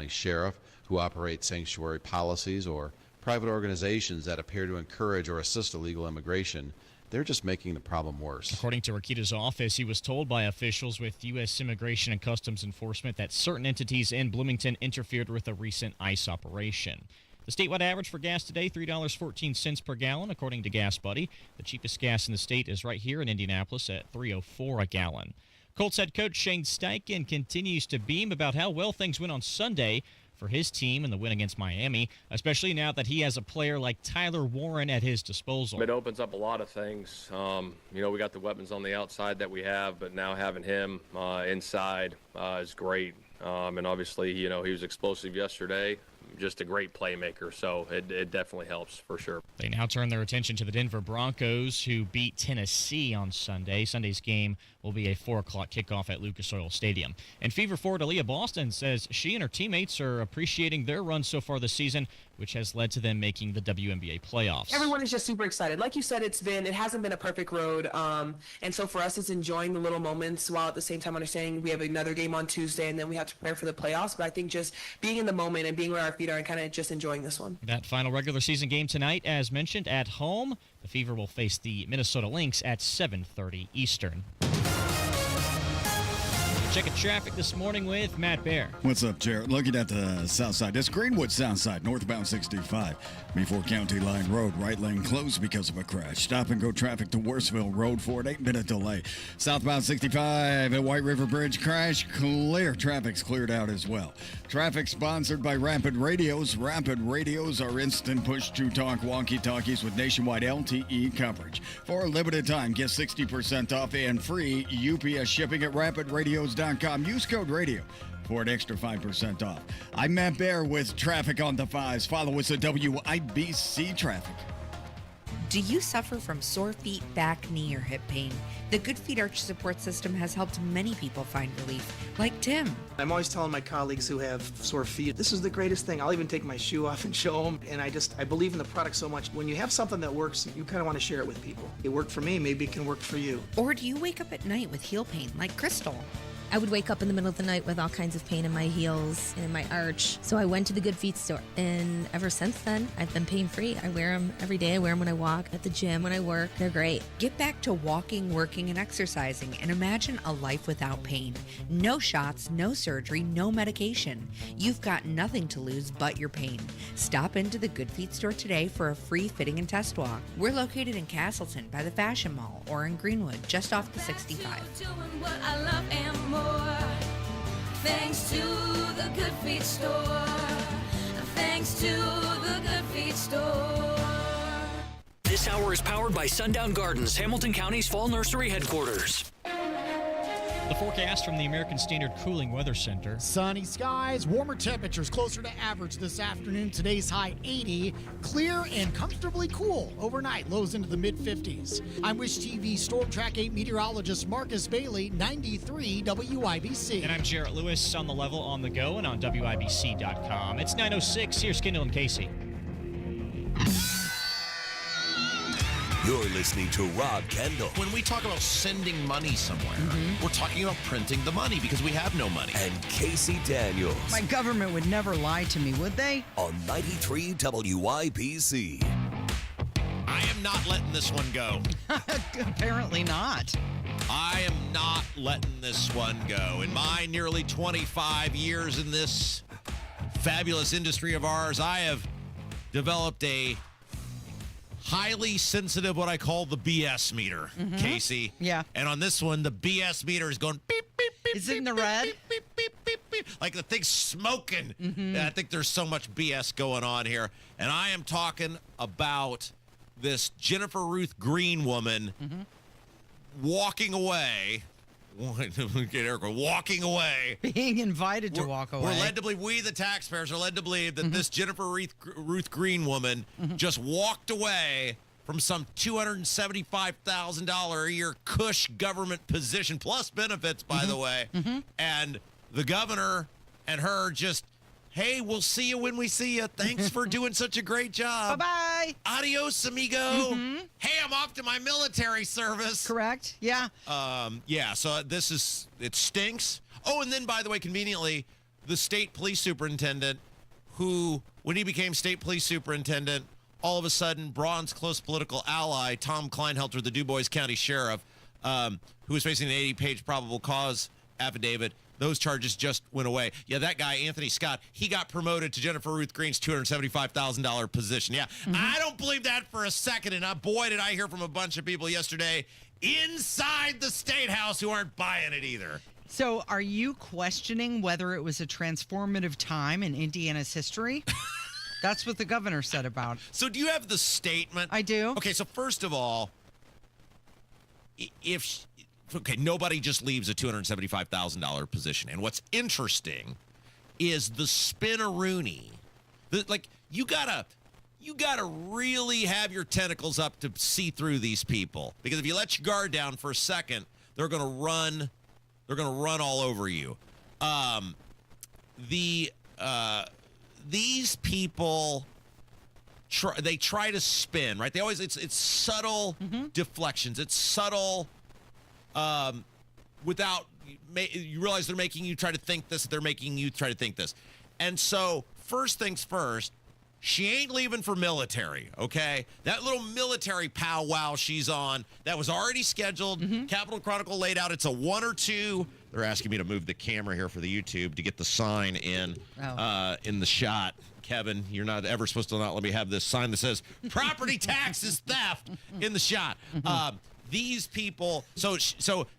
county sheriff who operate sanctuary policies or private organizations that appear to encourage or assist illegal immigration. They're just making the problem worse. According to Rikita's office, he was told by officials with U.S. Immigration and Customs Enforcement that certain entities in Bloomington interfered with a recent ICE operation. The statewide average for gas today, $3.14 per gallon, according to Gas Buddy. The cheapest gas in the state is right here in Indianapolis at $3.04 a gallon. Colts head coach Shane Steichen continues to beam about how well things went on Sunday for his team in the win against Miami, especially now that he has a player like Tyler Warren at his disposal. It opens up a lot of things. We got the weapons on the outside that we have, but now having him inside is great. And obviously, he was explosive yesterday. Just a great playmaker, so it definitely helps for sure. They now turn their attention to the Denver Broncos, who beat Tennessee on Sunday. Sunday's game will be a 4 o'clock kickoff at Lucas Oil Stadium. And Fever forward Aaliyah Boston says she and her teammates are appreciating their run so far this season, which has led to them making the WNBA playoffs. Everyone is just super excited. Like you said, it hasn't been a perfect road. And so for us, it's enjoying the little moments while at the same time understanding we have another game on Tuesday and then we have to prepare for the playoffs. But I think just being in the moment and being where our feet are and kind of just enjoying this one. That final regular season game tonight, as mentioned, at home. The Fever will face the Minnesota Lynx at 7:30 Eastern. Checking traffic this morning with Matt Baer. What's up, Jared? Looking at the south side. That's Greenwood south side, northbound 65. Before County Line Road, right lane closed because of a crash. Stop and go traffic to Worsville Road for an 8-minute delay. Southbound 65 at White River Bridge crash. Clear. Traffic's cleared out as well. Traffic sponsored by Rapid Radios. Rapid Radios are instant push-to-talk walkie-talkies with nationwide LTE coverage. For a limited time, get 60% off and free UPS shipping at rapidradios.com. Use code radio for an extra 5% off. I'm Matt Baer with Traffic on the 5s. Follow us at WIBC Traffic. Do you suffer from sore feet, back, knee, or hip pain? The Good Feet Arch Support System has helped many people find relief, like Tim. I'm always telling my colleagues who have sore feet, this is the greatest thing. I'll even take my shoe off and show them. And I believe in the product so much. When you have something that works, you kind of want to share it with people. It worked for me, maybe it can work for you. Or do you wake up at night with heel pain, like Crystal? I would wake up in the middle of the night with all kinds of pain in my heels and in my arch. So I went to the Good Feet store. And ever since then, I've been pain-free. I wear them every day. I wear them when I walk, at the gym, when I work. They're great. Get back to walking, working, and exercising, and imagine a life without pain. No shots, no surgery, no medication. You've got nothing to lose but your pain. Stop into the Good Feet store today for a free fitting and test walk. We're located in Castleton by the Fashion Mall or in Greenwood, just off the 65. Thanks to the Good Feet store. Thanks to the Good Feet store. This hour is powered by Sundown Gardens, Hamilton County's fall nursery headquarters. The forecast from the American Standard Cooling Weather Center. Sunny skies, warmer temperatures closer to average this afternoon. Today's high 80, clear and comfortably cool overnight, lows into the mid-50s. I'm Wish TV Storm Track 8 meteorologist Marcus Bailey, 93 WIBC. And I'm Jarrett Lewis on the level on the go and on WIBC.com. It's 9:06. Here's Kendall Casey. You're listening to Rob Kendall. When we talk about sending money somewhere, we're talking about printing the money because we have no money. And Casey Daniels. My government would never lie to me, would they? On 93 WIBC. I am not letting this one go. Apparently not. I am not letting this one go. In my nearly 25 years in this fabulous industry of ours, I have developed a highly sensitive, what I call the BS meter, Casey. Yeah. And on this one, the BS meter is going beep, beep, beep. Is it in the red? Beep, beep, beep, beep, beep. Like the thing's smoking. I think there's so much BS going on here. And I am talking about this Jennifer Ruth Green woman walking away. Walking away. Being invited to walk away. We're led to believe, we the taxpayers are led to believe that this Jennifer Ruth Green woman just walked away from some $275,000 a year cush government position, plus benefits, by the way. And the governor and her just, hey, we'll see you when we see you. Thanks for doing such a great job. Bye-bye. Adios, amigo. Hey, I'm off to my military service. Correct. Yeah. Yeah, so it stinks. Oh, and then, by the way, conveniently, the state police superintendent who, when he became state police superintendent, all of a sudden, Braun's close political ally, Tom Kleinhelter, the Du Bois County sheriff, who was facing an 80-page probable cause affidavit, those charges just went away. Yeah, that guy, Anthony Scott, he got promoted to Jennifer Ruth Green's $275,000 position. Yeah, I don't believe that for a second. And boy, did I hear from a bunch of people yesterday inside the State House who aren't buying it either. So are you questioning whether it was a transformative time in Indiana's history? That's what the governor said about it. So do you have the statement? I do. Okay, so first of all, nobody just leaves a $275,000 position. And what's interesting is the spin-a-rooney. You gotta really have your tentacles up to see through these people. Because if you let your guard down for a second, they're gonna run all over you. These people try to spin, right? It's subtle deflections. It's subtle without you realize they're making you try to think this, they're making you try to think this. And so, first things first, she ain't leaving for military, okay? That little military powwow she's on, that was already scheduled. Capitol Chronicle laid out it's a 1 or 2. They're asking me to move the camera here for the YouTube to get the sign in the shot. Kevin, you're not ever supposed to not let me have this sign that says property tax is theft in the shot. These people, so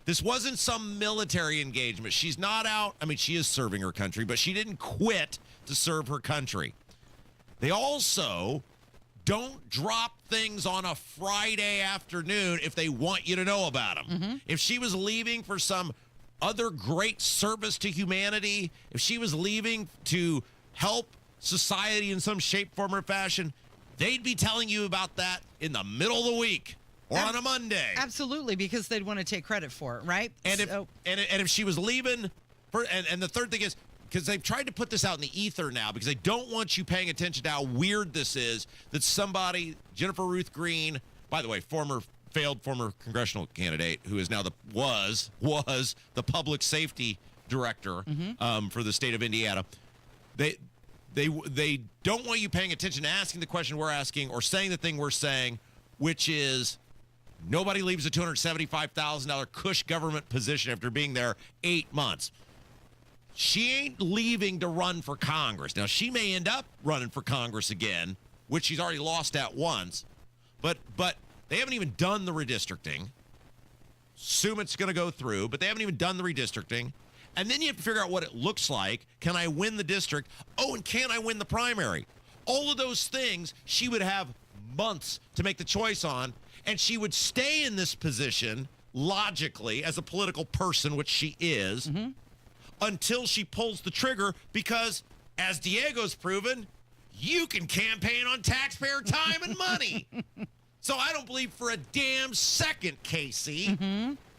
this wasn't some military engagement. She's not out. I mean, she is serving her country, but she didn't quit to serve her country. They also don't drop things on a Friday afternoon if they want you to know about them. If she was leaving for some other great service to humanity, if she was leaving to help society in some shape, form, or fashion, they'd be telling you about that in the middle of the week or on a Monday. Absolutely, because they'd want to take credit for it, right? And if she was leaving, and the third thing is, because they've tried to put this out in the ether now because they don't want you paying attention to how weird this is, that somebody, Jennifer Ruth Green, by the way, failed former congressional candidate who is now was the public safety director for the state of Indiana. They don't want you paying attention to asking the question we're asking or saying the thing we're saying, which is nobody leaves a $275,000 cush government position after being there 8 months. She ain't leaving to run for Congress. Now, she may end up running for Congress again, which she's already lost at once, but they haven't even done the redistricting. Assume it's going to go through, but they haven't even done the redistricting. And then you have to figure out what it looks like. Can I win the district? Oh, and can I win the primary? All of those things she would have months to make the choice on, and she would stay in this position logically as a political person, which she is, until she pulls the trigger because, as Diego's proven, you can campaign on taxpayer time and money. So I don't believe for a damn second, Casey,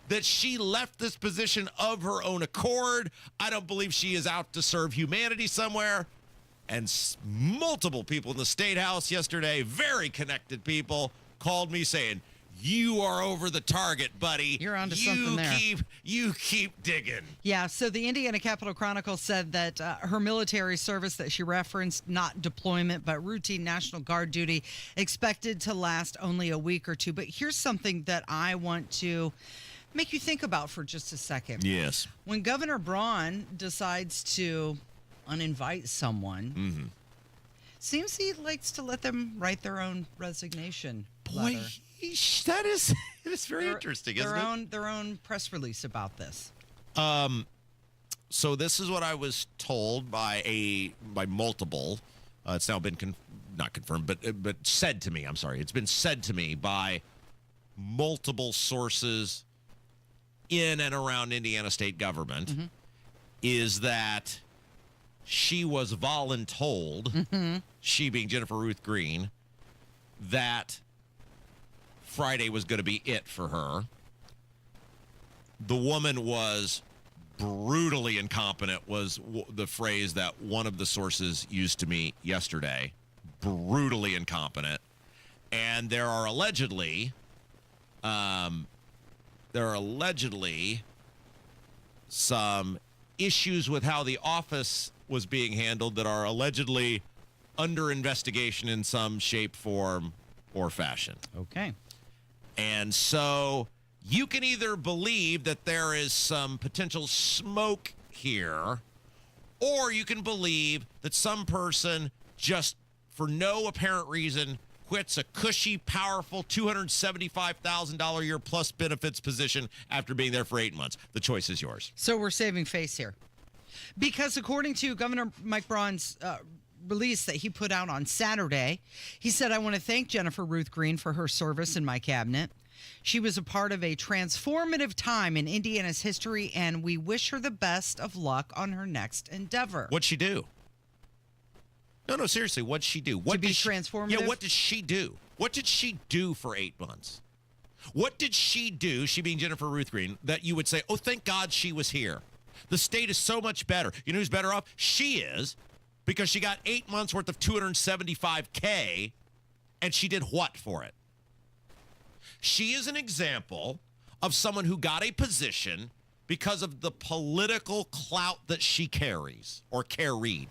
that she left this position of her own accord. I don't believe she is out to serve humanity somewhere. And multiple people in the State House yesterday, very connected people, called me saying, you are over the target, buddy. You're onto something there. You keep digging. Yeah, so the Indiana Capitol Chronicle said that her military service that she referenced, not deployment, but routine National Guard duty, expected to last only a week or two. But here's something that I want to make you think about for just a second. Yes. When Governor Braun decides to uninvite someone, seems he likes to let them write their own resignation letter. That is very interesting, isn't it? Their own press release about this. So this is what I was told by multiple. It's now been not confirmed, but said to me. I'm sorry. It's been said to me by multiple sources in and around Indiana state government is that she was voluntold, she being Jennifer Ruth Green, that Friday was going to be it for her. The woman was brutally incompetent was the phrase that one of the sources used to me yesterday. Brutally incompetent. And there are allegedly some issues with how the office was being handled that are allegedly under investigation in some shape, form, or fashion. Okay. And so you can either believe that there is some potential smoke here, or you can believe that some person just, for no apparent reason, quits a cushy, powerful $275,000 a year plus benefits position after being there for 8 months. The choice is yours. So we're saving face here. Because according to Governor Mike Braun's release that he put out on Saturday, he said, I want to thank Jennifer Ruth Green for her service in my cabinet. She was a part of a transformative time in Indiana's history, and we wish her the best of luck on her next endeavor. What'd she do? No, seriously, what'd she do? To be transformative? Yeah, what did she do? What did she do for 8 months? What did she do, she being Jennifer Ruth Green, that you would say, oh, thank God she was here? The state is so much better. You know who's better off? She is, because she got 8 months worth of $275K, and she did what for it? She is an example of someone who got a position because of the political clout that she carries or carried.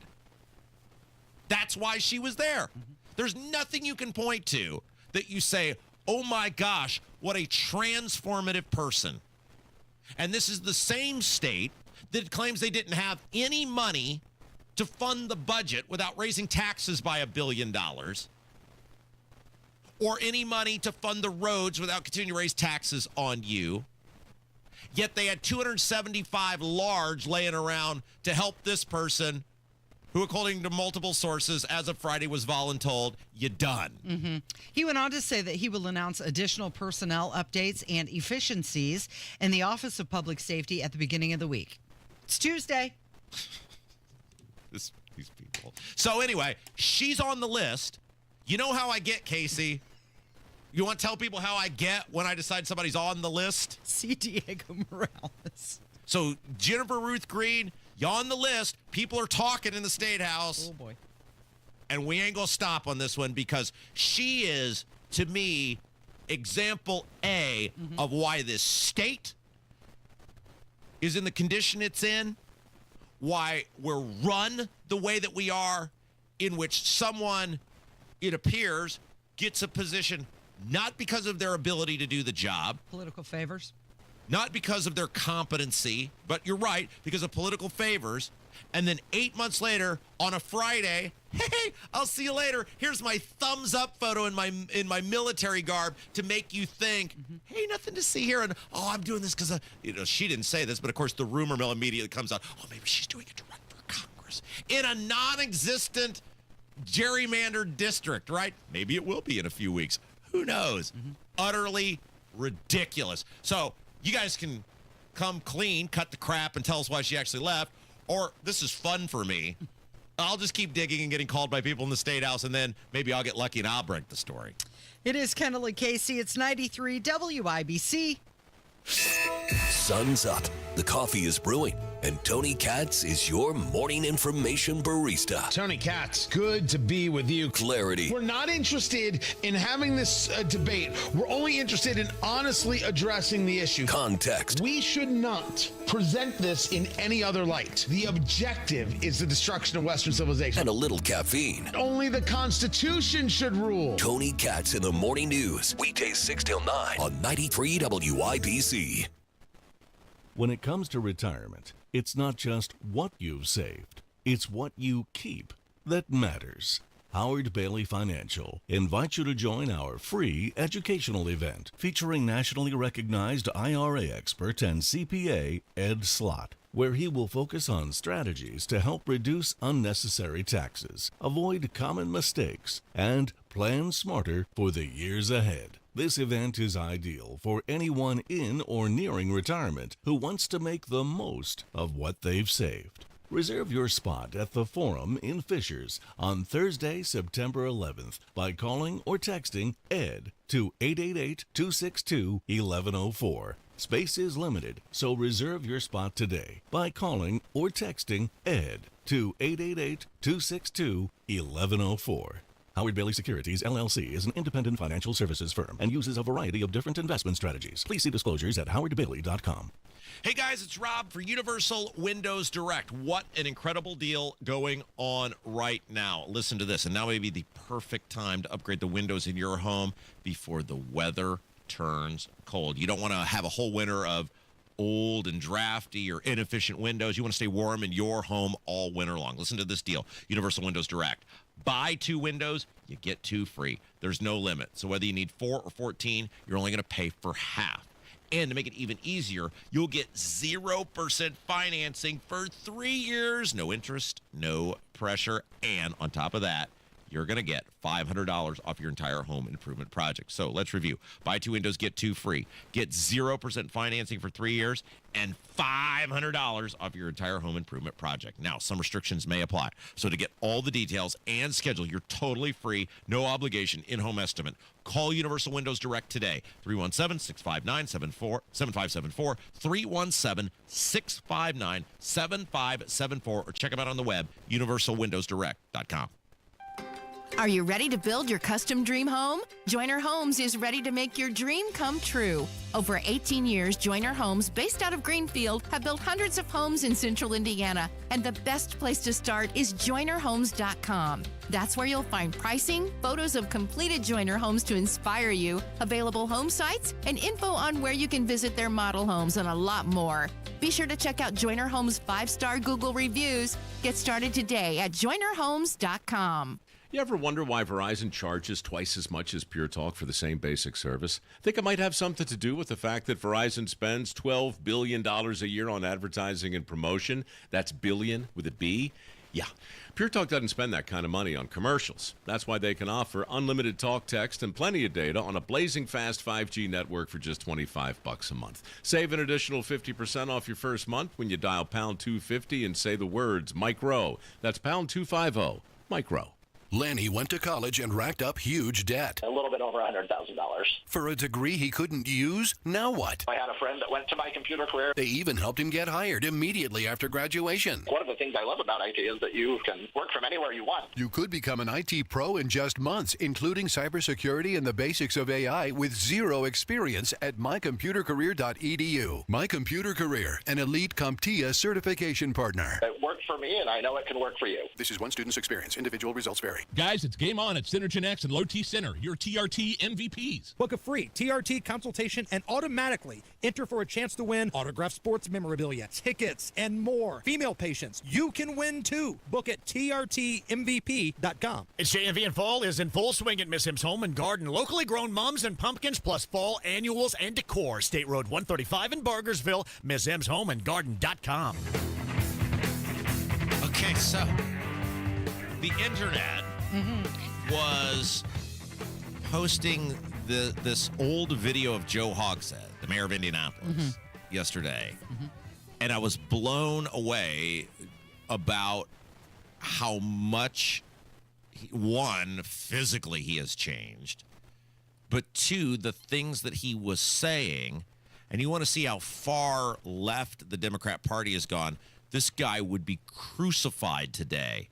That's why she was there. Mm-hmm. There's nothing you can point to that you say, oh my gosh, what a transformative person. And this is the same state that claims they didn't have any money to fund the budget without raising taxes by $1 billion, or any money to fund the roads without continuing to raise taxes on you. Yet they had 275 large laying around to help this person who, according to multiple sources, as of Friday was voluntold, you done. Mm-hmm. He went on to say that he will announce additional personnel updates and efficiencies in the Office of Public Safety at the beginning of the week. It's Tuesday. These people. So anyway, she's on the list. You know how I get, Casey? You want to tell people how I get when I decide somebody's on the list? See Diego Morales. So Jennifer Ruth Green, you're on the list. People are talking in the State House. Oh, boy. And we ain't going to stop on this one because she is, to me, example A of why this state is in the condition it's in, why we're run the way that we are, in which someone, it appears, gets a position not because of their ability to do the job. Political favors. Not because of their competency, but you're right, because of political favors. And then 8 months later, on a Friday, hey, I'll see you later. Here's my thumbs up photo in my military garb to make you think, hey, nothing to see here. And, oh, I'm doing this because, she didn't say this, but of course the rumor mill immediately comes out, oh, maybe she's doing it to run for Congress in a non-existent gerrymandered district, right? Maybe it will be in a few weeks. Who knows? Utterly ridiculous. So you guys can come clean, cut the crap, and tell us why she actually left. Or this is fun for me. I'll just keep digging and getting called by people in the State House, and then maybe I'll get lucky and I'll break the story. It is Kendall Casey. It's 93 WIBC. Sun's up, the coffee is brewing, and Tony Katz is your morning information barista. Tony Katz, good to be with you. Clarity. We're not interested in having this debate. We're only interested in honestly addressing the issue. Context. We should not present this in any other light. The objective is the destruction of Western civilization. And a little caffeine. Only the Constitution should rule. Tony Katz in the Morning News. Weekdays 6 till 9 on 93 WIBC. When it comes to retirement, it's not just what you've saved, it's what you keep that matters. Howard Bailey Financial invites you to join our free educational event featuring nationally recognized IRA expert and CPA Ed Slott, where he will focus on strategies to help reduce unnecessary taxes, avoid common mistakes, and plan smarter for the years ahead. This event is ideal for anyone in or nearing retirement who wants to make the most of what they've saved. Reserve your spot at the Forum in Fishers on Thursday, September 11th by calling or texting ED to 888-262-1104. Space is limited, so reserve your spot today by calling or texting ED to 888-262-1104. Howard Bailey Securities, LLC is an independent financial services firm and uses a variety of different investment strategies. Please see disclosures at howardbailey.com. Hey guys, it's Rob for Universal Windows Direct. What an incredible deal going on right now. Listen to this, and now may be the perfect time to upgrade the windows in your home before the weather turns cold. You don't want to have a whole winter of old and drafty or inefficient windows. You want to stay warm in your home all winter long. Listen to this deal. Universal Windows Direct. Buy 2 windows, you get 2 free. There's no limit. So whether you need 4 or 14, you're only going to pay for half. And to make it even easier, you'll get 0% financing for 3 years. No interest, no pressure. And on top of that, you're going to get $500 off your entire home improvement project. So let's review. Buy 2 windows, get 2 free. Get 0% financing for 3 years and $500 off your entire home improvement project. Now, some restrictions may apply. So to get all the details and schedule your totally free, no obligation in-home estimate, call Universal Windows Direct today. 317-659-7574, 317-659-7574, or check them out on the web, universalwindowsdirect.com. Are you ready to build your custom dream home? Joiner Homes is ready to make your dream come true. Over 18 years, Joiner Homes, based out of Greenfield, have built hundreds of homes in central Indiana, and the best place to start is joinerhomes.com. That's where you'll find pricing, photos of completed Joiner homes to inspire you, available home sites, and info on where you can visit their model homes, and a lot more. Be sure to check out Joiner Homes' 5-star Google reviews. Get started today at joinerhomes.com. You ever wonder why Verizon charges twice as much as Pure Talk for the same basic service? Think it might have something to do with the fact that Verizon spends $12 billion a year on advertising and promotion? That's billion with a B? Yeah. Pure Talk doesn't spend that kind of money on commercials. That's why they can offer unlimited talk, text, and plenty of data on a blazing fast 5G network for just $25 a month. Save an additional 50% off your first month when you dial pound 250 and say the words Micro. That's pound 250, Micro. Lanny went to college and racked up huge debt. A little bit over $100,000. For a degree he couldn't use? Now what? I had a friend that went to my computer career. They even helped him get hired immediately after graduation. One of the things I love about IT is that you can work from anywhere you want. You could become an IT pro in just months, including cybersecurity and the basics of AI with zero experience at mycomputercareer.edu. My Computer Career, an elite CompTIA certification partner. It worked for me, and I know it can work for you. This is one student's experience. Individual results vary. Guys, it's game on at Synergen X and Low T Center, your TRT MVPs. Book a free TRT consultation and automatically enter for a chance to win autographed sports memorabilia, tickets, and more. Female patients, you can win too. Book at trtmvp.com. It's JMV and fall is in full swing at Miss M's Home and Garden. Locally grown mums and pumpkins plus fall annuals and decor. State Road 135 in Bargersville, MissM'sHomeandGarden.com. Okay, so the internet was posting this old video of Joe Hogsett, the mayor of Indianapolis, yesterday. And I was blown away about how much, one, physically he has changed, but two, the things that he was saying. And you want to see how far left the Democrat Party has gone. This guy would be crucified today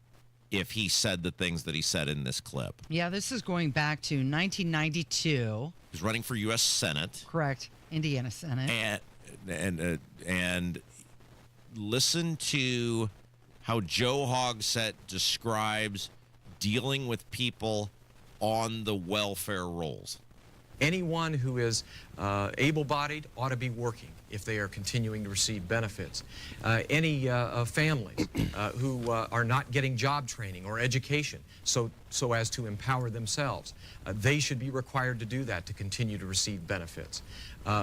if he said the things that he said in this clip. Yeah, this is going back to 1992. He's running for U.S. Senate. Correct. Indiana Senate. And listen to how Joe Hogsett describes dealing with people on the welfare rolls. Anyone who is able-bodied ought to be working if they are continuing to receive benefits. Any families who are not getting job training or education so as to empower themselves, they should be required to do that to continue to receive benefits.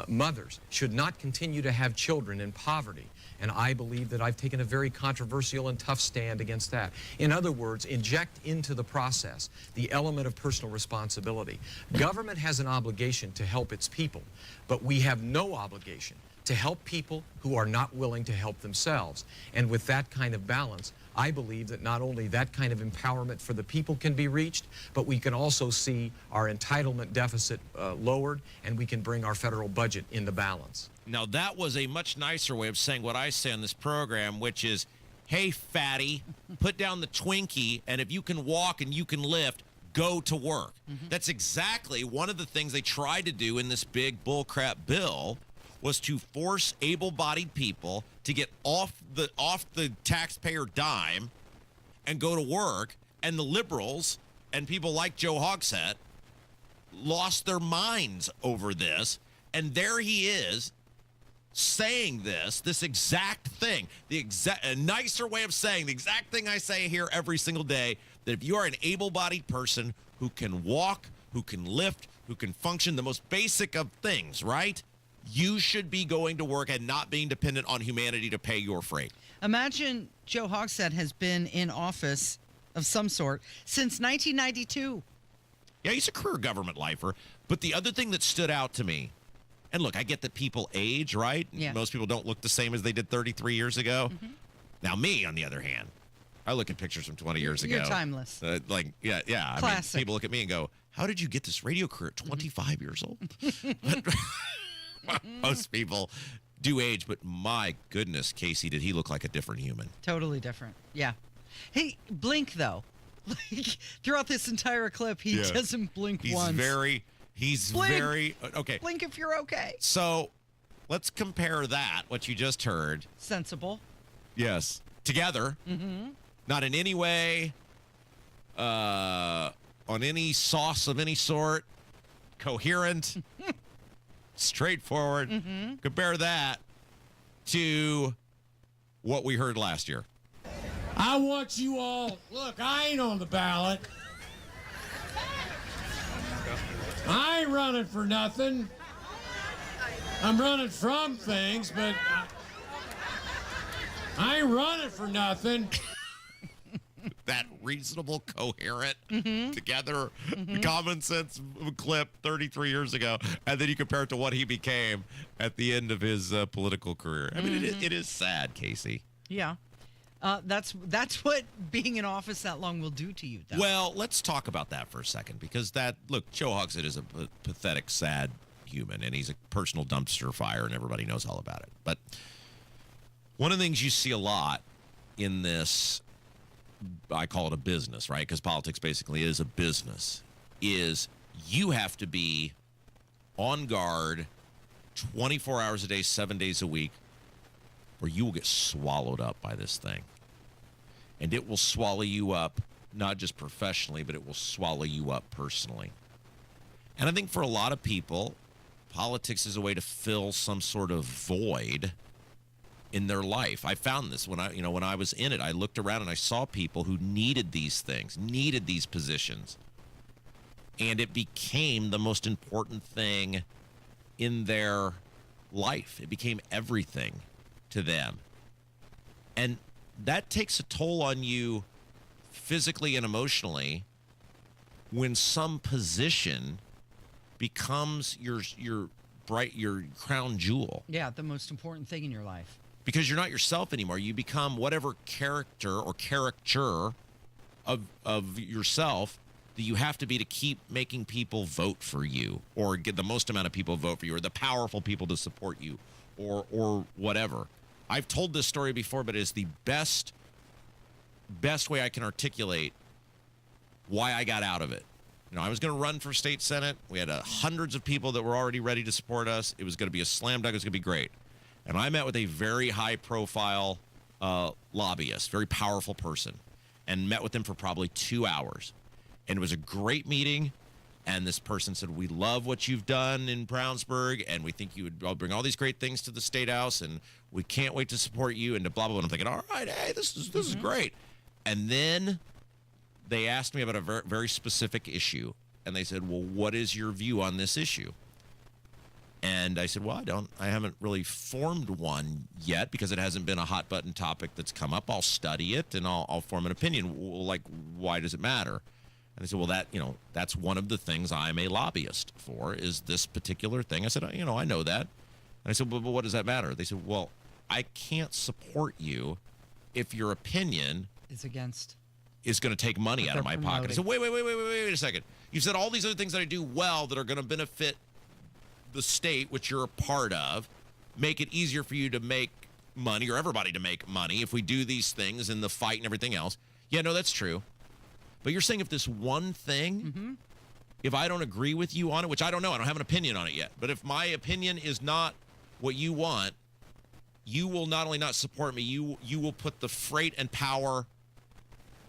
Mothers should not continue to have children in poverty, and I believe that I've taken a very controversial and tough stand against that. In other words, inject into the process the element of personal responsibility. Government has an obligation to help its people, but we have no obligation to help people who are not willing to help themselves. And with that kind of balance, I believe that not only that kind of empowerment for the people can be reached, but we can also see our entitlement deficit lowered, and we can bring our federal budget into balance. Now, that was a much nicer way of saying what I say on this program, which is, hey, fatty, put down the Twinkie, and if you can walk and you can lift, go to work. That's exactly one of the things they tried to do in this big bullcrap bill, was to force able-bodied people to get off the taxpayer dime and go to work. And the liberals and people like Joe Hogsett lost their minds over this. And there he is saying this exact thing, a nicer way of saying the exact thing I say here every single day, that if you are an able-bodied person who can walk, who can lift, who can function, the most basic of things, right? You should be going to work and not being dependent on humanity to pay your freight. Imagine Joe Hogsett has been in office of some sort since 1992. Yeah, he's a career government lifer. But the other thing that stood out to me, and look, I get that people age, right? Yeah. Most people don't look the same as they did 33 years ago. Now, me, on the other hand, I look at pictures from 20 years ago. You're timeless. Yeah. I mean, people look at me and go, how did you get this radio career at 25 years old? Most people do age, but my goodness, Casey, did he look like a different human? Totally different. Yeah. Hey, blink, though. Like, throughout this entire clip, he doesn't blink once. He's Blink. very, okay. Blink if you're okay. So let's compare that, what you just heard. Sensible. Yes. Together. Not in any way, on any sauce of any sort, coherent, straightforward. Compare that to what we heard last year. I want you all, look, I ain't on the ballot. I ain't running for nothing. I'm running from things, but I ain't running for nothing. That reasonable, coherent, together, common sense clip 33 years ago, and then you compare it to what he became at the end of his political career. I mean, it is sad, Casey. Yeah. That's what being in office that long will do to you, though. Well, let's talk about that for a second, because look, Joe Hogsett is a pathetic, sad human, and he's a personal dumpster fire, and everybody knows all about it. But one of the things you see a lot in this, I call it a business, right? Because politics basically is a business, is you have to be on guard 24 hours a day, 7 days a week, or you will get swallowed up by this thing. And it will swallow you up, not just professionally, but it will swallow you up personally. And I think for a lot of people, politics is a way to fill some sort of void in their life. I found this when I was in it. I looked around and I saw people who needed these things, needed these positions. And it became the most important thing in their life. It became everything to them. And that takes a toll on you physically and emotionally when some position becomes your crown jewel. Yeah, the most important thing in your life. Because you're not yourself anymore. You become whatever character or caricature of yourself that you have to be to keep making people vote for you, or get the most amount of people vote for you, or the powerful people to support you, or whatever. I've told this story before, but it's the best way I can articulate why I got out of it. I was going to run for state senate. We had hundreds of people that were already ready to support us. It was going to be a slam dunk. It was going to be great. And I met with a very high-profile lobbyist, very powerful person, and met with him for probably 2 hours. And it was a great meeting. And this person said, we love what you've done in Brownsburg, and we think you would bring all these great things to the State House, and we can't wait to support you, and blah, blah, blah. And I'm thinking, all right, hey, this is great. And then they asked me about a very, very specific issue, and they said, well, what is your view on this issue? And I said, well, I haven't really formed one yet because it hasn't been a hot button topic that's come up. I'll study it, and I'll form an opinion. Well, like, why does it matter? And they said, well, that's one of the things I'm a lobbyist for, is this particular thing. I said, I know that. And I said, well, but what does that matter? They said, well, I can't support you if your opinion is going to take money out of my pocket. I said, wait a second. You said all these other things that I do well that are going to benefit the state, which you're a part of, make it easier for you to make money, or everybody to make money, if we do these things in the fight and everything else. Yeah, no, that's true. But you're saying if this one thing, if I don't agree with you on it, which I don't know, I don't have an opinion on it yet, but if my opinion is not what you want, you will not only not support me, you will put the freight and power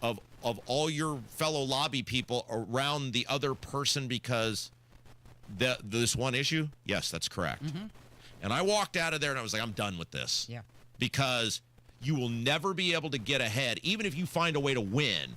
of all your fellow lobby people around the other person because this one issue? Yes, that's correct. And I walked out of there and I was like, I'm done with this. Yeah. Because you will never be able to get ahead, even if you find a way to win,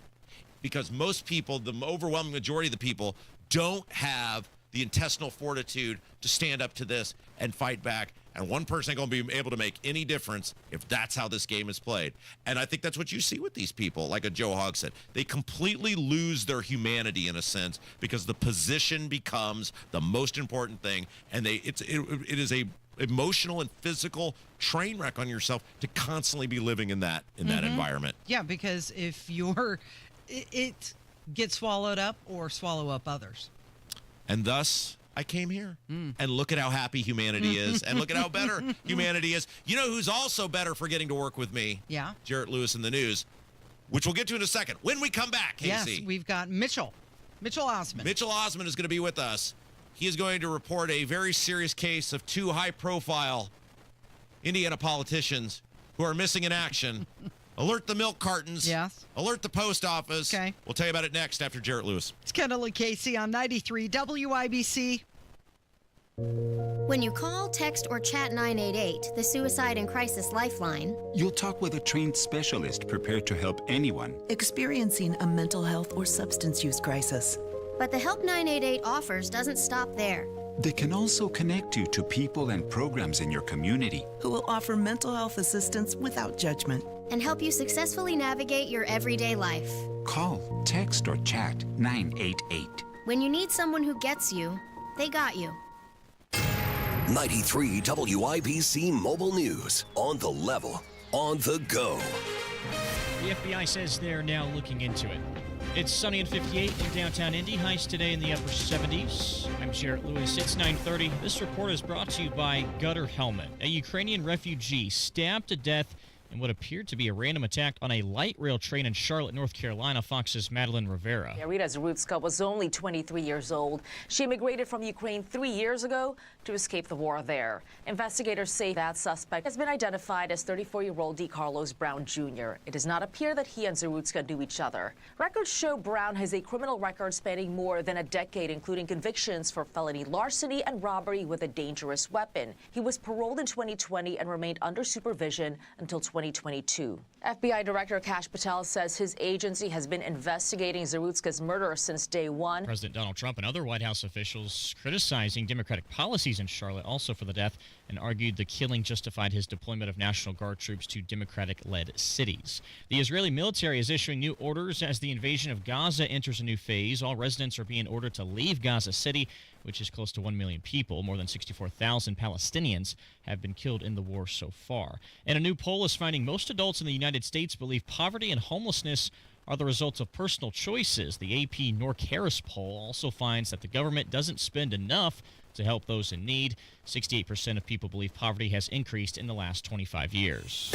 because most people, the overwhelming majority of the people, don't have the intestinal fortitude to stand up to this and fight back. And one person ain't going to be able to make any difference if that's how this game is played. And I think that's what you see with these people, like a Joe Hogsett. They completely lose their humanity in a sense because the position becomes the most important thing. And it is a emotional and physical train wreck on yourself to constantly be living in that environment. Yeah, because if it gets swallowed up or swallow up others. And thus, I came here. And look at how happy humanity is. And look at how better humanity is. You know who's also better for getting to work with me? Yeah. Jarrett Lewis in the news, which we'll get to in a second. When we come back, Casey. Yes, we've got Mitchell Osmond. Mitchell Osmond is going to be with us. He is going to report a very serious case of two high-profile Indiana politicians who are missing in action. Alert the milk cartons. Yes. Alert the post office. Okay. We'll tell you about it next after Jarrett Lewis. It's Kendall Casey on 93 WIBC. When you call, text, or chat 988, the Suicide and Crisis Lifeline, you'll talk with a trained specialist prepared to help anyone experiencing a mental health or substance use crisis. But the help 988 offers doesn't stop there. They can also connect you to people and programs in your community who will offer mental health assistance without judgment and help you successfully navigate your everyday life. Call, text, or chat 988. When you need someone who gets you, they got you. 93 WIBC Mobile News. On the level, on the go. The FBI says they're now looking into it. It's sunny and 58 in downtown Indy. Highs today in the upper 70s. I'm Jarrett Lewis. It's 9:30. This report is brought to you by Gutter Helmet. A Ukrainian refugee stabbed to death in what appeared to be a random attack on a light rail train in Charlotte, North Carolina. Fox's Madeline Rivera. Rita Zarutska was only 23 years old. She immigrated from Ukraine 3 years ago to escape the war there. Investigators say that suspect has been identified as 34-year-old DeCarlos Brown Jr. It does not appear that he and Zarutska knew each other. Records show Brown has a criminal record spanning more than a decade, including convictions for felony larceny and robbery with a dangerous weapon. He was paroled in 2020 and remained under supervision until 2022. FBI Director Kash Patel says his agency has been investigating Zarutska's murder since day one. President Donald Trump and other White House officials criticizing Democratic policies in Charlotte also for the death and argued the killing justified his deployment of National Guard troops to Democratic-led cities. The Israeli military is issuing new orders as the invasion of Gaza enters a new phase. All residents are being ordered to leave Gaza City, which is close to 1 million people. More than 64,000 Palestinians have been killed in the war so far. And a new poll is finding most adults in the United States believe poverty and homelessness are the results of personal choices. The AP Nork Harris poll also finds that the government doesn't spend enough to help those in need. 68% of people believe poverty has increased in the last 25 years.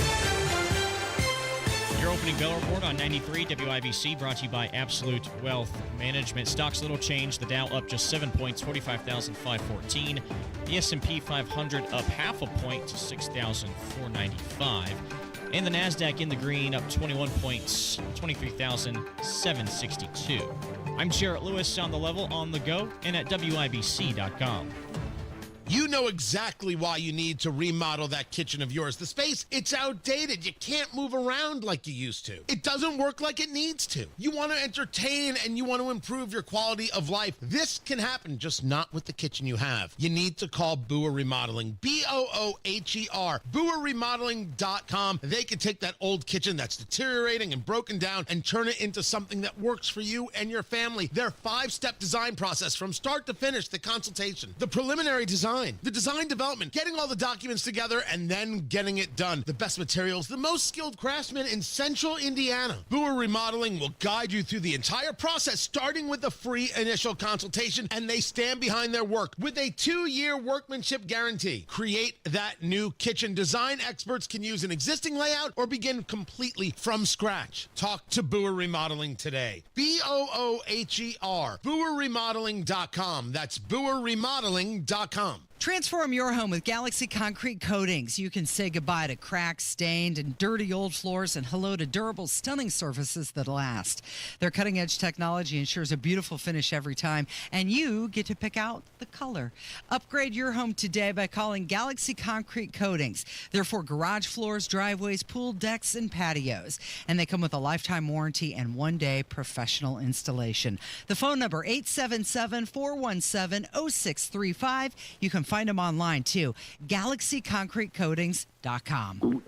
Your opening bell report on 93 WIBC brought to you by Absolute Wealth Management. Stocks little change. The Dow up just 7 points, 45,514. The S&P 500 up half a point to 6,495. And the NASDAQ in the green up 21 points, 23,762. I'm Jarrett Lewis on the level, on the go, and at WIBC.com. You know exactly why you need to remodel that kitchen of yours. The space, it's outdated. You can't move around like you used to. It doesn't work like it needs to. You want to entertain and you want to improve your quality of life. This can happen, just not with the kitchen you have. You need to call Booher Remodeling, B-O-O-H-E-R, BooherRemodeling.com. They can take that old kitchen that's deteriorating and broken down and turn it into something that works for you and your family. Their 5-step design process from start to finish, the consultation, the preliminary design, design. The design development, getting all the documents together and then getting it done. The best materials, the most skilled craftsmen in Central Indiana. Boer Remodeling will guide you through the entire process, starting with a free initial consultation, and they stand behind their work with a 2-year workmanship guarantee. Create that new kitchen. Design experts can use an existing layout or begin completely from scratch. Talk to Boer Remodeling today. BOOHER. BoerRemodeling.com. That's BoerRemodeling.com. Transform your home with Galaxy Concrete Coatings. You can say goodbye to cracked, stained, and dirty old floors and hello to durable, stunning surfaces that last. Their cutting-edge technology ensures a beautiful finish every time, and you get to pick out the color. Upgrade your home today by calling Galaxy Concrete Coatings. They're for garage floors, driveways, pool decks, and patios. And they come with a lifetime warranty and one-day professional installation. The phone number, 877-417-0635. You can find them online, too. GalaxyConcreteCoatings.com.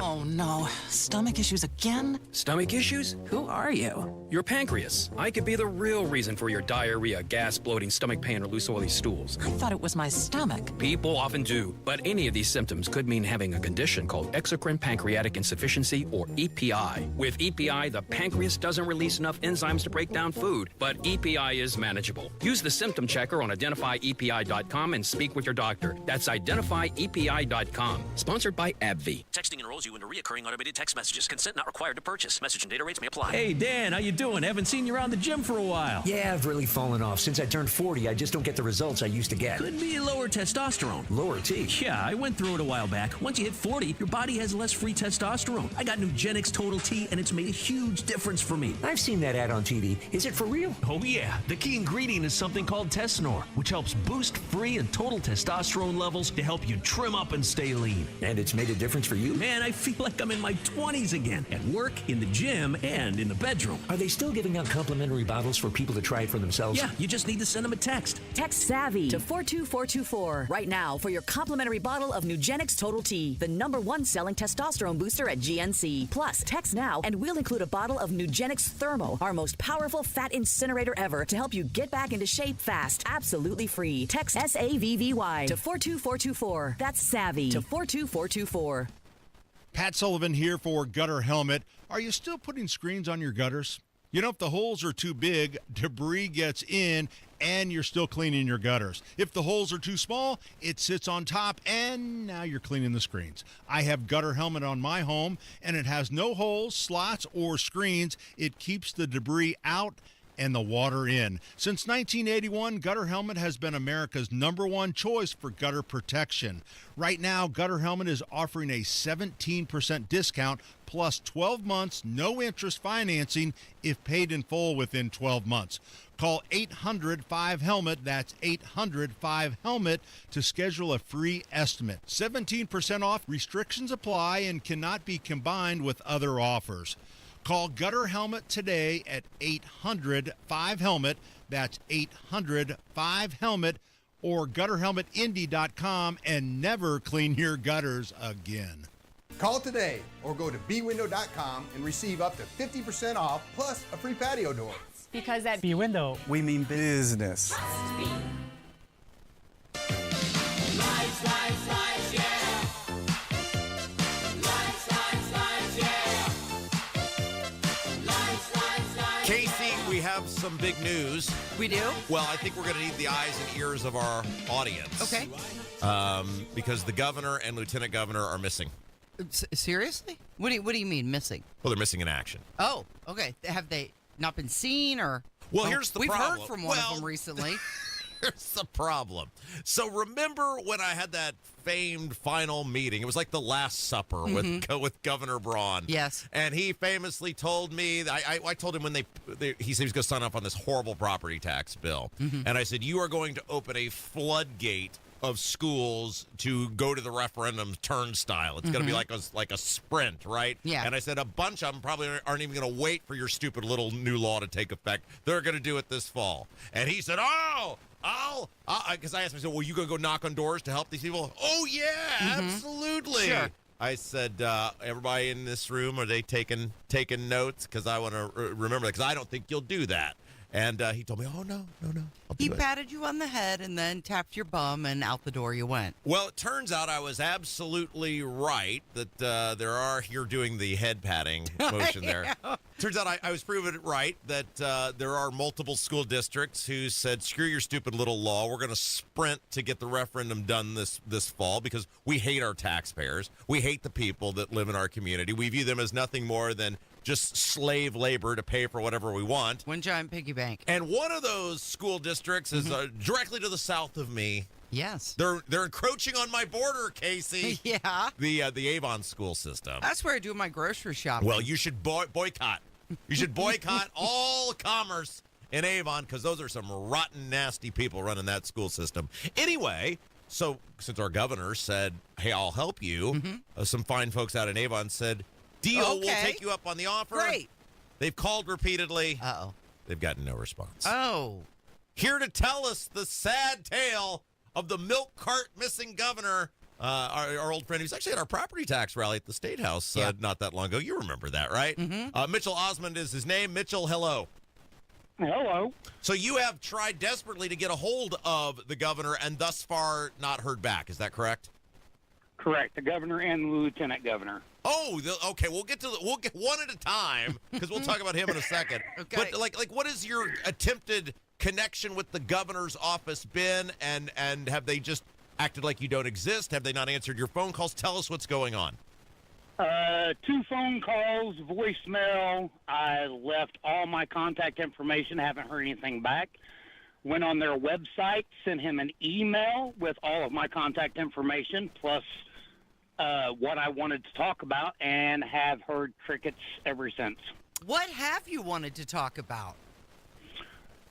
Oh, no. Stomach issues again? Stomach issues? Who are you? Your pancreas. I could be the real reason for your diarrhea, gas, bloating, stomach pain, or loose oily stools. I thought it was my stomach. People often do, but any of these symptoms could mean having a condition called exocrine pancreatic insufficiency, or EPI. With EPI, the pancreas doesn't release enough enzymes to break down food, but EPI is manageable. Use the symptom checker on identifyepi.com and speak with your doctor. That's identifyepi.com. Sponsored by AbbVie. Texting enrolls you into reoccurring automated text messages. Consent not required to purchase. Message and data rates may apply. Hey, Dan, how you doing? Haven't seen you around the gym for a while. Yeah, I've really fallen off. Since I turned 40, I just don't get the results I used to get. Could be lower testosterone. Lower T? Yeah, I went through it a while back. Once you hit 40, your body has less free testosterone. I got Nugenix Total T, and it's made a huge difference for me. I've seen that ad on TV. Is it for real? Oh, yeah. The key ingredient is something called Tesnor, which helps boost free and total testosterone levels to help you trim up and stay lean. And it's made a difference for you? Man, I feel like I'm in my 20s again. At work, in the gym, and in the bedroom. Are they still giving out complimentary bottles for people to try it for themselves? Yeah, you just need to send them a text. Text SAVVY to 42424 right now for your complimentary bottle of Nugenix Total T, the #1 selling testosterone booster at GNC. Plus, text now and we'll include a bottle of Nugenix Thermo, our most powerful fat incinerator ever, to help you get back into shape fast, absolutely free. Text SAVVY to 42424. That's SAVVY to 42424. Pat Sullivan here for Gutter Helmet. Are you still putting screens on your gutters? You know, if the holes are too big, debris gets in and you're still cleaning your gutters. If the holes are too small, it sits on top and now you're cleaning the screens. I have Gutter Helmet on my home and it has no holes, slots, or screens. It keeps the debris out and the water in. Since 1981, Gutter Helmet has been America's #1 choice for gutter protection. Right now, Gutter Helmet is offering a 17% discount plus 12 months, no interest financing if paid in full within 12 months. Call 800-5HELMET, that's 800-5HELMET, to schedule a free estimate. 17% off, restrictions apply, and cannot be combined with other offers. Call Gutter Helmet today at 800-5HELMET, that's 800-5HELMET, or gutterhelmetindy.com, and never clean your gutters again. Call today or go to bwindow.com and receive up to 50% off plus a free patio door. Because at B-Window, we mean business. Casey, we have some big news. We do? Well, I think we're going to need the eyes and ears of our audience. Okay. Because the governor and lieutenant governor are missing. Seriously? What do you mean missing? Well, they're missing in action. Oh, okay. Have they not been seen or? Well, here's the problem. We've heard from one of them recently. Here's the problem. So remember when I had that famed final meeting? It was like the Last Supper with Governor Braun. Yes. And he famously told me, I told him when he said he was going to sign up on this horrible property tax bill. And I said, you are going to open a floodgate of schools to go to the referendum turnstile. It's going to be like a sprint, right? Yeah. And I said a bunch of them probably aren't even going to wait for your stupid little new law to take effect. They're going to do it this fall. And he said, because I asked him, I said, well, you going to go knock on doors to help these people? Oh, yeah, absolutely. Sure. I said, everybody in this room, are they taking notes? Because I want to remember that, because I don't think you'll do that. And he told me, oh, no. He patted you on the head and then tapped your bum, and out the door you went. Well, it turns out I was absolutely right that you're doing the head patting motion there. Turns out I was proven right that there are multiple school districts who said, screw your stupid little law. We're going to sprint to get the referendum done this fall because we hate our taxpayers. We hate the people that live in our community. We view them as nothing more than just slave labor to pay for whatever we want. One giant piggy bank. And one of those school districts is directly to the south of me. Yes. They're encroaching on my border, Casey. Yeah. The Avon school system. That's where I do my grocery shopping. Well, you should boycott. You should boycott all commerce in Avon because those are some rotten, nasty people running that school system. Anyway, so since our governor said, hey, I'll help you, some fine folks out in Avon said, deal, we'll take you up on the offer. Great. They've called repeatedly. Uh-oh. They've gotten no response. Oh. Here to tell us the sad tale of the milk cart missing governor, our old friend who's actually at our property tax rally at the State House not that long ago. You remember that, right? Mitchell Osmond is his name. Mitchell, hello. Hello. So you have tried desperately to get a hold of the governor and thus far not heard back. Is that correct? Correct. The governor and the lieutenant governor. Oh, okay. We'll get one at a time because we'll talk about him in a second. Okay. But like, what is your attempted connection with the governor's office been, and have they just acted like you don't exist? Have they not answered your phone calls? Tell us what's going on. 2 phone calls, voicemail. I left all my contact information. Haven't heard anything back. Went on their website, sent him an email with all of my contact information plus what I wanted to talk about, and have heard crickets ever since. What have you wanted to talk about?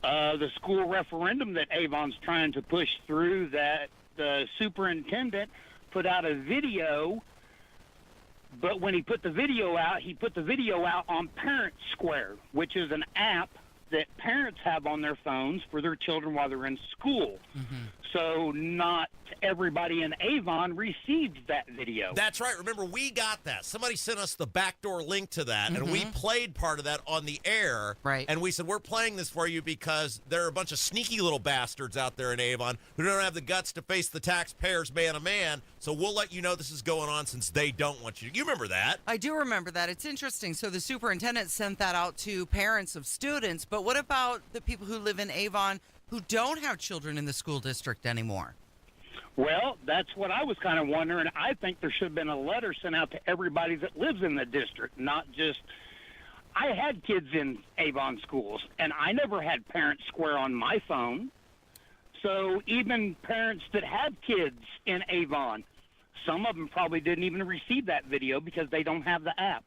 The school referendum that Avon's trying to push through, that the superintendent put out a video, but when he put the video out on Parent Square, which is an app that parents have on their phones for their children while they're in school. So not everybody in Avon received that video. That's right. Remember, we got that. Somebody sent us the backdoor link to that, and we played part of that on the air. Right. And we said, we're playing this for you because there are a bunch of sneaky little bastards out there in Avon who don't have the guts to face the taxpayers man to man. So we'll let you know this is going on since they don't want you. You remember that? I do remember that. It's interesting. So the superintendent sent that out to parents of students, but what about the people who live in Avon who don't have children in the school district anymore? Well, that's what I was kind of wondering. I think there should have been a letter sent out to everybody that lives in the district, not just... I had kids in Avon schools, and I never had Parent Square on my phone. So even parents that have kids in Avon, some of them probably didn't even receive that video because they don't have the app.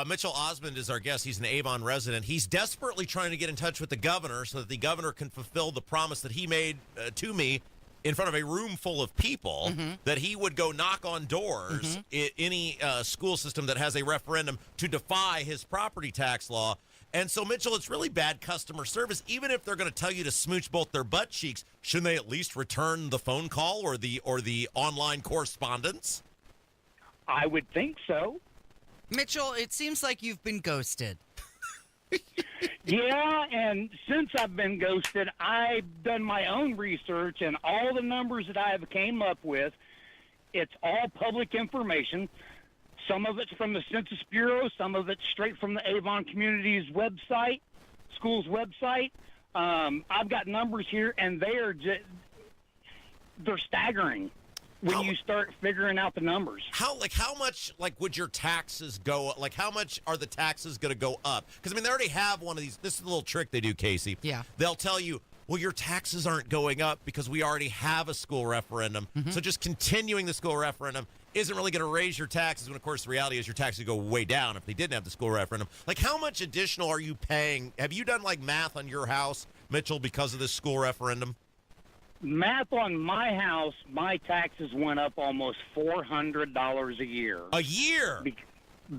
Mitchell Osmond is our guest. He's an Avon resident. He's desperately trying to get in touch with the governor so that the governor can fulfill the promise that he made to me in front of a room full of people that he would go knock on doors in any school system that has a referendum to defy his property tax law. And so, Mitchell, it's really bad customer service. Even if they're going to tell you to smooch both their butt cheeks, shouldn't they at least return the phone call or the online correspondence? I would think so. Mitchell, it seems like you've been ghosted. Yeah, and since I've been ghosted, I've done my own research, and all the numbers that I have came up with, it's all public information. Some of it's from the Census Bureau, some of it's straight from the Avon Community's website, school's website. I've got numbers here, and they're staggering when you start figuring out the numbers. How much would your taxes go? Like, how much are the taxes going to go up? Because, I mean, they already have one of these. This is a little trick they do, Casey. Yeah. They'll tell you, well, your taxes aren't going up because we already have a school referendum. So just continuing the school referendum isn't really going to raise your taxes when, of course, the reality is your taxes go way down if they didn't have the school referendum. Like, how much additional are you paying? Have you done, math on your house, Mitchell, because of this school referendum? Math on my house, my taxes went up almost $400 a year. A year?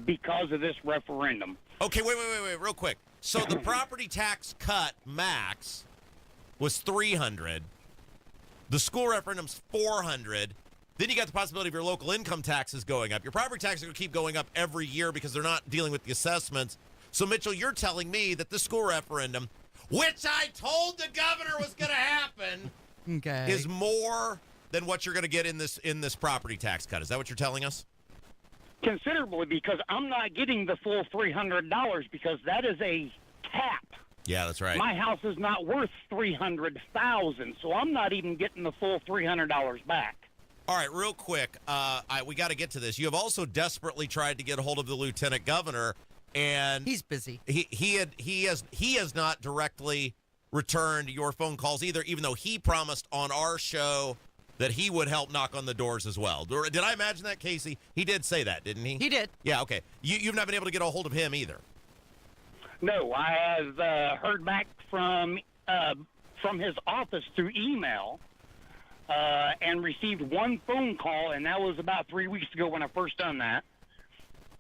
Because of this referendum. Okay, wait, real quick. So the property tax cut max was $300. The school referendum's $400. Then you got the possibility of your local income taxes going up. Your property taxes are going to keep going up every year because they're not dealing with the assessments. So, Mitchell, you're telling me that the school referendum which I told the governor was going to happen, is more than what you're going to get in this property tax cut. Is that what you're telling us? Considerably, because I'm not getting the full $300 because that is a cap. Yeah, that's right. My house is not worth $300,000, so I'm not even getting the full $300 back. All right, real quick, we got to get to this. You have also desperately tried to get a hold of the lieutenant governor, and he's busy. He has not directly returned your phone calls either, even though he promised on our show that he would help knock on the doors as well. Did I imagine that, Casey? He did say that, didn't he? He did. Yeah, okay. You've not been able to get a hold of him either. No, I have heard back from his office through email and received one phone call, and that was about 3 weeks ago when I first done that.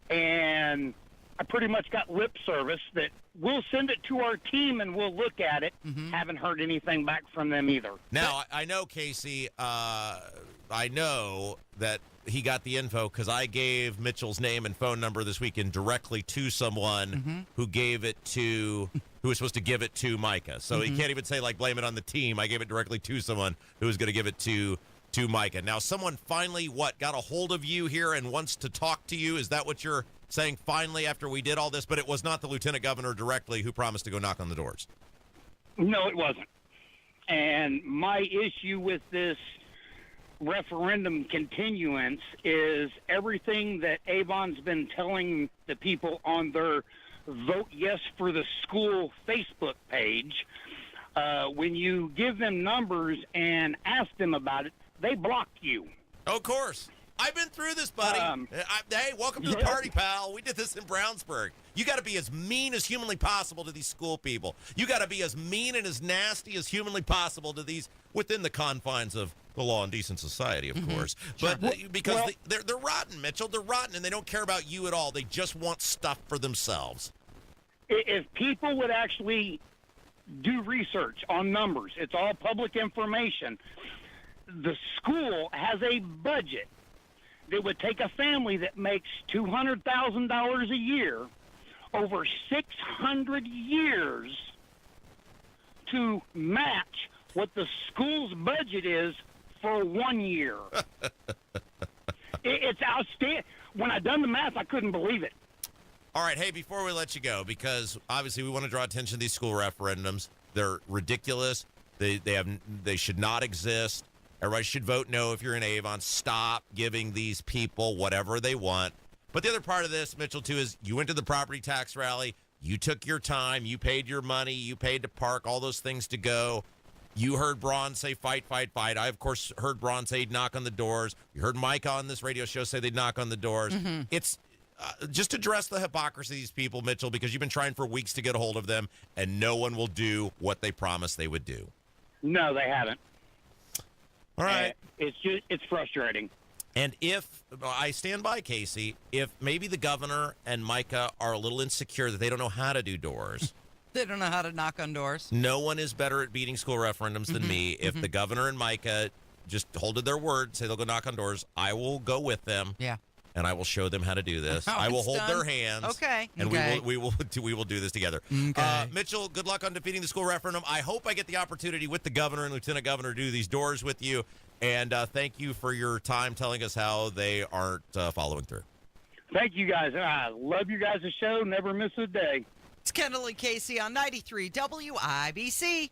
And I pretty much got lip service that we'll send it to our team and we'll look at it. Haven't heard anything back from them either. Now, I know, Casey, I know that he got the info because I gave Mitchell's name and phone number this weekend directly to someone who gave it to, who was supposed to give it to Micah. So he can't even say, like, blame it on the team. I gave it directly to someone who was going to give it to Micah. Now, someone finally, got a hold of you here and wants to talk to you? Is that what you're saying finally after we did all this? But it was not the lieutenant governor directly who promised to go knock on the doors. No, it wasn't. And my issue with this referendum continuance is everything that Avon's been telling the people on their Vote Yes for the School Facebook page. When you give them numbers and ask them about it, they block you. Of course. I've been through this, buddy. Hey, welcome to the party, pal. We did this in Brownsburg. You got to be as mean as humanly possible to these school people. You got to be as mean and as nasty as humanly possible to these within the confines of the law and decent society, of course. But because they're rotten, Mitchell. They're rotten, and they don't care about you at all. They just want stuff for themselves. If people would actually do research on numbers, it's all public information. The school has a budget that would take a family that makes $200,000 a year over 600 years to match what the school's budget is for 1 year. It's outstanding. When I done the math, I couldn't believe it. All right, hey, before we let you go, because obviously we want to draw attention to these school referendums. They're ridiculous. They should not exist. Everybody should vote no if you're in Avon. Stop giving these people whatever they want. But the other part of this, Mitchell, too, is you went to the property tax rally. You took your time. You paid your money. You paid to park, all those things to go. You heard Braun say fight, fight, fight. I, of course, heard Braun say he'd knock on the doors. You heard Mike on this radio show say they'd knock on the doors. It's just address the hypocrisy of these people, Mitchell, because you've been trying for weeks to get a hold of them, and no one will do what they promised they would do. No, they haven't. All right. It's frustrating. And if I stand by Casey, if maybe the governor and Micah are a little insecure that they don't know how to do doors. They don't know how to knock on doors. No one is better at beating school referendums than me. If the governor and Micah just hold to their word, say they'll go knock on doors, I will go with them. Yeah. And I will show them how to do this. I will hold their hands. Okay. And we will do this together. Okay. Mitchell, good luck on defeating the school referendum. I hope I get the opportunity with the governor and lieutenant governor to do these doors with you. And thank you for your time telling us how they aren't following through. Thank you, guys. I love you guys' show. Never miss a day. It's Kendall and Casey on 93 WIBC.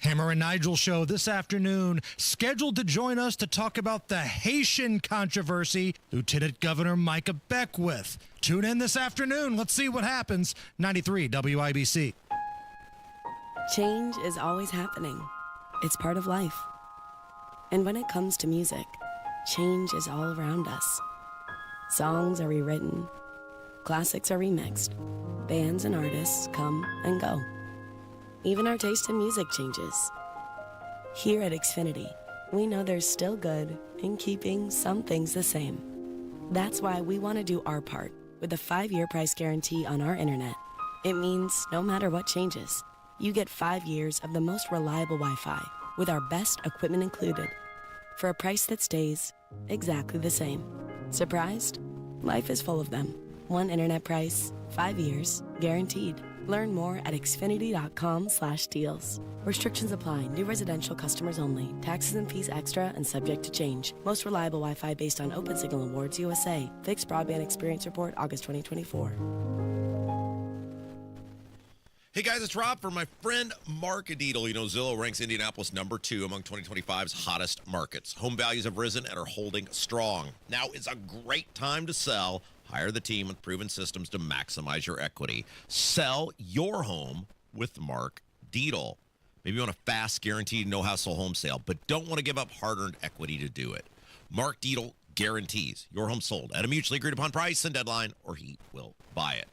Hammer and Nigel show this afternoon, scheduled to join us to talk about the Haitian controversy, Lieutenant Governor Micah Beckwith. Tune in this afternoon. Let's see what happens. 93 WIBC. Change is always happening. It's part of life. And when it comes to music, change is all around us. Songs are rewritten. Classics are remixed. Bands and artists come and go. Even our taste in music changes. Here at Xfinity, we know there's still good in keeping some things the same. That's why we want to do our part with a 5-year price guarantee on our internet. It means no matter what changes, you get 5 years of the most reliable Wi-Fi with our best equipment included for a price that stays exactly the same. Surprised? Life is full of them. One internet price, 5 years, guaranteed. Learn more at Xfinity.com/deals. Restrictions apply. New residential customers only. Taxes and fees extra and subject to change. Most reliable Wi-Fi based on Open Signal Awards USA. Fixed Broadband Experience Report, August 2024. Hey guys, it's Rob for my friend Mark Adidel. You know, Zillow ranks Indianapolis number 2 among 2025's hottest markets. Home values have risen and are holding strong. Now is a great time to sell. Hire the team with proven systems to maximize your equity. Sell your home with Mark Adidel. Maybe you want a fast, guaranteed, no-hassle home sale, but don't want to give up hard-earned equity to do it. Mark Adidel guarantees your home sold at a mutually agreed-upon price and deadline, or he will buy it.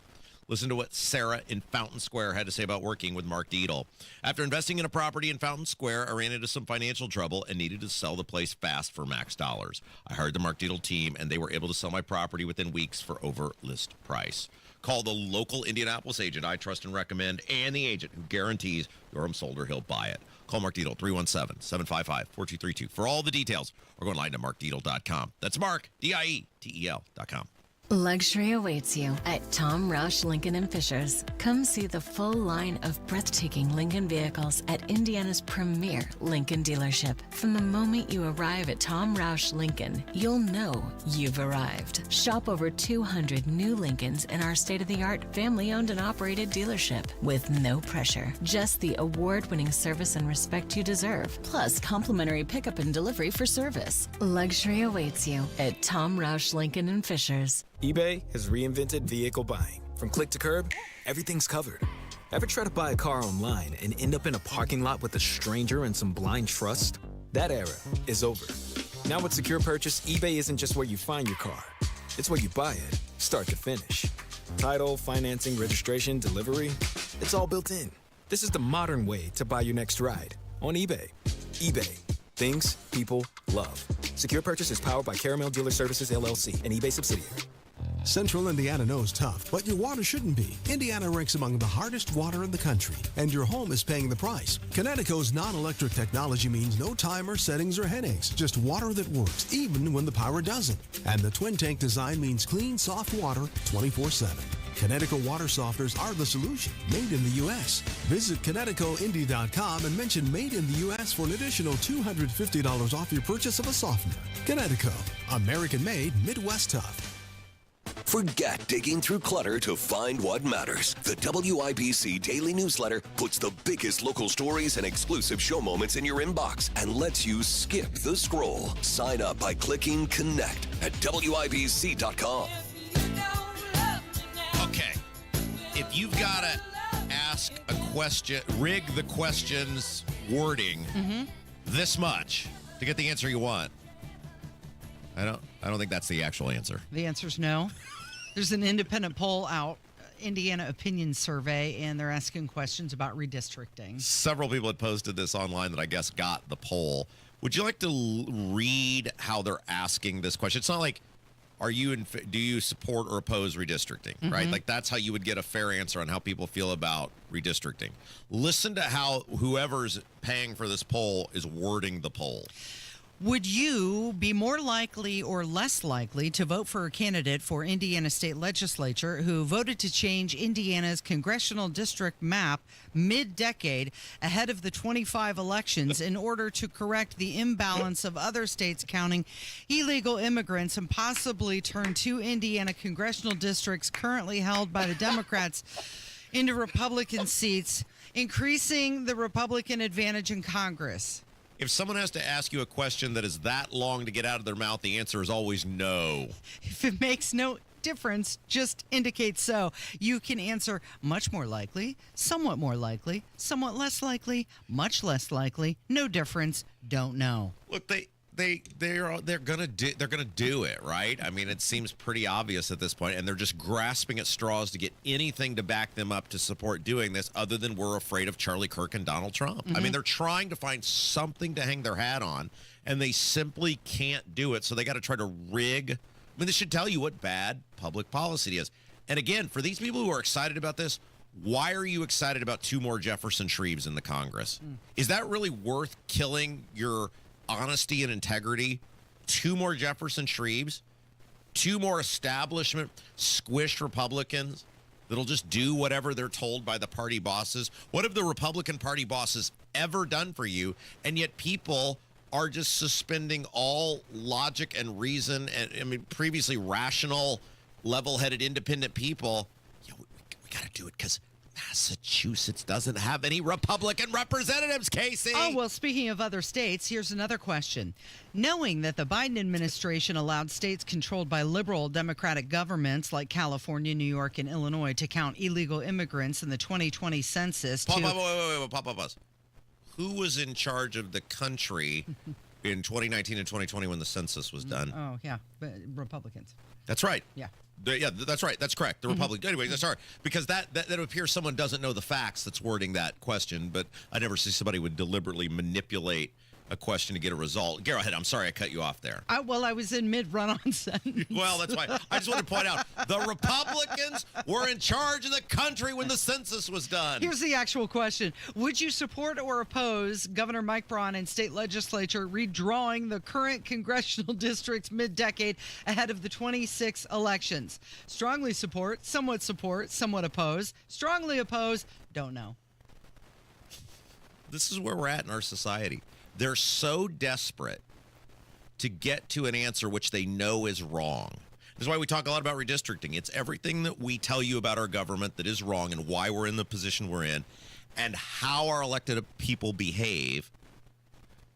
Listen to what Sarah in Fountain Square had to say about working with Mark Adidel. After investing in a property in Fountain Square, I ran into some financial trouble and needed to sell the place fast for max dollars. I hired the Mark Adidel team, and they were able to sell my property within weeks for over list price. Call the local Indianapolis agent I trust and recommend, and the agent who guarantees your home sold or he'll buy it. Call Mark Adidel, 317-755-4232 for all the details, or go online to markadidel.com. That's Mark, D-I-E-T-E-L.com. Luxury awaits you at Tom Roush Lincoln and Fishers. Come see the full line of breathtaking Lincoln vehicles at Indiana's premier Lincoln dealership. From the moment you arrive at Tom Roush Lincoln, you'll know you've arrived. Shop over 200 new Lincolns in our state-of-the-art family-owned and operated dealership with no pressure. Just the award-winning service and respect you deserve, plus complimentary pickup and delivery for service. Luxury awaits you at Tom Roush Lincoln and Fishers. eBay has reinvented vehicle buying. From click to curb, everything's covered. Ever try to buy a car online and end up in a parking lot with a stranger and some blind trust? That era is over. Now with Secure Purchase, eBay isn't just where you find your car. It's where you buy it, start to finish. Title, financing, registration, delivery, it's all built in. This is the modern way to buy your next ride on eBay. eBay. Things people love. Secure Purchase is powered by Caramel Dealer Services, LLC, an eBay subsidiary. Central Indiana knows tough, but your water shouldn't be. Indiana ranks among the hardest water in the country, and your home is paying the price. Connecticut's non-electric timer means no timer, settings, or headaches. Just water that works, even when the power doesn't. And the twin tank design means clean, soft water 24/7. Connecticut water softeners are the solution, made in the U.S. Visit ConnecticutIndy.com and mention Made in the U.S. for an additional $250 off your purchase of a softener. Connecticut, American-made, Midwest tough. Forget digging through clutter to find what matters. The WIBC Daily Newsletter puts the biggest local stories and exclusive show moments in your inbox and lets you skip the scroll. Sign up by clicking Connect at WIBC.com. Okay, if you've got to ask a question, rig the question's wording this much to get the answer you want, I don't think that's the actual answer. The answer's no. There's an independent poll out, Indiana Opinion Survey, and they're asking questions about redistricting. Several people had posted this online that I guess got the poll. Would you like to read how they're asking this question? It's not like, do you support or oppose redistricting, right? Like that's how you would get a fair answer on how people feel about redistricting. Listen to how whoever's paying for this poll is wording the poll. Would you be more likely or less likely to vote for a candidate for Indiana State Legislature who voted to change Indiana's congressional district map mid-decade ahead of the 25 elections in order to correct the imbalance of other states counting illegal immigrants and possibly turn 2 Indiana congressional districts currently held by the Democrats into Republican seats, increasing the Republican advantage in Congress? If someone has to ask you a question that is that long to get out of their mouth, the answer is always no. If it makes no difference, just indicate so. You can answer much more likely, somewhat less likely, much less likely, no difference, don't know. Look, they're gonna do it, right? I mean, it seems pretty obvious at this point, and they're just grasping at straws to get anything to back them up to support doing this, other than we're afraid of Charlie Kirk and Donald Trump. I mean, they're trying to find something to hang their hat on, and they simply can't do it. So they got to try to rig. I mean, this should tell you what bad public policy is. And again, for these people who are excited about this, why are you excited about 2 more Jefferson Shreves in the Congress? Is that really worth killing your honesty and integrity? 2 more Jefferson Shreves, 2 more establishment squished Republicans that'll just do whatever they're told by the party bosses? What have the Republican Party bosses ever done for you? And yet people are just suspending all logic and reason and, I mean, previously rational, level-headed, independent people. Yeah, we got to do it because Massachusetts doesn't have any Republican representatives, Casey. Oh, well, speaking of other states, here's another question. Knowing that the Biden administration allowed states controlled by liberal Democratic governments like California, New York, and Illinois to count illegal immigrants in the 2020 census. Pause. Who was in charge of the country in 2019 and 2020 when the census was done? Oh, yeah, Republicans. That's right. Yeah. Yeah, that's right. That's correct. The Republican. Anyway, that's all right. Because that appears someone doesn't know the facts that's wording that question, but I never see somebody would deliberately manipulate a question to get a result. Go ahead. I'm sorry I cut you off there. I was in mid-run-on sentence. Well, that's why. I just want to point out, the Republicans were in charge of the country when the census was done. Here's the actual question. Would you support or oppose Governor Mike Braun and state legislature redrawing the current congressional districts mid-decade ahead of the 26 elections? Strongly support, somewhat oppose, strongly oppose, don't know. This is where we're at in our society. They're so desperate to get to an answer which they know is wrong. This is why we talk a lot about redistricting. It's everything that we tell you about our government that is wrong and why we're in the position we're in and how our elected people behave.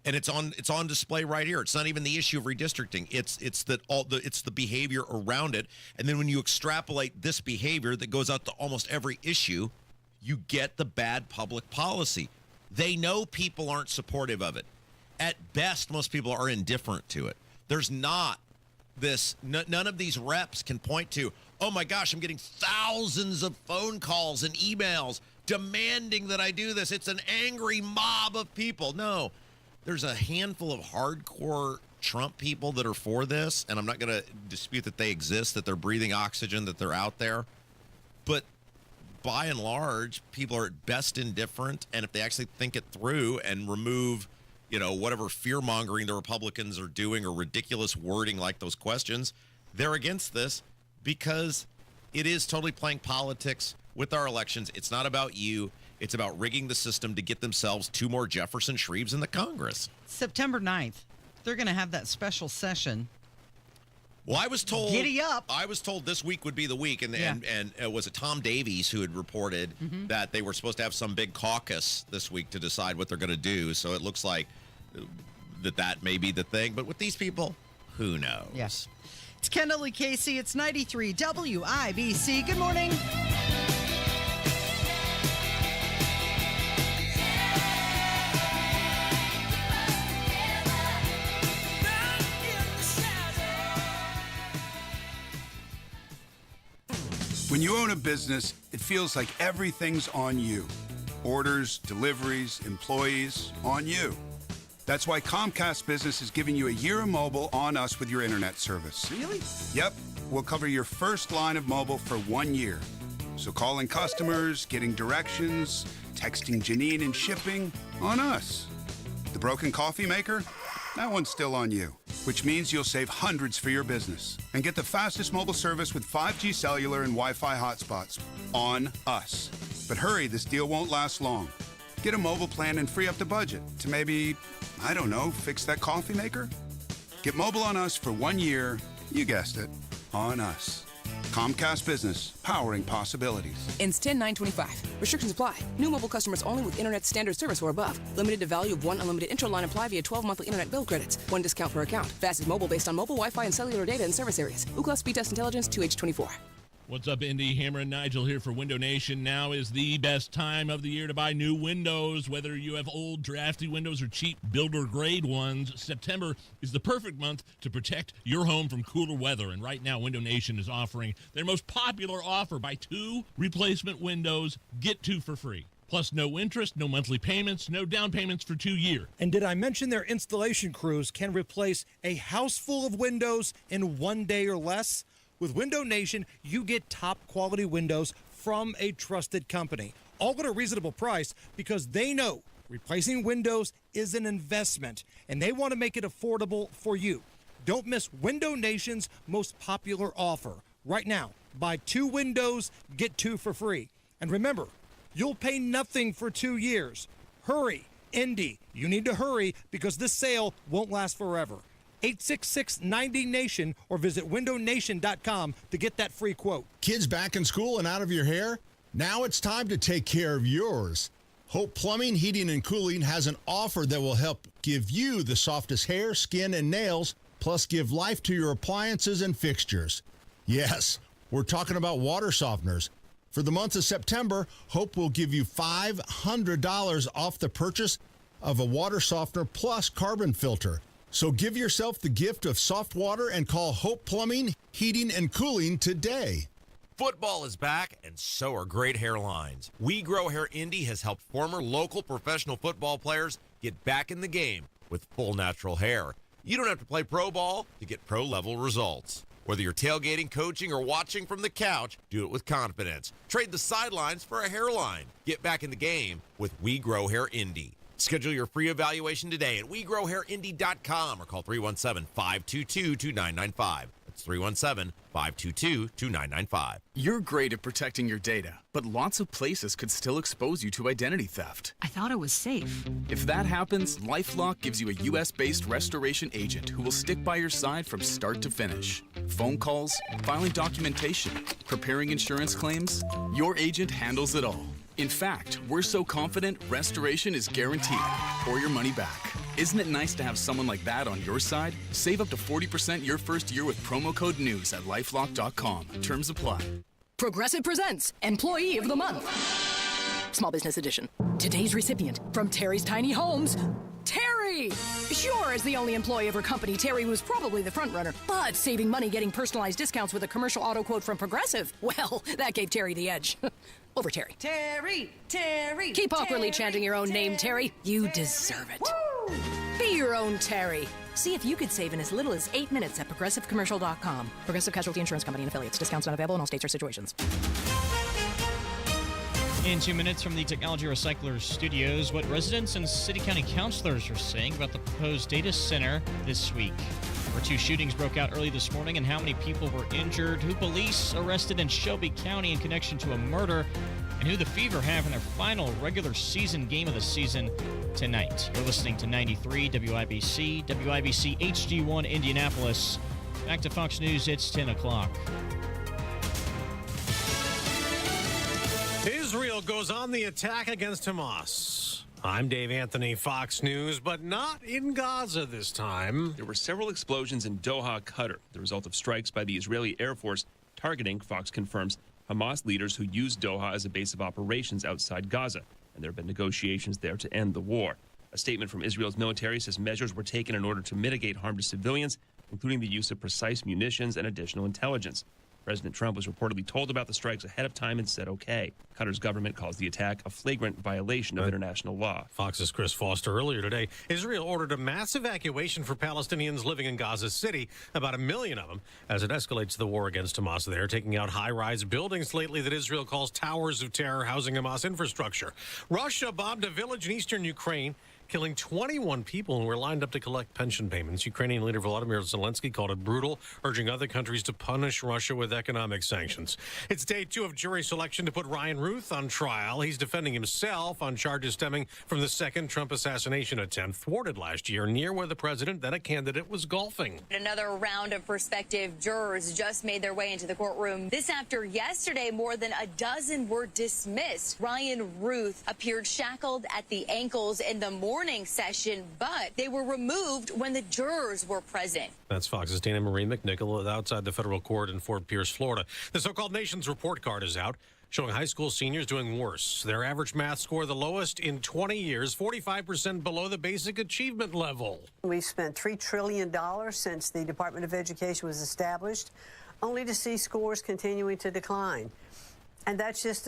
And it's on display right here. It's not even the issue of redistricting. It's the behavior around it. And then when you extrapolate this behavior that goes out to almost every issue, you get the bad public policy. They know people aren't supportive of it. At best, most people are indifferent to it. There's not this, none of these reps can point to, oh my gosh, I'm getting thousands of phone calls and emails demanding that I do this. It's an angry mob of people. No, there's a handful of hardcore Trump people that are for this, and I'm not going to dispute that they exist, that they're breathing oxygen, that they're out there. But by and large, people are at best indifferent, and if they actually think it through and remove, whatever fear-mongering the Republicans are doing or ridiculous wording like those questions, they're against this because it is totally playing politics with our elections. It's not about you. It's about rigging the system to get themselves 2 more Jefferson Shreves in the Congress. September 9th, they're going to have that special session. Well, I was told. Giddy up. I was told this week would be the week, and was it Tom Davies who had reported that they were supposed to have some big caucus this week to decide what they're going to do. So it looks like that may be the thing. But with these people, who knows? Yes. It's Kendall Casey. It's 93 WIBC. Good morning. When you own a business, it feels like everything's on you. Orders, deliveries, employees, on you. That's why Comcast Business is giving you a year of mobile on us with your internet service. Really? Yep. We'll cover your first line of mobile for 1 year. So calling customers, getting directions, texting Janine and shipping, on us. The broken coffee maker? That one's still on you, which means you'll save hundreds for your business and get the fastest mobile service with 5G cellular and Wi-Fi hotspots on us. But hurry, this deal won't last long. Get a mobile plan and free up the budget to maybe, I don't know, fix that coffee maker? Get mobile on us for 1 year, you guessed it, on us. Comcast Business, powering possibilities. Ends 10/9/25. Restrictions apply. New mobile customers only with internet standard service or above. Limited to value of 1 unlimited intra-line apply via 12 monthly internet bill credits. 1 discount per account. Fastest mobile based on mobile Wi-Fi and cellular data in service areas. Ookla Speed Test Intelligence 2H24. What's up, Indy? Hammer and Nigel here for Window Nation. Now is the best time of the year to buy new windows. Whether you have old, drafty windows or cheap builder-grade ones, September is the perfect month to protect your home from cooler weather. And right now, Window Nation is offering their most popular offer. Buy 2 replacement windows, get 2 for free. Plus, no interest, no monthly payments, no down payments for 2 years. And did I mention their installation crews can replace a house full of windows in 1 day or less? With Window Nation, you get top quality windows from a trusted company, all at a reasonable price because they know replacing windows is an investment and they want to make it affordable for you. Don't miss Window Nation's most popular offer. right now. Buy 2 windows, get 2 for free. And remember, you'll pay nothing for 2 years. Hurry, Indy. You need to hurry because this sale won't last forever. 866-90-NATION or visit windownation.com to get that free quote. Kids back in school and out of your hair? Now it's time to take care of yours. Hope Plumbing, Heating, and Cooling has an offer that will help give you the softest hair, skin, and nails, plus give life to your appliances and fixtures. Yes, we're talking about water softeners. For the month of September, Hope will give you $500 off the purchase of a water softener plus carbon filter. So give yourself the gift of soft water and call Hope Plumbing, Heating, and Cooling today. Football is back, and so are great hairlines. We Grow Hair Indy has helped former local professional football players get back in the game with full natural hair. You don't have to play pro ball to get pro-level results. Whether you're tailgating, coaching, or watching from the couch, do it with confidence. Trade the sidelines for a hairline. Get back in the game with We Grow Hair Indy. Schedule your free evaluation today at WeGrowHairIndy.com or call 317-522-2995. That's 317-522-2995. You're great at protecting your data, but lots of places could still expose you to identity theft. I thought it was safe. If that happens, LifeLock gives you a U.S.-based restoration agent who will stick by your side from start to finish. Phone calls, filing documentation, preparing insurance claims, your agent handles it all. In fact, we're so confident restoration is guaranteed or your money back. Isn't it nice to have someone like that on your side? Save up to 40% your first year with promo code NEWS at LifeLock.com. Terms apply. Progressive presents Employee of the Month. Small Business Edition. Today's recipient from Terry's Tiny Homes, Terry! Sure, as the only employee of her company, Terry was probably the front runner, but saving money getting personalized discounts with a commercial auto quote from Progressive, well, that gave Terry the edge. Over Terry. Terry, Terry. Keep awkwardly Terry, chanting your own name, Terry. You deserve it. Woo! Be your own Terry. See if you could save in as little as 8 minutes at ProgressiveCommercial.com. Progressive Casualty Insurance Company and Affiliates. Discounts not available in all states or situations. In 2 minutes from the Technology Recyclers studios, what residents and city county councilors are saying about the proposed data center this week. Where 2 shootings broke out early this morning and how many people were injured, who police arrested in Shelby County in connection to a murder, and who the Fever have in their final regular season game of the season tonight. You're listening to 93 WIBC, WIBC HD1 Indianapolis. Back to Fox News, it's 10 o'clock. Israel goes on the attack against Hamas. I'm Dave Anthony, Fox News, but not in Gaza this time. There were several explosions in Doha, Qatar, the result of strikes by the Israeli Air Force targeting, Fox confirms, Hamas leaders who used Doha as a base of operations outside Gaza, and there have been negotiations there to end the war. A statement from Israel's military says measures were taken in order to mitigate harm to civilians, including the use of precise munitions and additional intelligence. President Trump was reportedly told about the strikes ahead of time and said okay. Qatar's government calls the attack a flagrant violation of international law. Fox's Chris Foster earlier today. Israel ordered a mass evacuation for Palestinians living in Gaza City, about 1 million of them, as it escalates the war against Hamas there, taking out high-rise buildings lately that Israel calls towers of terror housing Hamas infrastructure. Russia bombed a village in eastern Ukraine, killing 21 people who were lined up to collect pension payments. Ukrainian leader Volodymyr Zelensky called it brutal, urging other countries to punish Russia with economic sanctions. It's day 2 of jury selection to put Ryan Ruth on trial. He's defending himself on charges stemming from the second Trump assassination attempt thwarted last year near where the president, then a candidate, was golfing. Another round of prospective jurors just made their way into the courtroom. This after yesterday, more than a dozen were dismissed. Ryan Ruth appeared shackled at the ankles in the morning session, but they were removed when the jurors were present. That's Fox's Dana Marie McNichol outside the federal court in Fort Pierce, Florida. The so-called Nation's Report Card is out, showing high school seniors doing worse. Their average math score the lowest in 20 years, 45% below the basic achievement level. We've spent $3 trillion since the Department of Education was established, only to see scores continuing to decline. And that's just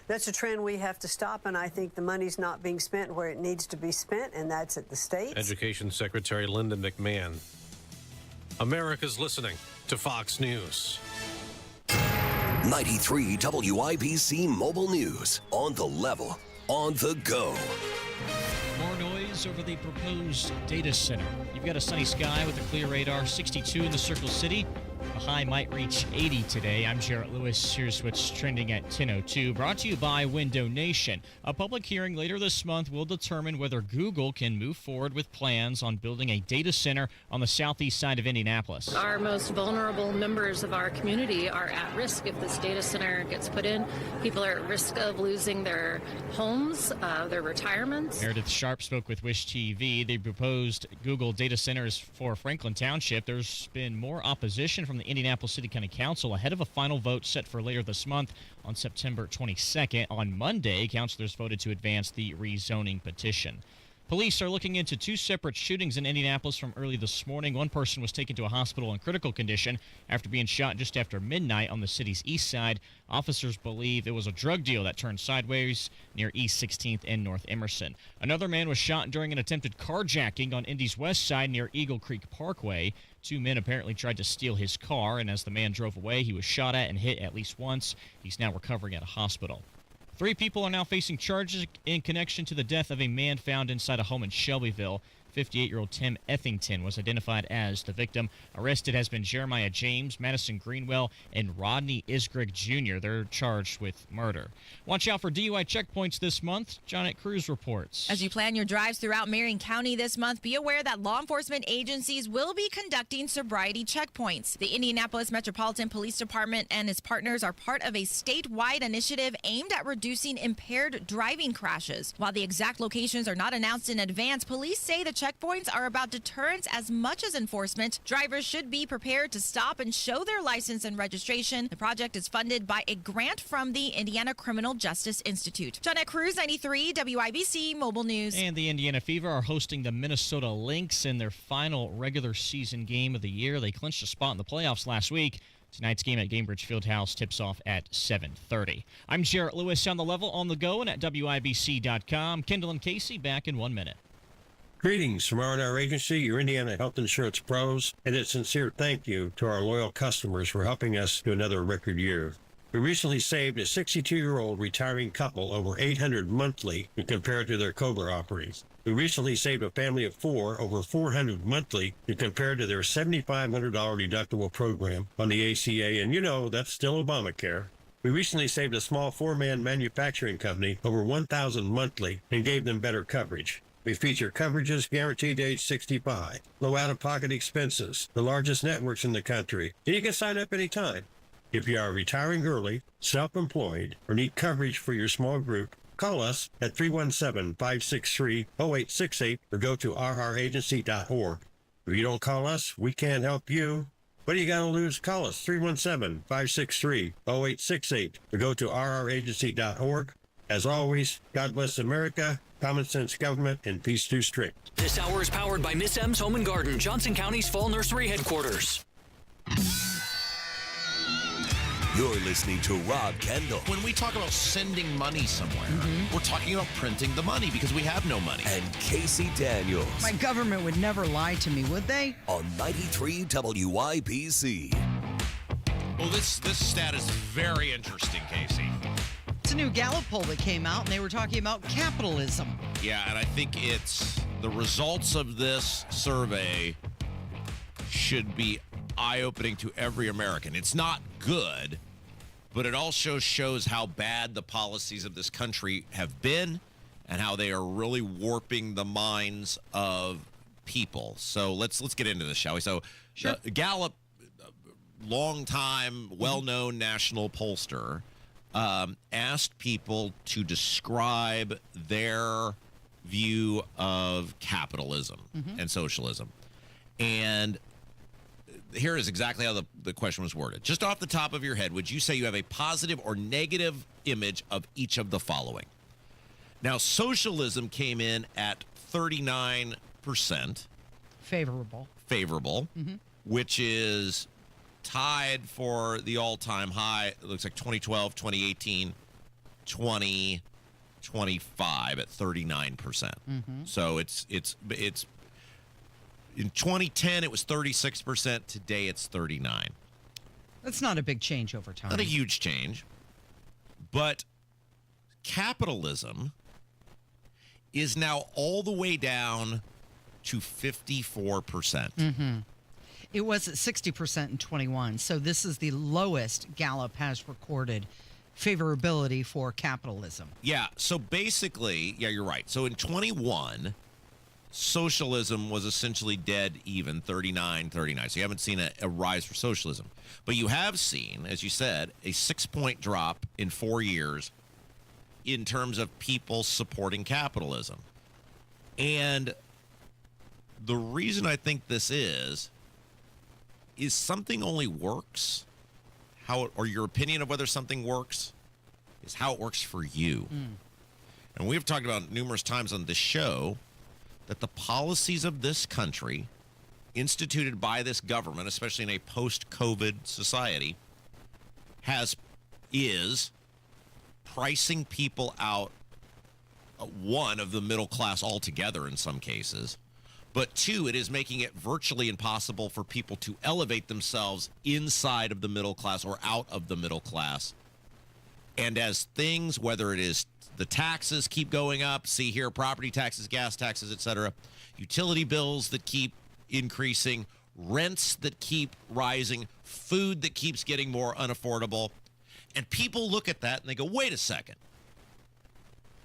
that's a trend we have to stop, and I think the money's not being spent where it needs to be spent, and that's at the states. Education Secretary Linda McMahon. America's listening to Fox News. 93 WIBC Mobile News. On the level, on the go. More noise over the proposed data center. You've got a sunny sky with a clear radar, 62 in the Circle City. The high might reach 80 today. I'm Jarrett Lewis. Here's what's trending at 10:02. Brought to you by Window Nation. A public hearing later this month will determine whether Google can move forward with plans on building a data center on the southeast side of Indianapolis. Our most vulnerable members of our community are at risk if this data center gets put in. People are at risk of losing their homes, their retirements. Meredith Sharp spoke with Wish TV. They proposed Google data centers for Franklin Township. There's been more opposition from the Indianapolis City County Council ahead of a final vote set for later this month on September 22nd. On Monday, councilors voted to advance the rezoning petition. Police are looking into two separate shootings in Indianapolis from early this morning. One person was taken to a hospital in critical condition after being shot just after midnight on the city's east side. Officers believe it was a drug deal that turned sideways near East 16th and North Emerson. Another man was shot during an attempted carjacking on Indy's west side near Eagle Creek Parkway. Two men apparently tried to steal his car, and as the man drove away, he was shot at and hit at least once. He's now recovering at a hospital. 3 people are now facing charges in connection to the death of a man found inside a home in Shelbyville. 58-year-old Tim Ethington was identified as the victim. Arrested has been Jeremiah James, Madison Greenwell, and Rodney Isgrigg Jr. They're charged with murder. Watch out for DUI checkpoints this month. Johnette Cruz reports. As you plan your drives throughout Marion County this month, be aware that law enforcement agencies will be conducting sobriety checkpoints. The Indianapolis Metropolitan Police Department and its partners are part of a statewide initiative aimed at reducing impaired driving crashes. While the exact locations are not announced in advance, police say the checkpoints are about deterrence as much as enforcement. Drivers should be prepared to stop and show their license and registration. The project is funded by a grant from the Indiana Criminal Justice Institute. Johnette Cruz, 93 WIBC Mobile News. And the Indiana Fever are hosting the Minnesota Lynx in their final regular season game of the year. They clinched a spot in the playoffs last week. Tonight's game at Gainbridge Fieldhouse tips off at 7:30. I'm Jarrett Lewis on the level, on the go, and at WIBC.com. Kendall and Casey back in 1 minute. Greetings from R&R Agency, your Indiana health insurance pros, and a sincere thank you to our loyal customers for helping us to another record year. We recently saved a 62-year-old retiring couple over $800 monthly when compared to their COBRA offerings. We recently saved a family of 4 over $400 monthly when compared to their $7,500 deductible program on the ACA, and you know that's still Obamacare. We recently saved a small 4-man manufacturing company over $1,000 monthly and gave them better coverage. We feature coverages guaranteed to age 65, low out-of-pocket expenses, the largest networks in the country, and you can sign up anytime. If you are retiring early, self-employed, or need coverage for your small group, call us at 317-563-0868 or go to rragency.org. If you don't call us, we can't help you. What do you got to lose? Call us 317-563-0868 or go to rragency.org. As always, God bless America, common sense government, and peace too strict. This hour is powered by Miss M's Home and Garden, Johnson County's Fall Nursery headquarters. You're listening to Rob Kendall. When we talk about sending money somewhere, we're talking about printing the money because we have no money. And Casey Daniels. My government would never lie to me, would they? On 93 WIBC. Well, this stat is very interesting, Casey. It's a new Gallup poll that came out, and they were talking about capitalism. Yeah, and I think it's the results of this survey should be eye-opening to every American. It's not good, but it also shows how bad the policies of this country have been and how they are really warping the minds of people. So let's get into this, shall we? So sure. Gallup, long-time, well-known national pollster, asked people to describe their view of capitalism and socialism. And here is exactly how the question was worded. Just off the top of your head, would you say you have a positive or negative image of each of the following? Now, socialism came in at 39%. Favorable. Which is tied for the all-time high. It looks like 2012, 2018, 2025 at 39%. So it's in 2010 it was 36%. Today it's 39%. That's not a big change over time. Not a huge change. But capitalism is now all the way down to 54%. It was at 60% in 21. So this is the lowest Gallup has recorded favorability for capitalism. Yeah. So basically, yeah, you're right. So in 21, socialism was essentially dead even, 39. So you haven't seen a rise for socialism. But you have seen, as you said, a 6-point drop in 4 years in terms of people supporting capitalism. And the reason I think this is something only works, or your opinion of whether something works is how it works for you. And we've talked about numerous times on this show that the policies of this country, instituted by this government, especially in a post-COVID society, is pricing people out, one, of the middle class altogether in some cases, but two, it is making it virtually impossible for people to elevate themselves inside of the middle class or out of the middle class. And as things, whether it is the taxes keep going up, see here, property taxes, gas taxes, etc., utility bills that keep increasing, rents that keep rising, food that keeps getting more unaffordable. And people look at that and they go, wait a second.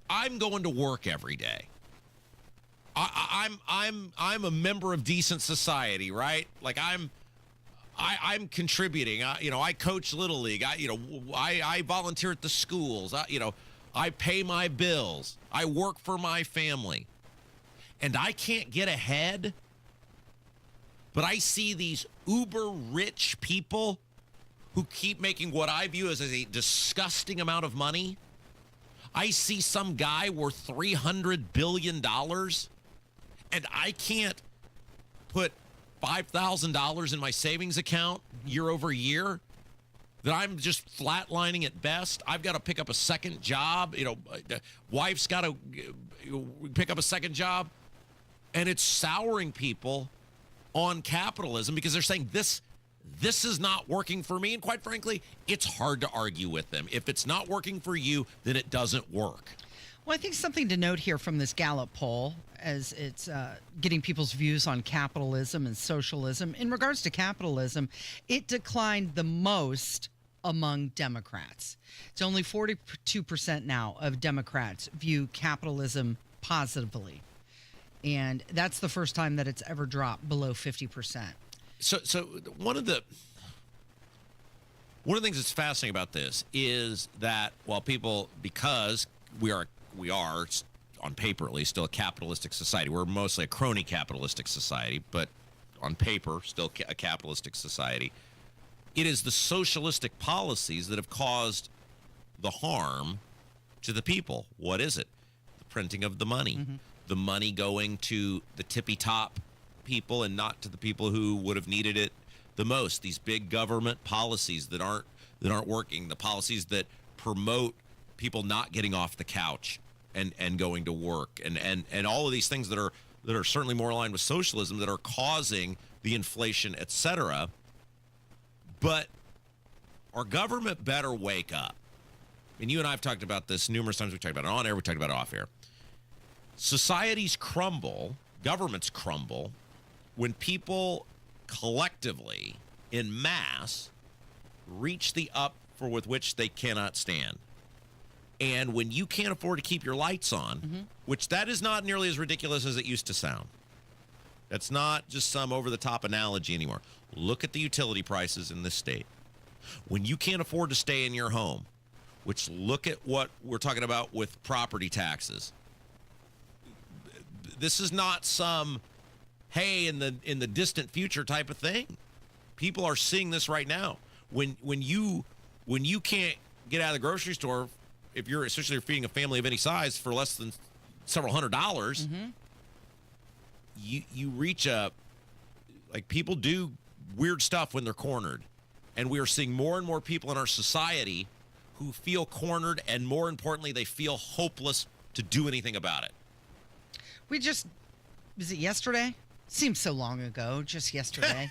I'm going to work every day. I'm a member of decent society, right? Like I'm contributing. I coach Little League. I volunteer at the schools. I pay my bills. I work for my family. And I can't get ahead. But I see these uber rich people who keep making what I view as a disgusting amount of money. I see some guy worth $300 billion, and I can't put $5,000 in my savings account year over year, that I'm just flatlining at best. I've got to pick up a second job. Wife's got to pick up a second job. And it's souring people on capitalism because they're saying this is not working for me. And quite frankly, it's hard to argue with them. If it's not working for you, then it doesn't work. Well, I think something to note here from this Gallup poll, as it's getting people's views on capitalism and socialism. In regards to capitalism, it declined the most among Democrats. It's only 42% now of Democrats view capitalism positively. And that's the first time that it's ever dropped below 50%. So one of the things that's fascinating about this is that while people, because we are on paper at least still a capitalistic society, we're mostly a crony capitalistic society, but on paper still a capitalistic society, it is the socialistic policies that have caused the harm to the people. What is it? The printing of the money. Mm-hmm. The money going to the tippy-top people and not to the people who would have needed it the most. These big government policies that aren't working, the policies that promote people not getting off the couch and going to work, and all of these things that are certainly more aligned with socialism that are causing the inflation, etc. But our government better wake up. And you and I have talked about this numerous times. We've talked about it on air. We talked about it off air. Societies crumble, governments crumble, when people collectively, in mass, reach the up with which they cannot stand. And when you can't afford to keep your lights on, which that is not nearly as ridiculous as it used to sound. That's not just some over-the-top analogy anymore. Look at the utility prices in this state. When you can't afford to stay in your home, which look at what we're talking about with property taxes. This is not some, hey, in the distant future type of thing. People are seeing this right now. When you can't get out of the grocery store, especially if you're feeding a family of any size for less than several $100s, you reach people do weird stuff when they're cornered. And we are seeing more and more people in our society who feel cornered, and more importantly, they feel hopeless to do anything about it. Was it yesterday? Seems so long ago, just yesterday.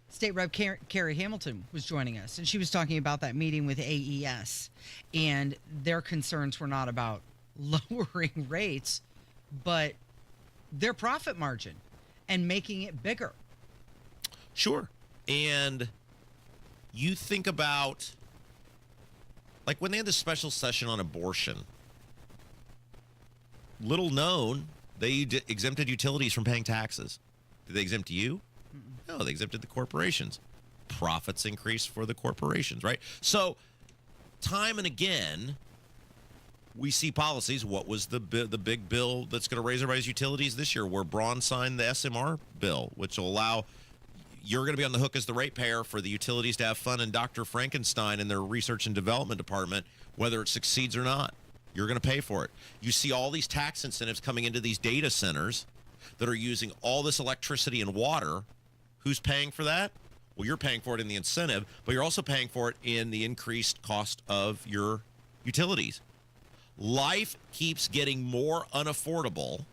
State Rep Carrie Hamilton was joining us, and she was talking about that meeting with AES, and their concerns were not about lowering rates, but their profit margin and making it bigger. Sure. And you think about, like, when they had this special session on abortion, little known, they exempted utilities from paying taxes. Did they exempt you? No, they exempted the corporations. Profits increased for the corporations, right? So, time and again, we see policies. What was the big bill that's going to raise everybody's utilities this year? Where Braun signed the SMR bill, which will allow you're going to be on the hook as the ratepayer for the utilities to have fun in Dr. Frankenstein in their research and development department, whether it succeeds or not. You're going to pay for it. You see all these tax incentives coming into these data centers that are using all this electricity and water. Who's paying for that? Well, you're paying for it in the incentive, but you're also paying for it in the increased cost of your utilities. Life keeps getting more unaffordable.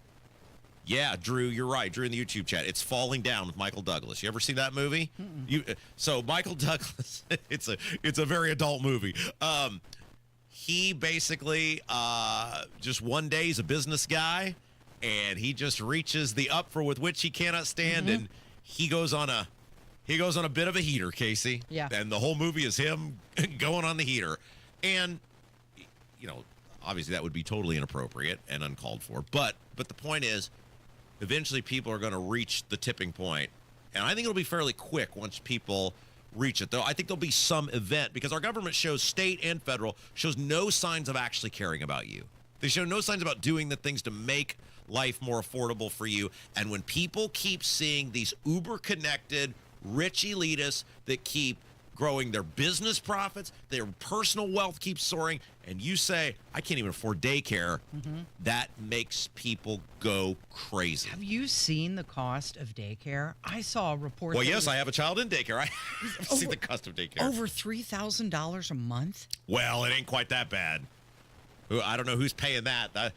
Yeah, Drew, you're right. Drew in the YouTube chat. It's Falling Down with Michael Douglas. You ever see that movie? So Michael Douglas, it's a very adult movie. He basically just one day he's a business guy, and he just reaches the upper with which he cannot stand, and he goes on a bit of a heater, Casey. Yeah. And the whole movie is him going on the heater, and obviously that would be totally inappropriate and uncalled for. But the point is, eventually people are going to reach the tipping point, and I think it'll be fairly quick once people reach it. Though I think there'll be some event, because our government shows, state and federal, shows no signs of actually caring about you. They show no signs about doing the things to make life more affordable for you. And when people keep seeing these uber-connected, rich elitists that keep growing their business profits, their personal wealth keeps soaring, and you say, I can't even afford daycare, that makes people go crazy. Have you seen the cost of daycare? I saw a report. Well, yes, I have a child in daycare. I've seen the cost of daycare. Over $3,000 a month? Well, it ain't quite that bad. I don't know who's paying that.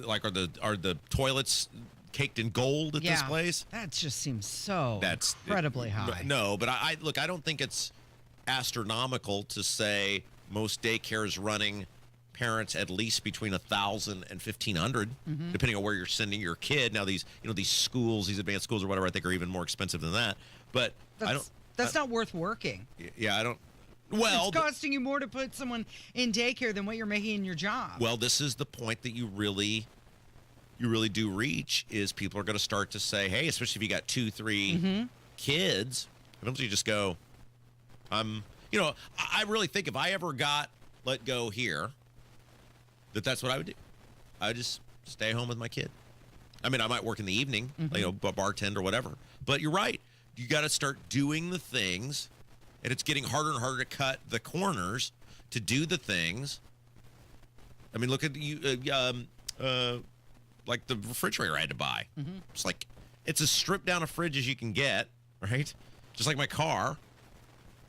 Like, are the toilets caked in gold at this place? That just seems so incredibly high. No, but I don't think it's astronomical to say most daycare is running parents at least between $1,000 and $1,500, depending on where you're sending your kid. Now these schools, these advanced schools or whatever, I think are even more expensive than that. But that's not worth working. Yeah, I don't. Well, it's costing you more to put someone in daycare than what you're making in your job. Well, this is the point that you really do reach, is people are going to start to say, hey, especially if you got 2, 3 kids, eventually you just go, I really think if I ever got let go here, that's what I would do. I would just stay home with my kid. I mean, I might work in the evening, bartend or whatever. But you're right. You got to start doing the things, and it's getting harder and harder to cut the corners to do the things. I mean, look at like the refrigerator I had to buy. It's like, it's as stripped down a fridge as you can get, right? Just like my car,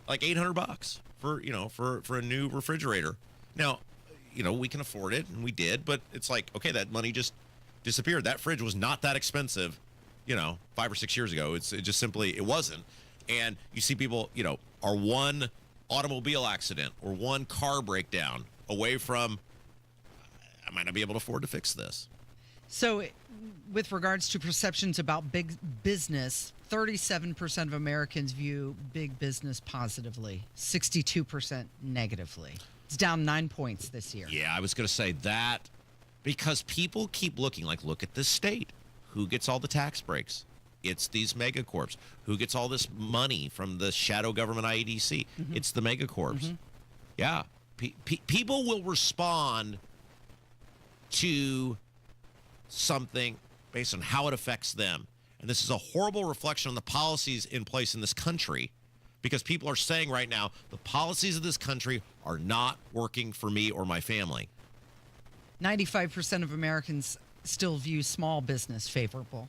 like $800 for a new refrigerator. Now, we can afford it, and we did, but it's like, okay, that money just disappeared. That fridge was not that expensive, 5 or 6 years ago. It wasn't. And you see people, are one automobile accident or one car breakdown away from, I might not be able to afford to fix this. So with regards to perceptions about big business, 37% of Americans view big business positively, 62% negatively. It's down 9 points this year. Yeah, I was going to say that because people keep looking, like, look at this state. Who gets all the tax breaks? It's these megacorps. Who gets all this money from the shadow government IEDC? It's the megacorps. Yeah. People will respond to something based on how it affects them. And this is a horrible reflection on the policies in place in this country, because people are saying right now, the policies of this country are not working for me or my family. 95% of Americans still view small business favorable.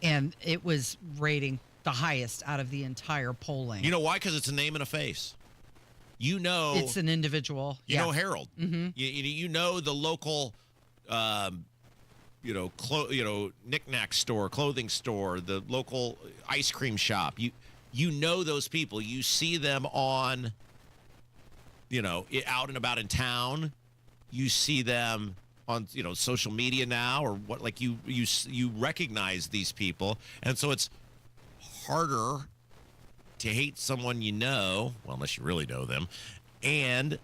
And it was rating the highest out of the entire polling. You know why? Because it's a name and a face. It's an individual. You know Harold. You know the local knick-knack store, clothing store, the local ice cream shop. You know those people. You see them on, out and about in town. You see them on, social media now, or what, like you recognize these people. And so it's harder to hate someone you know, well, unless you really know them, and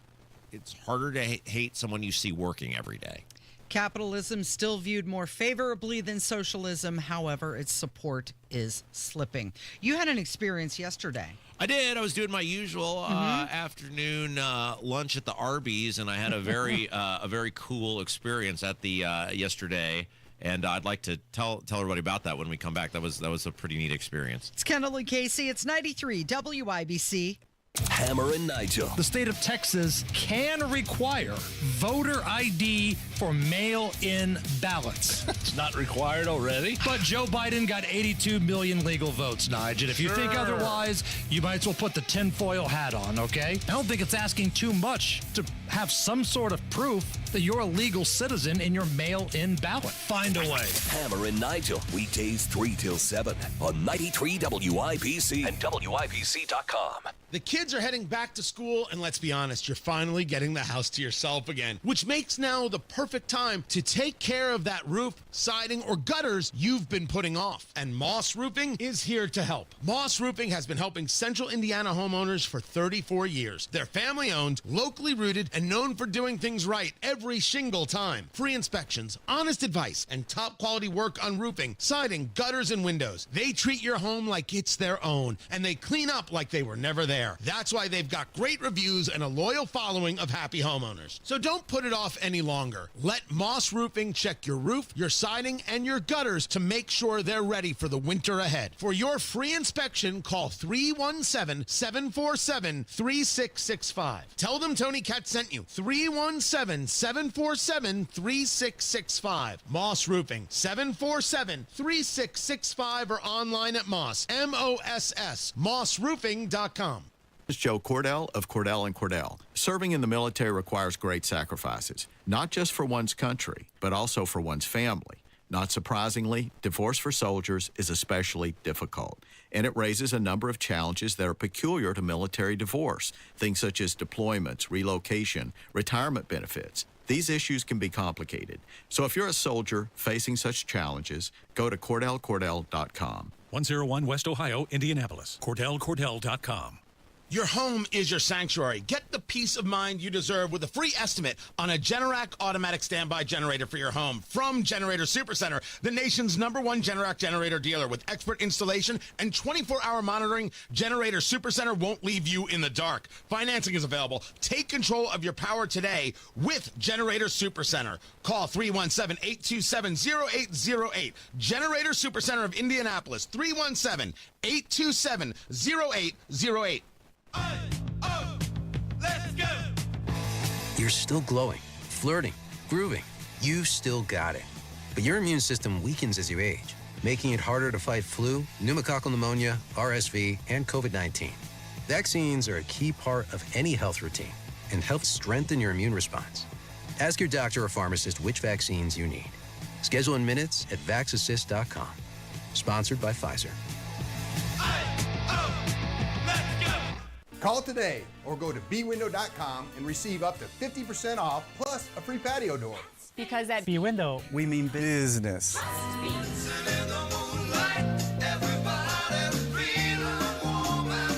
it's harder to hate someone you see working every day. Capitalism still viewed more favorably than socialism. However, its support is slipping. You had an experience yesterday. I did. I was doing my usual afternoon lunch at the Arby's, and I had a very cool experience at the yesterday. And I'd like to tell everybody about that when we come back. That was a pretty neat experience. It's Kendall and Casey. It's 93 WIBC. Hammer and Nigel. The state of Texas can require voter ID for mail-in ballots. It's not required already. But Joe Biden got 82 million legal votes, Nigel. If you think otherwise, you might as well put the tinfoil hat on, okay? I don't think it's asking too much to have some sort of proof that you're a legal citizen in your mail-in ballot. Find a way. Hammer and Nigel, weekdays 3 till 7 on 93 WIBC and WIBC.com. The kids are heading back to school, and let's be honest, you're finally getting the house to yourself again, which makes now the perfect time to take care of that roof, siding, or gutters you've been putting off. And Moss Roofing is here to help. Moss Roofing has been helping Central Indiana homeowners for 34 years. They're family-owned, locally rooted, and known for doing things right every single time. Free inspections, honest advice, and top-quality work on roofing, siding, gutters, and windows. They treat your home like it's their own, and they clean up like they were never there. That's why they've got great reviews and a loyal following of happy homeowners. So don't put it off any longer. Let Moss Roofing check your roof, your siding, and your gutters to make sure they're ready for the winter ahead. For your free inspection, call 317-747-3665. Tell them Tony Katz sent you. 317-747-3665. Moss Roofing, 747-3665, or online at Moss, M-O-S-S, mossroofing.com. This is Joe Cordell of Cordell & Cordell. Serving in the military requires great sacrifices, not just for one's country, but also for one's family. Not surprisingly, divorce for soldiers is especially difficult, and it raises a number of challenges that are peculiar to military divorce, things such as deployments, relocation, retirement benefits. These issues can be complicated. So if you're a soldier facing such challenges, go to CordellCordell.com. 101 West Ohio, Indianapolis. CordellCordell.com. Your home is your sanctuary. Get the peace of mind you deserve with a free estimate on a Generac automatic standby generator for your home from Generator Supercenter, the nation's #1 Generac generator dealer. With expert installation and 24-hour monitoring, Generator Supercenter won't leave you in the dark. Financing is available. Take control of your power today with Generator Supercenter. Call 317-827-0808. Generator Supercenter of Indianapolis, 317-827-0808. Let's go! You're still glowing, flirting, grooving. You still got it. But your immune system weakens as you age, making it harder to fight flu, pneumococcal pneumonia, RSV, and COVID-19. Vaccines are a key part of any health routine and help strengthen your immune response. Ask your doctor or pharmacist which vaccines you need. Schedule in minutes at vaxassist.com. Sponsored by Pfizer. Call today or go to bwindow.com and receive up to 50% off plus a free patio door. Because at B-Window, we mean business.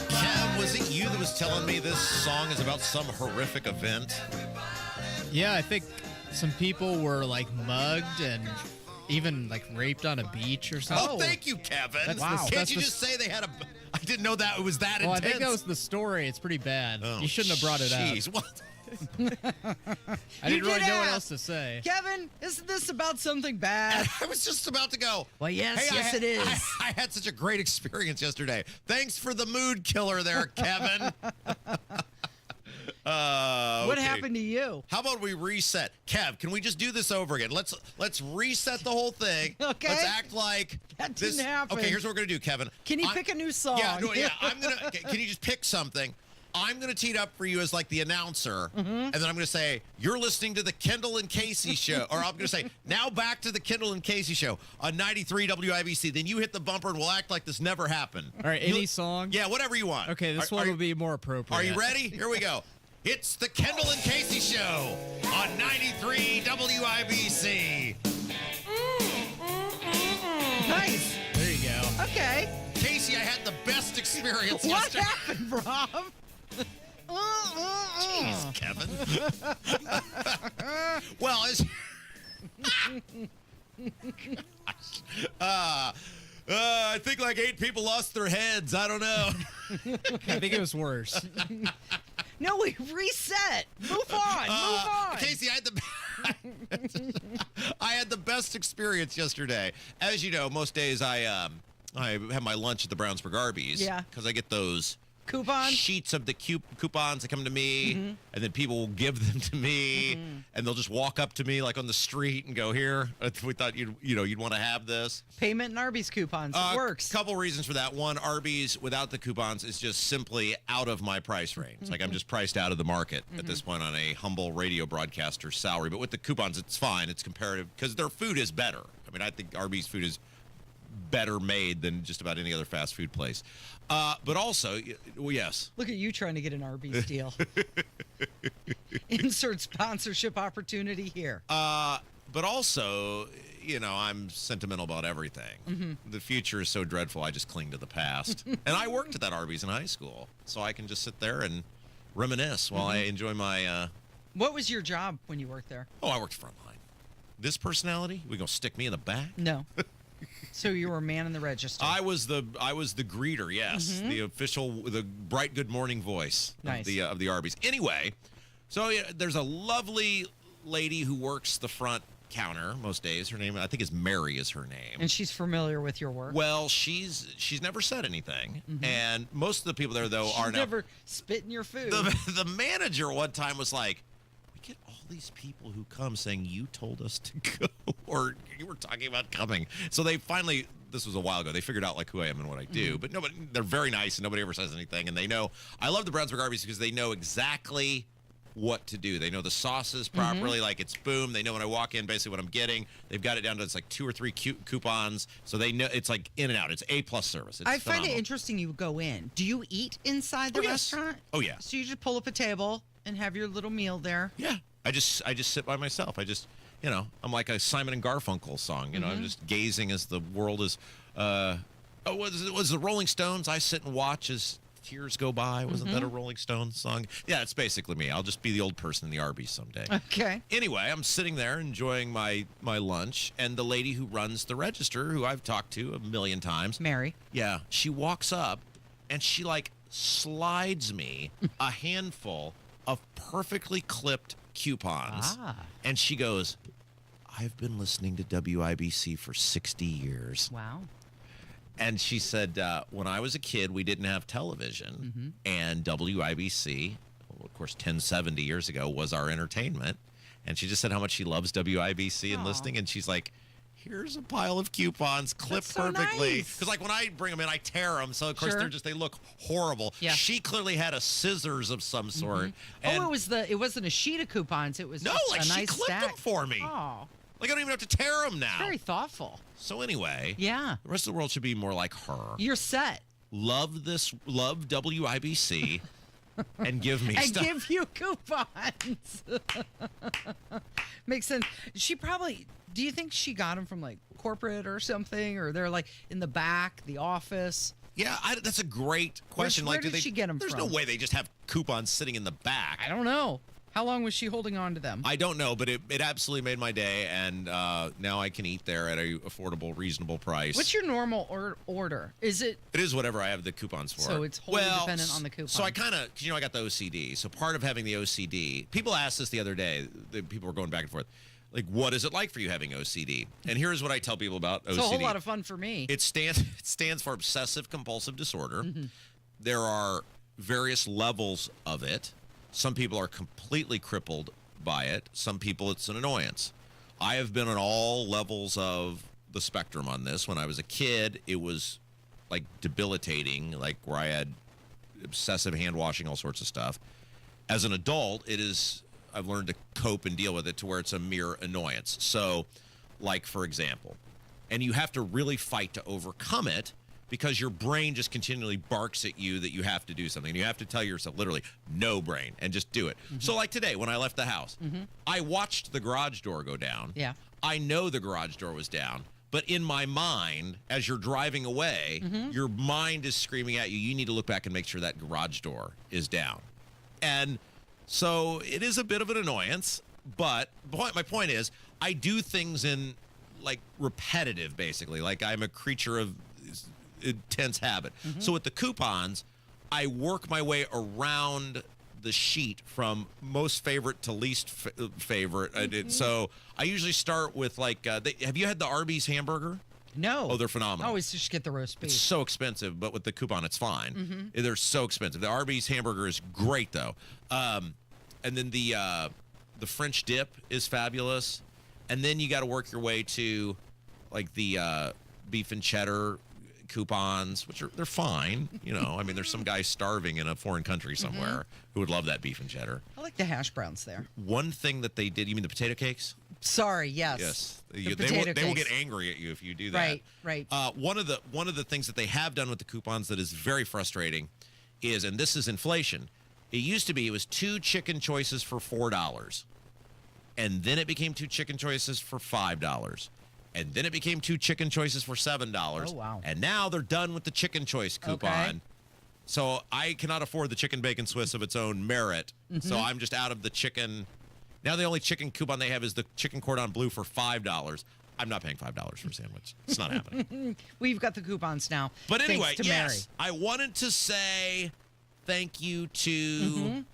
Kev, was it you that was telling me this song is about some horrific event? Yeah, I think some people were like mugged and even like raped on a beach or something. Oh, thank you, Kevin. Wow. Can't you just say they had a... I didn't know that it was that intense. intense. I think that was the story. It's pretty bad. Oh, you shouldn't have brought it geez, up. What? I didn't really know what else to say. Kevin, isn't this about something bad? I was just about to go. Well, yes, hey, it is. I had such a great experience yesterday. Thanks for the mood killer there, Kevin. What happened to you? How about we reset? Kev, can we just do this over again? Let's reset the whole thing. Okay. Let's act like that this didn't happen. Okay, here's what we're gonna do, Kevin. Can you pick a new song? Yeah, I'm gonna. Can you just pick something? I'm going to tee it up for you as like the announcer, and then I'm going to say, you're listening to the Kendall and Casey show. Or I'm going to say, now back to the Kendall and Casey show on 93 WIBC. Then you hit the bumper and we'll act like this never happened. All right, any song? Yeah, whatever you want. Okay, this one will be more appropriate. Are you ready? Here we go. It's the Kendall and Casey show on 93 WIBC. Nice. There you go. Okay. Casey, I had experience What yesterday. happened, Rob? Jeez, Kevin. Well, it's... I think like 8 people lost their heads. I don't know. I think it was worse. No, we reset. Move on. Move on. Casey, I had the best experience yesterday. As you know, most days I have my lunch at the Brownsburg Arby's. Yeah. Because I get those coupons, sheets of the coupons that come to me, and then people will give them to me, and they'll just walk up to me like on the street and go, "Here, we thought you'd want to have this." Payment and Arby's coupons. It works. Couple reasons for that. One, Arby's without the coupons is just simply out of my price range. Like I'm just priced out of the market at this point on a humble radio broadcaster salary. But with the coupons, it's fine. It's comparative because their food is better. I mean, I think Arby's food is better made than just about any other fast food place. But also, well, yes. Look at you trying to get an Arby's deal. Insert sponsorship opportunity here. But also, I'm sentimental about everything. The future is so dreadful, I just cling to the past. And I worked at that Arby's in high school, so I can just sit there and reminisce while I enjoy my... What was your job when you worked there? Oh, I worked frontline. This personality, we gonna stick me in the back? No. So you were a man in the register. I was the greeter, yes, the bright good morning voice of the Arby's. Anyway, so there's a lovely lady who works the front counter most days. Her name, I think, is Mary. Is her name, and she's familiar with your work. Well, she's never said anything, and most of the people there though are never spit in your food. The manager one time was like, "We get all these people who come saying you told us to go or you were talking about coming." So they finally, this was a while ago, they figured out like who I am and what I do. But they're very nice and nobody ever says anything. And they know, I love the Brownsburg Arby's because they know exactly what to do. They know the sauces properly, like it's boom. They know when I walk in basically what I'm getting. They've got it down to it's like 2 or 3 coupons. So they know it's like in and out. It's A+ service. It's I find phenomenal. it interesting you go in. Do you eat inside the restaurant? Oh, yeah. So you just pull up a table and have your little meal there? Yeah. I just sit by myself. I just, I'm like a Simon and Garfunkel song. I'm just gazing as the world is. Was the Rolling Stones? I sit and watch as tears go by. Wasn't that a Rolling Stones song? Yeah, it's basically me. I'll just be the old person in the Arby's someday. Okay. Anyway, I'm sitting there enjoying my lunch, and the lady who runs the register, who I've talked to a million times, Mary. Yeah, she walks up, and she like slides me a handful of perfectly clipped coupons. And she goes, "I've been listening to WIBC for 60 years. Wow. And she said, when I was a kid, we didn't have television. And WIBC, of course, 1070 years ago, was our entertainment. And she just said how much she loves WIBC and listening. And she's like, here's a pile of coupons clipped perfectly. Because like when I bring them in, I tear them. So of course they look horrible. Yeah. She clearly had a scissors of some sort. And it wasn't a sheet of coupons. It was no, just like a she nice clipped stack. them for me. Oh. Like I don't even have to tear them now. Very thoughtful. So anyway, yeah, the rest of the world should be more like her. You're set. Love WIBC, and give me stuff. And give you coupons. Makes sense. Do you think she got them from like corporate or something, or they're like in the back, the office? Yeah, that's a great question. Where did she get them There's from? no way they just have coupons sitting in the back. I don't know. How long was she holding on to them? I don't know, but it absolutely made my day, and now I can eat there at a affordable, reasonable price. What's your normal order? Is it? It is whatever I have the coupons for. So it's wholly dependent on the coupon. So I kind of, I got the OCD. So part of having the OCD, people asked this the other day. People were going back and forth. Like, what is it like for you having OCD? And here's what I tell people about OCD. It's a whole lot of fun for me. It stands for obsessive compulsive disorder. There are various levels of it. Some people are completely crippled by it. Some people, it's an annoyance. I have been on all levels of the spectrum on this. When I was a kid, it was like debilitating, like where I had obsessive hand washing, all sorts of stuff. As an adult, I've learned to cope and deal with it to where it's a mere annoyance. So, like, for example, and you have to really fight to overcome it, because your brain just continually barks at you that you have to do something. You have to tell yourself, literally, no brain, and just do it. So like today, when I left the house, I watched the garage door go down. Yeah. I know the garage door was down, But in my mind, as you're driving away, your mind is screaming at you, you need to look back and make sure that garage door is down. And so it is a bit of an annoyance, but my point is, I do things in like repetitive, basically. Like I'm a creature of intense habit. So with the coupons, I work my way around the sheet from most favorite to least favorite. So I usually start with like, have you had the Arby's hamburger? No. Oh, they're phenomenal. Always just get the roast beef. It's so expensive, but with the coupon, it's fine. They're so expensive. The Arby's hamburger is great, though. And then the French dip is fabulous. And then you got to work your way to like the beef and cheddar coupons, which they're fine. You know, I mean, there's some guy starving in a foreign country somewhere who would love that beef and cheddar. I like the hash browns there. One thing that they did, you mean the potato cakes? Sorry, yes. Yes. The They will get angry at you if you do that. Right. One of the things that they have done with the coupons that is very frustrating is, and this is inflation, it used to be it was 2 chicken choices for $4. And then it became 2 chicken choices for $5. And then it became 2 chicken choices for $7. Oh, wow. And now they're done with the chicken choice coupon. Okay. So I cannot afford the chicken bacon Swiss of its own merit. So I'm just out of the chicken. Now the only chicken coupon they have is the chicken cordon bleu for $5. I'm not paying $5 for a sandwich. It's not happening. We've got the coupons now. But anyway, thanks to Mary. I wanted to say thank you to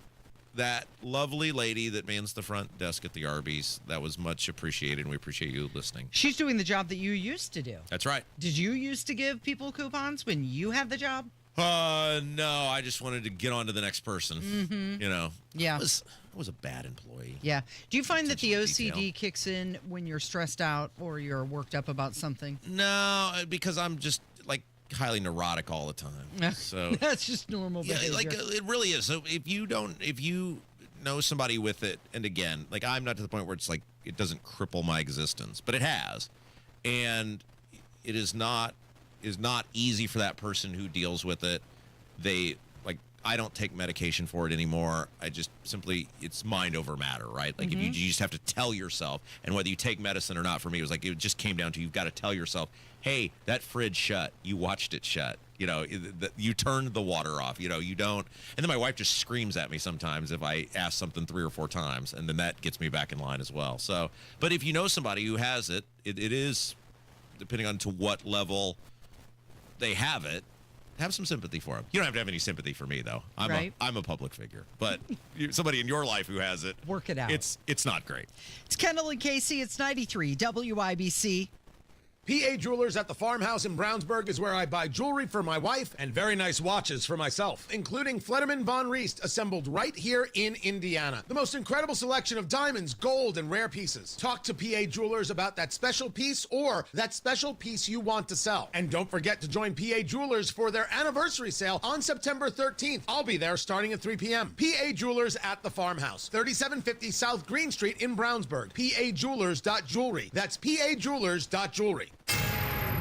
that lovely lady that mans the front desk at the Arby's. That was much appreciated, and we appreciate you listening. She's doing the job that you used to do. That's right. Did you used to give people coupons when you had the job? No, I just wanted to get on to the next person. You know. Yeah. I was a bad employee. Yeah. Do you find that the Attention to OCD kicks in when you're stressed out or you're worked up about something? No, because I'm just like highly neurotic all the time. So that's just normal behavior. like it really is. So if you know somebody with it, and again, like I'm not to the point where it's like it doesn't cripple my existence, but it has, and it is not easy for that person who deals with it. I don't take medication for it anymore. I just simply, it's mind over matter, right? Like if you just have to tell yourself, and whether you take medicine or not, for me, it was like, it just came down to, you've got to tell yourself, hey, that fridge shut. You watched it shut. You know, you turned the water off. You know, you don't. And then my wife just screams at me sometimes if I ask something 3 or 4 times, and then that gets me back in line as well. So, but if you know somebody who has it, it is, depending on to what level they have it, have some sympathy for them. You don't have to have any sympathy for me, though. I'm a public figure. But somebody in your life who has it, work it out. It's not great. It's Kendall and Casey. It's 93 WIBC. PA Jewelers at the Farmhouse in Brownsburg is where I buy jewelry for my wife and very nice watches for myself, including Flederman Von Riest, assembled right here in Indiana. The most incredible selection of diamonds, gold, and rare pieces. Talk to PA Jewelers about that special piece or that special piece you want to sell. And don't forget to join PA Jewelers for their anniversary sale on September 13th. I'll be there starting at 3 p.m. PA Jewelers at the Farmhouse, 3750 South Green Street in Brownsburg. PAJewelers.jewelry. That's PAJewelers.jewelry.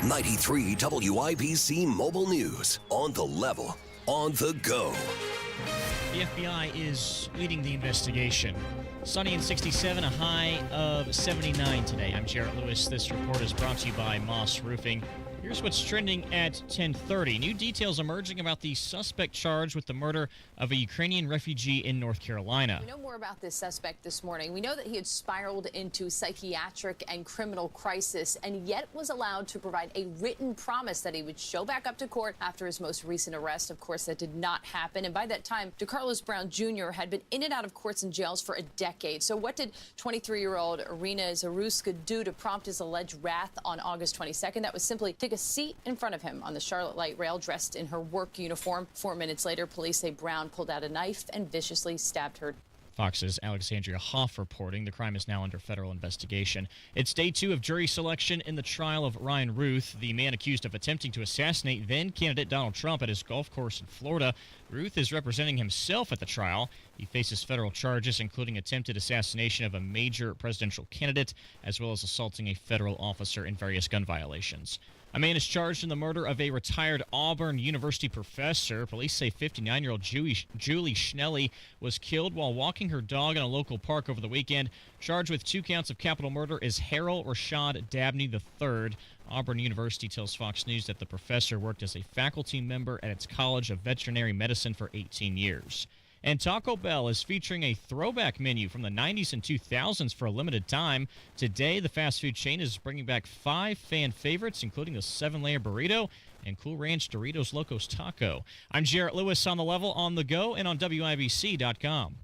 93 WIBC Mobile News. On the level, on the go. The FBI is leading the investigation. Sunny and 67, a high of 79 today. I'm Jarrett Lewis. This report is brought to you by Moss Roofing. Here's what's trending at 10:30. New details emerging about the suspect charged with the murder of a Ukrainian refugee in North Carolina. We know more about this suspect this morning. We know that he had spiraled into psychiatric and criminal crisis and yet was allowed to provide a written promise that he would show back up to court after his most recent arrest. Of course, that did not happen. And by that time, DeCarlos Brown Jr. had been in and out of courts and jails for a decade. So what did 23-year-old Irina Zaruska do to prompt his alleged wrath on August 22nd? That was simply take a seat in front of him on the Charlotte Light Rail dressed in her work uniform. 4 minutes later, police say Brown pulled out a knife and viciously stabbed her. Fox's Alexandria Hoff reporting the crime is now under federal investigation. It's day 2 of jury selection in the trial of Ryan Ruth, the man accused of attempting to assassinate then-candidate Donald Trump at his golf course in Florida. Ruth is representing himself at the trial. He faces federal charges, including attempted assassination of a major presidential candidate, as well as assaulting a federal officer in various gun violations. A man is charged in the murder of a retired Auburn University professor. Police say 59-year-old Julie Schnelly was killed while walking her dog in a local park over the weekend. Charged with 2 counts of capital murder is Harold Rashad Dabney III. Auburn University tells Fox News that the professor worked as a faculty member at its College of Veterinary Medicine for 18 years. And Taco Bell is featuring a throwback menu from the 90s and 2000s for a limited time. Today, the fast food chain is bringing back 5 fan favorites, including the 7-layer burrito and Cool Ranch Doritos Locos Taco. I'm Jarrett Lewis on The Level, on the go, and on WIBC.com.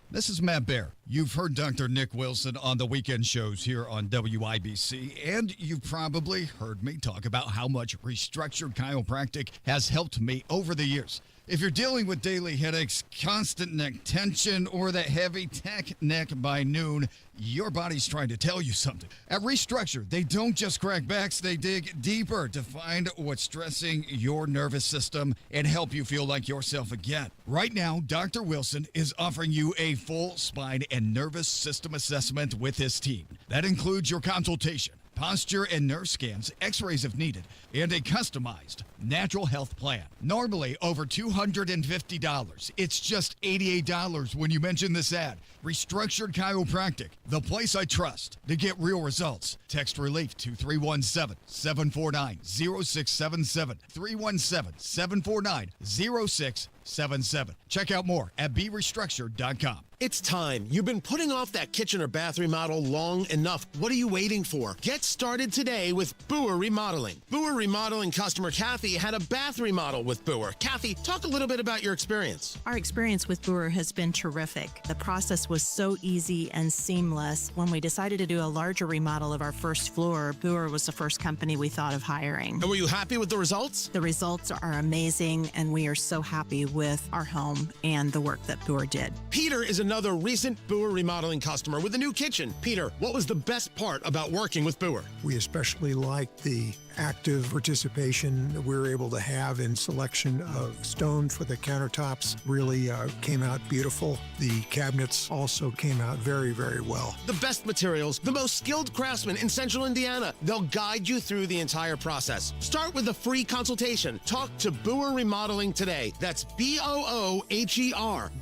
This is Matt Baer. You've heard Dr. Nick Wilson on the weekend shows here on WIBC, and you've probably heard me talk about how much restructured chiropractic has helped me over the years. If you're dealing with daily headaches, constant neck tension, or that heavy tech neck by noon, your body's trying to tell you something. At Restructure, they don't just crack backs, they dig deeper to find what's stressing your nervous system and help you feel like yourself again. Right now, Dr. Wilson is offering you a full spine and nervous system assessment with his team. That includes your consultation, posture and nerve scans, x-rays if needed, and a customized natural health plan. Normally over $250. It's just $88 when you mention this ad. Restructured Chiropractic, the place I trust to get real results. Text relief to 317-749-0677. 317-749-0677. Check out more at berestructured.com. It's time. You've been putting off that kitchen or bath remodel long enough. What are you waiting for? Get started today with Boer Remodeling. Boer Remodeling customer Kathy had a bath remodel with Boer. Kathy, talk a little bit about your experience. Our experience with Boer has been terrific. The process was so easy and seamless. When we decided to do a larger remodel of our first floor, Boer was the first company we thought of hiring. And were you happy with the results? The results are amazing, and we are so happy with our home and the work that Boer did. Peter is another recent Boer Remodeling customer with a new kitchen. Peter, what was the best part about working with Boer? We especially liked the active participation that we were able to have in selection of stone for the countertops. Really came out beautiful. The cabinets also came out very, very well. The best materials, the most skilled craftsmen in Central Indiana. They'll guide you through the entire process. Start with a free consultation. Talk to Boer Remodeling today. That's BOOHER,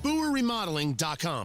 BoerRemodeling.com.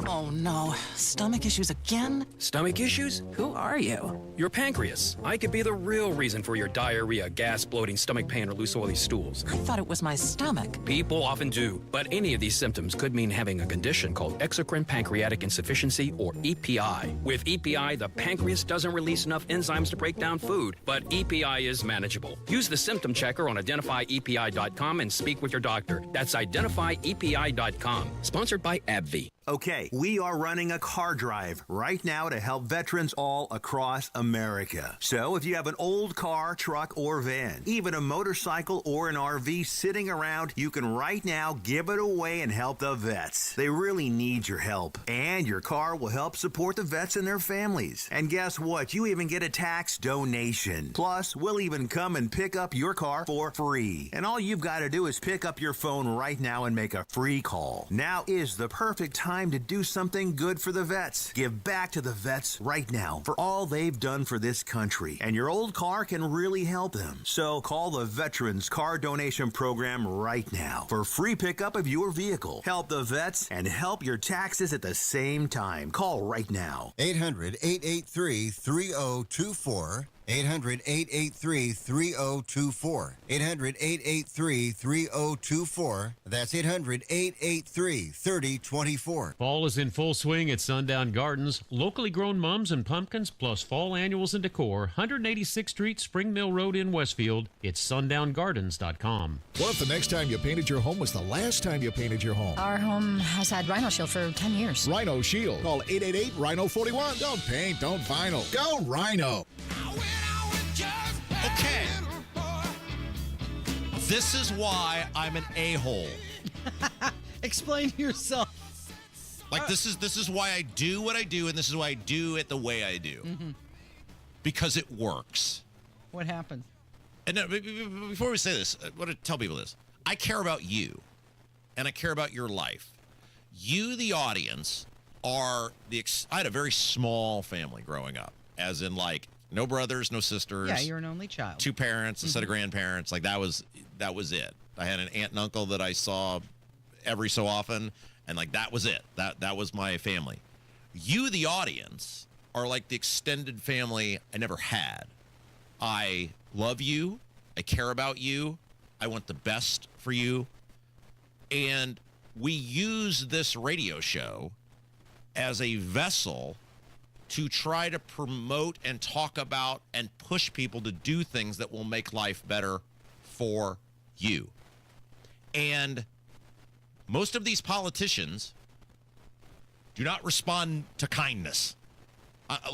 Oh no, stomach issues again? Stomach issues? Who are you? Your pancreas. I could be the real reason for your diarrhea, gas, bloating, stomach pain, or loose oily stools. I thought it was my stomach. People often do, but any of these symptoms could mean having a condition called exocrine pancreatic insufficiency, or EPI. With EPI, the pancreas doesn't release enough enzymes to break down food, but EPI is manageable. Use the symptom checker on identifyepi.com and speak with your doctor. That's identifyepi.com. Sponsored by AbbVie. Okay, we are running a car drive right now to help veterans all across America. So if you have an old car, truck, or van, even a motorcycle or an RV sitting around, you can right now give it away and help the vets. They really need your help. And your car will help support the vets and their families. And guess what? You even get a tax donation. Plus, we'll even come and pick up your car for free. And all you've got to do is pick up your phone right now and make a free call. Now is the perfect time to do something good for the vets. Give back to the vets right now for all they've done for this country. And your old car can really help them. So call the Veterans Car Donation Program right now for free pickup of your vehicle. Help the vets and help your taxes at the same time. Call right now. 800-883-3024. 800-883-3024. 800-883-3024. That's 800-883-3024. Fall is in full swing at Sundown Gardens. Locally grown mums and pumpkins plus fall annuals and decor. 186th Street, Spring Mill Road in Westfield. It's sundowngardens.com. What if the next time you painted your home was the last time you painted your home? Our home has had Rhino Shield for 10 years. Rhino Shield. Call 888-RHINO-41. Don't paint, don't vinyl. Go Rhino. Okay. This is why I'm an a-hole. Explain yourself. Like this is why I do what I do, and this is why I do it the way I do. Mm-hmm. Because it works. What happened? And before we say this, I want to tell people this. I care about you, and I care about your life. You, the audience, are I had a very small family growing up, as in like no brothers, no sisters. Yeah, you're an only child. 2 parents, a set of grandparents. Like that was it. I had an aunt and uncle that I saw every so often, and like that was it. That was my family. You, the audience, are like the extended family I never had. I love you. I care about you. I want the best for you. And we use this radio show as a vessel to try to promote and talk about and push people to do things that will make life better for you. And most of these politicians do not respond to kindness.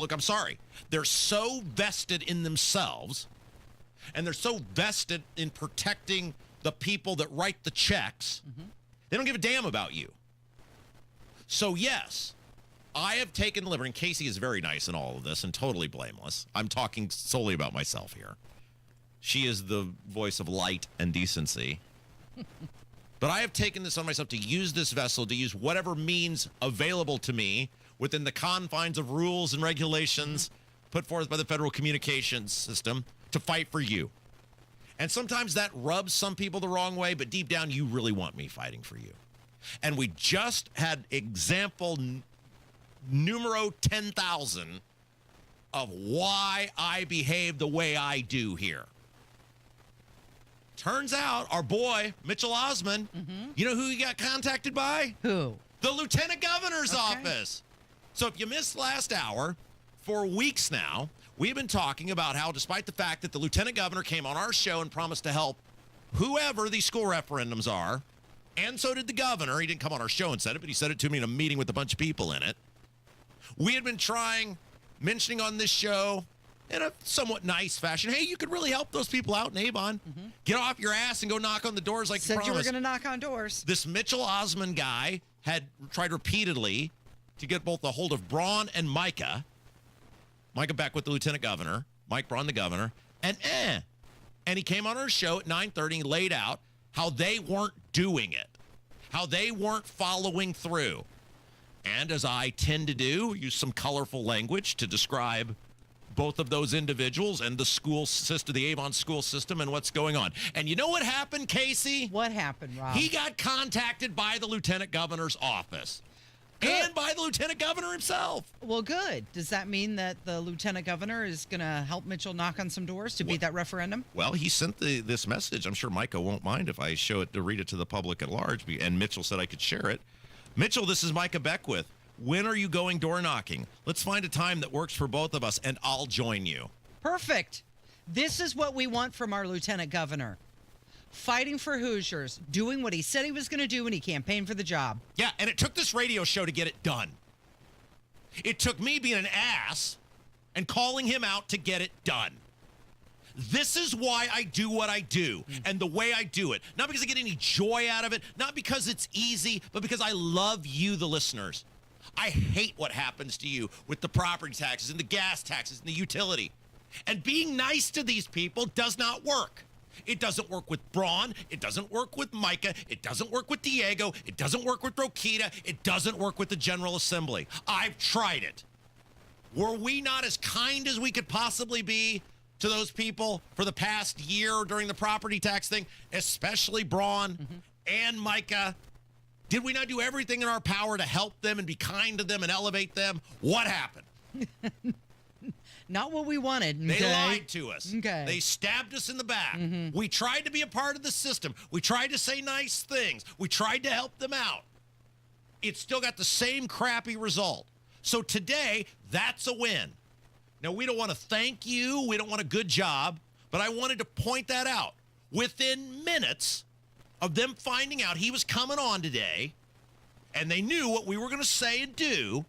Look, I'm sorry. They're so vested in themselves, and they're so vested in protecting the people that write the checks. They don't give a damn about you. So, yes, I have taken the liberty, and Casey is very nice in all of this and totally blameless. I'm talking solely about myself here. She is the voice of light and decency. But I have taken this on myself to use this vessel, to use whatever means available to me within the confines of rules and regulations put forth by the Federal Communications System to fight for you. And sometimes that rubs some people the wrong way, but deep down, you really want me fighting for you. And we just had example numero 10,000 of why I behave the way I do here. Turns out our boy, Mitchell Osmond, you know who he got contacted by? Who? The Lieutenant Governor's office. So if you missed last hour, for weeks now, we've been talking about how, despite the fact that the Lieutenant Governor came on our show and promised to help whoever these school referendums are, and so did the governor. He didn't come on our show and said it, but he said it to me in a meeting with a bunch of people in it. We had been mentioning on this show in a somewhat nice fashion, hey, you could really help those people out in Avon. Get off your ass and go knock on the doors like you promised. Said you were going to knock on doors. This Mitchell Osmond guy had tried repeatedly to get both a hold of Braun and Micah. Micah back with the Lieutenant Governor, Mike Braun, the governor, and he came on our show at 9:30 and laid out how they weren't doing it, how they weren't following through. And as I tend to do, use some colorful language to describe both of those individuals and the school system, the Avon school system, and what's going on. And you know what happened, Casey? What happened, Rob? He got contacted by the Lieutenant Governor's office. And by the Lieutenant Governor himself. Well, good. Does that mean that the Lieutenant Governor is going to help Mitchell knock on some doors to beat that referendum? Well, he sent this message. I'm sure Micah won't mind if I show it to read it to the public at large. And Mitchell said I could share it. Mitchell, this is Micah Beckwith. When are you going door knocking? Let's find a time that works for both of us, and I'll join you. Perfect. This is what we want from our Lieutenant Governor. Fighting for Hoosiers, doing what he said he was going to do when he campaigned for the job. Yeah, and it took this radio show to get it done. It took me being an ass and calling him out to get it done. This is why I do what I do and the way I do it. Not because I get any joy out of it, not because it's easy, but because I love you, the listeners. I hate what happens to you with the property taxes and the gas taxes and the utility. And being nice to these people does not work. It doesn't work with Braun. It doesn't work with Micah. It doesn't work with Diego. It doesn't work with Rokita. It doesn't work with the General Assembly. I've tried it. Were we not as kind as we could possibly be to those people for the past year during the property tax thing, especially Braun and Micah? Did we not do everything in our power to help them and be kind to them and elevate them? What happened? Not what we wanted. They lied to us. Okay. They stabbed us in the back. We tried to be a part of the system. We tried to say nice things. We tried to help them out. It still got the same crappy result. So today, that's a win. Now, we don't want to thank you. We don't want a good job. But I wanted to point that out. Within minutes of them finding out he was coming on today, and they knew what we were going to say and do,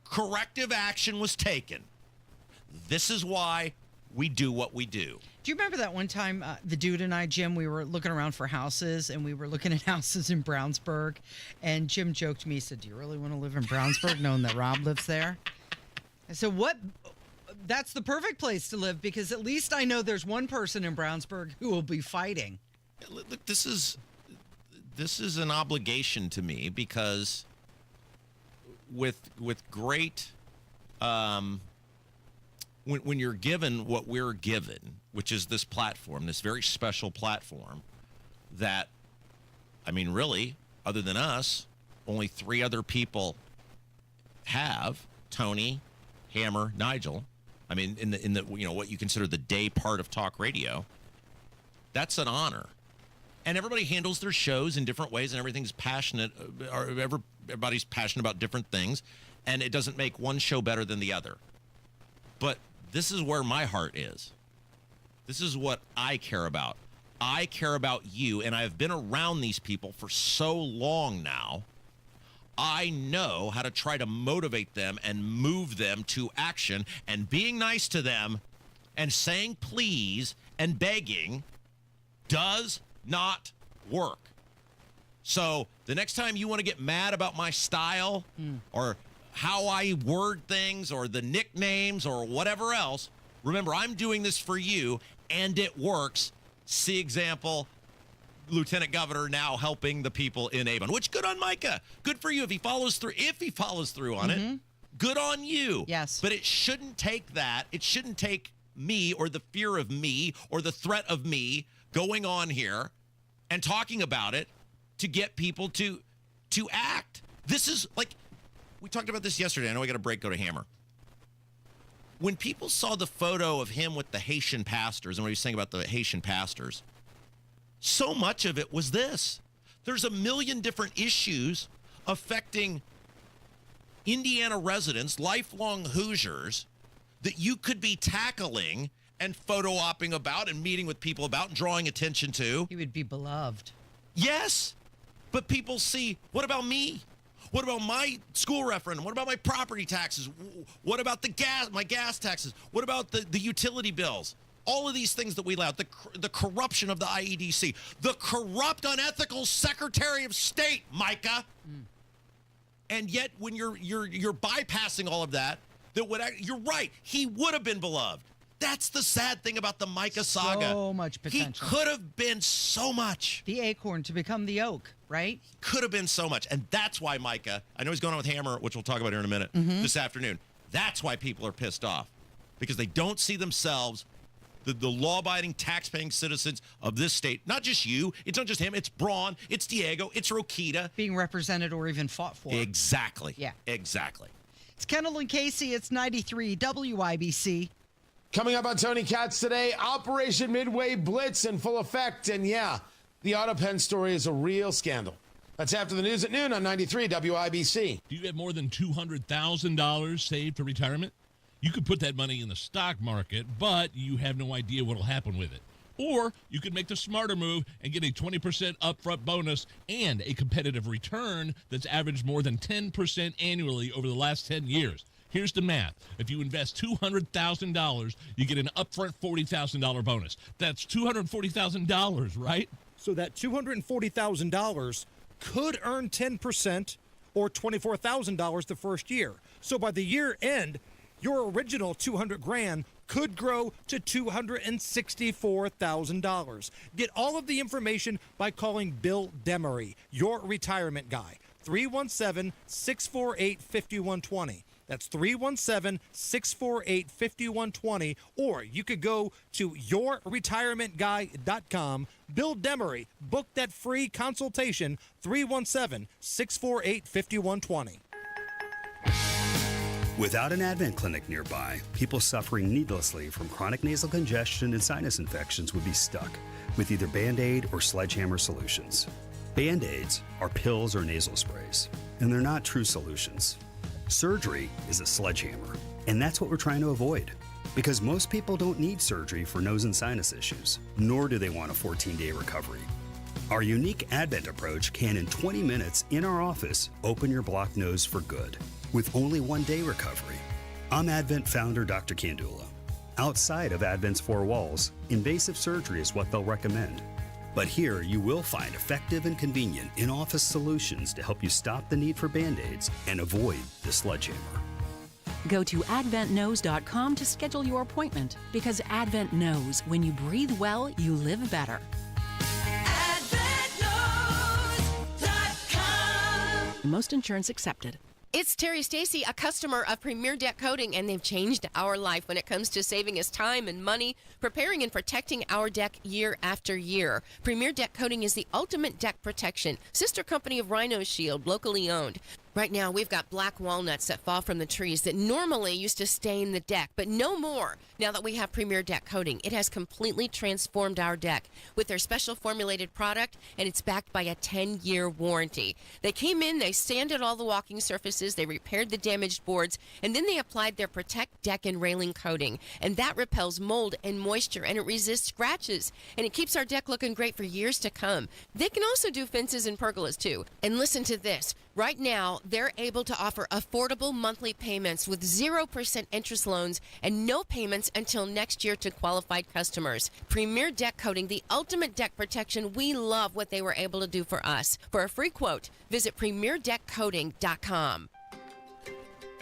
corrective action was taken. This is why we do what we do. Do you remember that one time the dude and I, Jim, we were looking around for houses, and we were looking at houses in Brownsburg, and Jim joked to me, he said, do you really want to live in Brownsburg knowing that Rob lives there? I said, what? That's the perfect place to live, because at least I know there's one person in Brownsburg who will be fighting. Look, this is an obligation to me, because with great when you're given what we're given, which is this platform, this very special platform that, I mean, really, other than us, only 3 other people have, Tony, Hammer, Nigel, I mean, in the what you consider the day part of talk radio, that's an honor. And everybody handles their shows in different ways, and everything's passionate. Everybody's passionate about different things, and it doesn't make one show better than the other. But this is where my heart is. This is what I care about. I care about you, and I've been around these people for so long now. I know how to try to motivate them and move them to action, and being nice to them and saying please and begging does not work. So the next time you want to get mad about my style or how I word things or the nicknames or whatever else, remember, I'm doing this for you, and it works. See example, Lieutenant Governor now helping the people in Avon, which good on Micah. Good for you if he follows through. If he follows through on it, good on you. Yes. But it shouldn't take that. It shouldn't take me or the fear of me or the threat of me going on here and talking about it to get people to act. This is like, we talked about this yesterday. I know we got a break, go to Hammer. When people saw the photo of him with the Haitian pastors and what he was saying about the Haitian pastors, so much of it was this. There's a million different issues affecting Indiana residents, lifelong Hoosiers, that you could be tackling and photo-opping about and meeting with people about and drawing attention to. He would be beloved. Yes, but people see, what about me? What about my school referendum? What about my property taxes? What about my gas taxes? What about the utility bills? All of these things that we allowed, the corruption of the IEDC, the corrupt, unethical Secretary of State, Micah. And yet, when you're bypassing all of that, you're right. He would have been beloved. That's the sad thing about the Micah saga. So much potential. He could have been so much. The acorn to become the oak, right? Could have been so much. And that's why Micah, I know he's going on with Hammer, which we'll talk about here in a minute, this afternoon. That's why people are pissed off. Because they don't see themselves, the law-abiding, tax-paying citizens of this state. Not just you. It's not just him. It's Braun. It's Diego. It's Rokita. Being represented or even fought for. Exactly. Yeah. Exactly. It's Kendall and Casey. It's 93 WIBC. Coming up on Tony Katz today, Operation Midway Blitz in full effect. And yeah, the AutoPen story is a real scandal. That's after the news at noon on 93 WIBC. Do you have more than $200,000 saved for retirement? You could put that money in the stock market, but you have no idea what will happen with it. Or you could make the smarter move and get a 20% upfront bonus and a competitive return that's averaged more than 10% annually over the last 10 years. Here's the math. If you invest $200,000, you get an upfront $40,000 bonus. That's $240,000, right? So that $240,000 could earn 10% or $24,000 the first year. So by the year end, your original $200,000 could grow to $264,000. Get all of the information by calling Bill Demery, your retirement guy. 317-648-5120. That's 317-648-5120. Or you could go to yourretirementguy.com. Bill Demery. Book that free consultation, 317-648-5120. Without an Advent clinic nearby, people suffering needlessly from chronic nasal congestion and sinus infections would be stuck with either Band-Aid or Sledgehammer solutions. Band-Aids are pills or nasal sprays, and they're not true solutions. Surgery is a sledgehammer, and that's what we're trying to avoid. Because most people don't need surgery for nose and sinus issues, nor do they want a 14-day recovery. Our unique Advent approach can, in 20 minutes in our office, open your blocked nose for good, with only 1 day recovery. I'm Advent founder Dr. Kandula. Outside of Advent's four walls, invasive surgery is what they'll recommend. But here you will find effective and convenient in-office solutions to help you stop the need for Band-Aids and avoid the sledgehammer. Go to adventknows.com to schedule your appointment, because Advent knows when you breathe well, you live better. Most insurance accepted. It's Terry Stacy, a customer of Premier Deck Coating, and they've changed our life when it comes to saving us time and money, preparing and protecting our deck year after year. Premier Deck Coating is the ultimate deck protection, sister company of Rhino Shield, locally owned. Right now, we've got black walnuts that fall from the trees that normally used to stain the deck, but no more. Now that we have Premier Deck Coating, it has completely transformed our deck with their special formulated product, and it's backed by a 10-year warranty. They came in, they sanded all the walking surfaces, they repaired the damaged boards, and then they applied their Protect Deck and Railing coating. And that repels mold and moisture, and it resists scratches, and it keeps our deck looking great for years to come. They can also do fences and pergolas, too. And listen to this. Right now, they're able to offer affordable monthly payments with 0% interest loans and no payments until next year to qualified customers. Premier Deck Coating, the ultimate deck protection. We love what they were able to do for us. For a free quote, visit premierdeckcoating.com.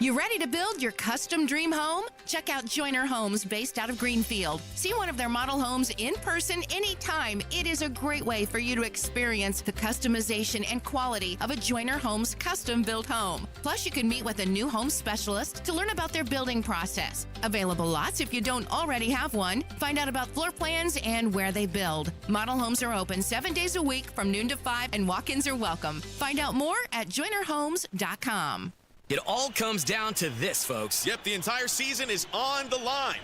You ready to build your custom dream home? Check out Joyner Homes based out of Greenfield. See one of their model homes in person anytime. It is a great way for you to experience the customization and quality of a Joyner Homes custom built home. Plus, you can meet with a new home specialist to learn about their building process. Available lots if you don't already have one. Find out about floor plans and where they build. Model homes are open 7 days a week from noon to 5 and walk-ins are welcome. Find out more at joynerhomes.com. It all comes down to this, folks. Yep, the entire season is on the line.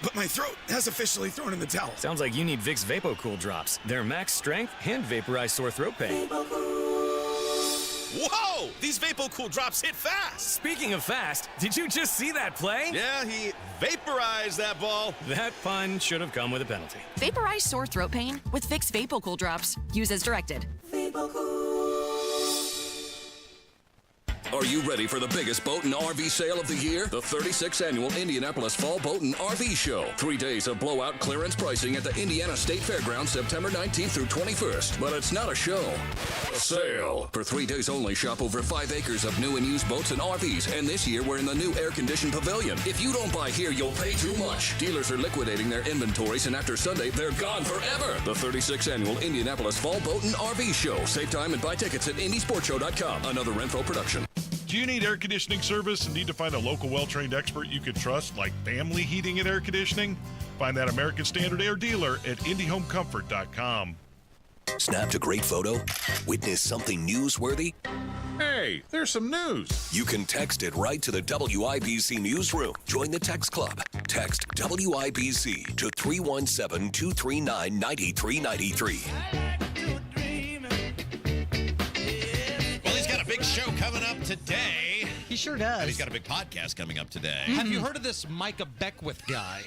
But my throat has officially thrown in the towel. Sounds like you need Vicks VapoCool drops. They're max strength and vaporize sore throat pain. Whoa! These VapoCool drops hit fast. Speaking of fast, did you just see that play? Yeah, he vaporized that ball. That pun should have come with a penalty. Vaporize sore throat pain with Vicks VapoCool drops. Use as directed. Are you ready for the biggest boat and RV sale of the year? The 36th Annual Indianapolis Fall Boat and RV Show. 3 days of blowout clearance pricing at the Indiana State Fairgrounds September 19th through 21st. But it's not a show. A sale. For 3 days only, shop over 5 acres of new and used boats and RVs. And this year, we're in the new air-conditioned pavilion. If you don't buy here, you'll pay too much. Dealers are liquidating their inventories, and after Sunday, they're gone forever. The 36th Annual Indianapolis Fall Boat and RV Show. Save time and buy tickets at IndySportShow.com. Another Renfro production. Do you need air conditioning service and need to find a local well-trained expert you can trust, like Family Heating and Air Conditioning? Find that American Standard Air dealer at IndyHomeComfort.com. Snapped a great photo? Witness something newsworthy? Hey, there's some news. You can text it right to the WIBC newsroom. Join the text club. Text WIBC to 317-239-9393. Big show coming up today. He sure does. And he's got a big podcast coming up today. Have you heard of this Micah Beckwith guy?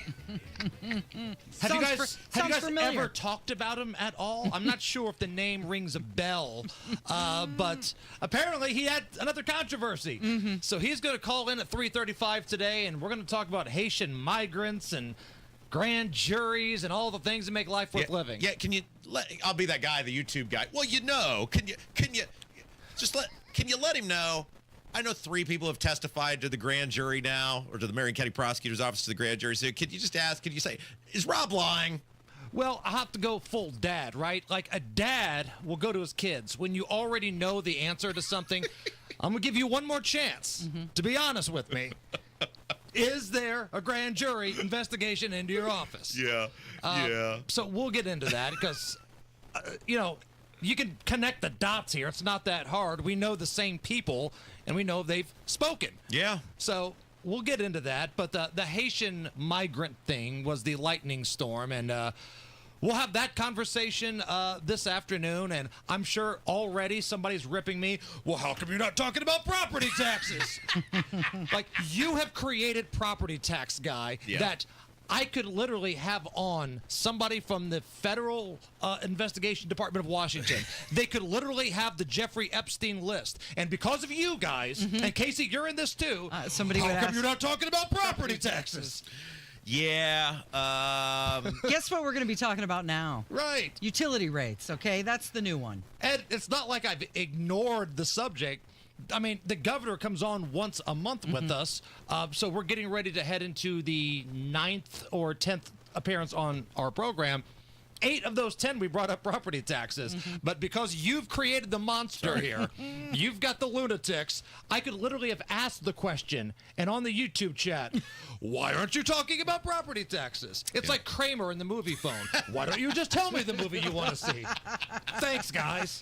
Have you guys ever talked about him at all? I'm not sure if the name rings a bell, but apparently he had another controversy. So he's going to call in at 3:35 today, and we're going to talk about Haitian migrants and grand juries and all the things that make life worth living. Yeah, I'll be that guy, the YouTube guy. Well, can you let him know? I know 3 people have testified to the grand jury now, or to the Marion County Prosecutor's Office to the grand jury. So could you just ask, could you say, is Rob lying? Well, I have to go full dad, right? Like a dad will go to his kids. When you already know the answer to something, I'm going to give you one more chance to be honest with me. Is there a grand jury investigation into your office? Yeah. So we'll get into that because, you can connect the dots here. It's not that hard. We know the same people, and we know they've spoken. Yeah. So we'll get into that. But the Haitian migrant thing was the lightning storm, and we'll have that conversation this afternoon. And I'm sure already somebody's ripping me. Well, how come you're not talking about property taxes? Like, you have created property tax guy that I could literally have on somebody from the Federal Investigation Department of Washington. They could literally have the Jeffrey Epstein list. And because of you guys, and Casey, you're in this too, somebody would how come ask, you're not talking about property taxes? Yeah. Guess what we're going to be talking about now? Right. Utility rates, okay? That's the new one. And it's not like I've ignored the subject. I mean, the governor comes on once a month with us, so we're getting ready to head into the 9th or 10th appearance on our program. 8 of those 10 we brought up property taxes. But because you've created the monster here, you've got the lunatics, I could literally have asked the question, and on the YouTube chat, why aren't you talking about property taxes? It's like Kramer in the movie phone. Why don't you just tell me the movie you want to see? Thanks, guys.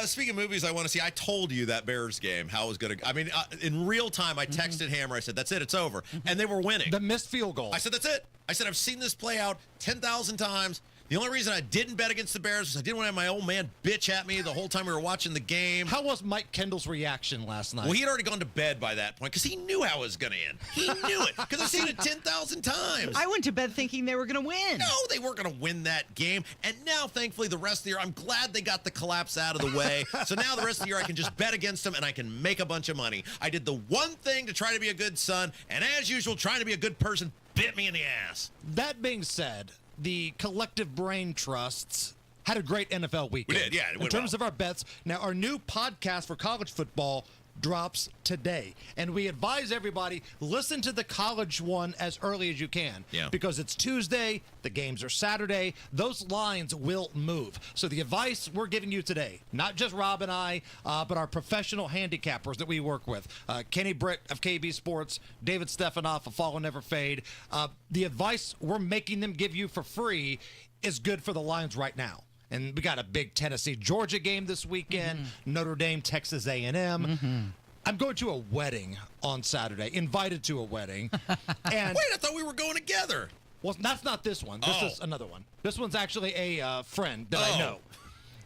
Speaking of movies I want to see, I told you that Bears game, how it was going to... I mean, in real time, I texted Hammer. I said, that's it. It's over. And they were winning. The missed field goal. I said, that's it. I said, I've seen this play out 10,000 times. The only reason I didn't bet against the Bears was I didn't want to have my old man bitch at me the whole time we were watching the game. How was Mike Kendall's reaction last night? Well, he had already gone to bed by that point because he knew how it was going to end. He knew it because I've seen it 10,000 times. I went to bed thinking they were going to win. No, they weren't going to win that game. And now, thankfully, the rest of the year, I'm glad they got the collapse out of the way. So now the rest of the year, I can just bet against them and I can make a bunch of money. I did the one thing to try to be a good son, and as usual, trying to be a good person bit me in the ass. That being said, the collective brain trusts had a great NFL weekend. We did, yeah. In terms of our bets. Now, our new podcast for college football drops today. And we advise everybody, listen to the college one as early as you can. Yeah. Because it's Tuesday, the games are Saturday, those lines will move. So the advice we're giving you today, not just Rob and I, but our professional handicappers that we work with, Kenny Britt of KB Sports, David Stefanoff of Fall and Never Fade, the advice we're making them give you for free is good for the lines right now. And we got a big Tennessee-Georgia game this weekend, Notre Dame, Texas A&M. I'm going to a wedding on Saturday, invited to a wedding. And wait, I thought we were going together. Well, that's not this one. This is another one. This one's actually a friend that I know.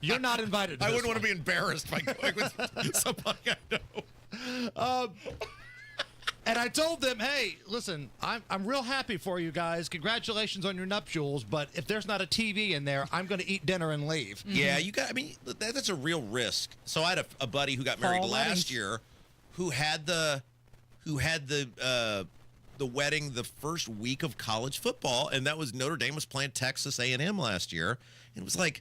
You're not invited to I this wouldn't want one. to be embarrassed by going with somebody I know. And I told them, hey, listen, I'm real happy for you guys. Congratulations on your nuptials. But if there's not a TV in there, I'm going to eat dinner and leave. Yeah, you got. I mean, that's a real risk. So I had a buddy who got married last year, who had the wedding the first week of college football, and that was Notre Dame was playing Texas A&M last year, and it was like,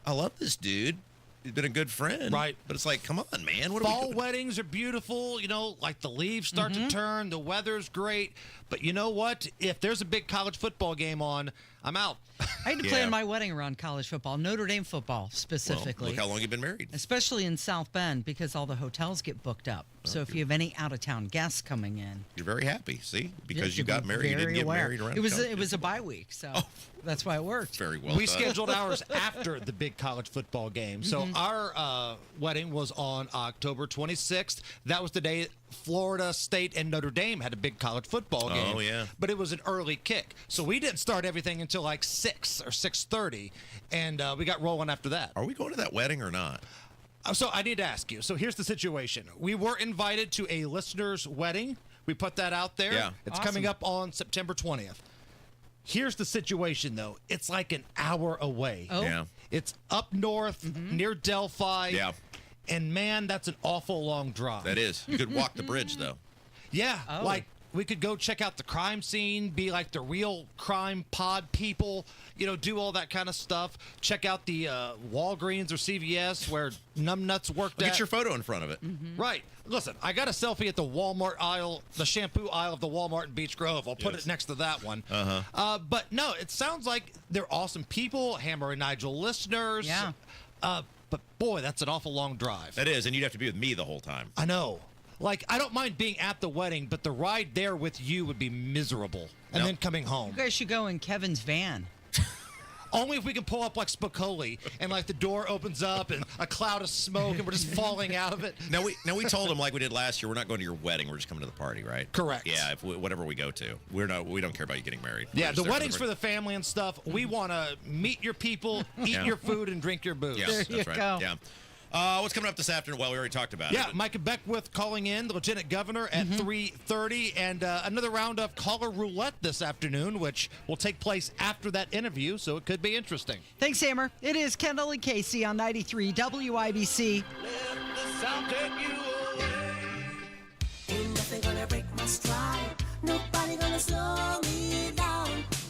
I love this dude. He's been a good friend. Right. But it's like, come on, man. What are we Fall doing? weddings are beautiful. You know, like the leaves start to turn. The weather's great. But you know what? If there's a big college football game on, I'm out. I had to plan my wedding around college football, Notre Dame football specifically. Well, look how long you've been married. Especially in South Bend because all the hotels get booked up. So if you have any out-of-town guests coming in. You're very happy, see? Because Yeah, you got married. You didn't get married around It was a bye week, so that's why it worked. Very well We done. scheduled ours after the big college football game. So our wedding was on October 26th. That was the day Florida State and Notre Dame had a big college football game. Oh, yeah. But it was an early kick. So we didn't start everything until like 6 or 6:30, and we got rolling after that. Are we going to that wedding or not? So I need to ask you. So here's the situation. We were invited to a listener's wedding. We put that out there. Yeah. It's coming up on September 20th. Here's the situation, though. It's like an hour away. Oh. Yeah. It's up north near Delphi. Yeah. And, man, that's an awful long drive. That is. You could walk the bridge, though. Yeah. Oh. Like, we could go check out the crime scene, be like the real crime pod people, you know, do all that kind of stuff. Check out the Walgreens or CVS where Numbnuts worked at. Get your photo in front of it. Right. Listen, I got a selfie at the Walmart aisle, the shampoo aisle of the Walmart in Beech Grove. I'll put it next to that one. But no, it sounds like they're awesome people, Hammer and Nigel listeners. Yeah. But boy, that's an awful long drive. That is, and you'd have to be with me the whole time. I know. Like, I don't mind being at the wedding, but the ride there with you would be miserable. And then coming home. You guys should go in Kevin's van. Only if we can pull up like Spicoli and like the door opens up and a cloud of smoke and we're just falling out of it. Now we told him like we did last year. We're not going to your wedding. We're just coming to the party, right? Correct. Yeah. Whatever we go to, we don't care about you getting married. Yeah, We're just the there wedding's for the family and stuff. We want to meet your people, eat your food, and drink your booze. Yes, There that's you right. go. Yeah. What's coming up this afternoon? Well, we already talked about it. Yeah, but- Micah Beckwith calling in, the Lieutenant Governor, at 3:30, and another round of caller roulette this afternoon, which will take place after that interview, so it could be interesting. Thanks, Hammer. It is Kendall and Casey on 93 WIBC.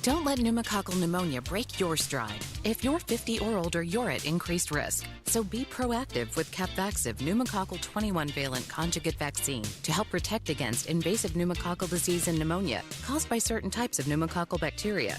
Don't let pneumococcal pneumonia break your stride. If you're 50 or older, you're at increased risk. So be proactive with Capvaxive pneumococcal 21-valent conjugate vaccine to help protect against invasive pneumococcal disease and pneumonia caused by certain types of pneumococcal bacteria.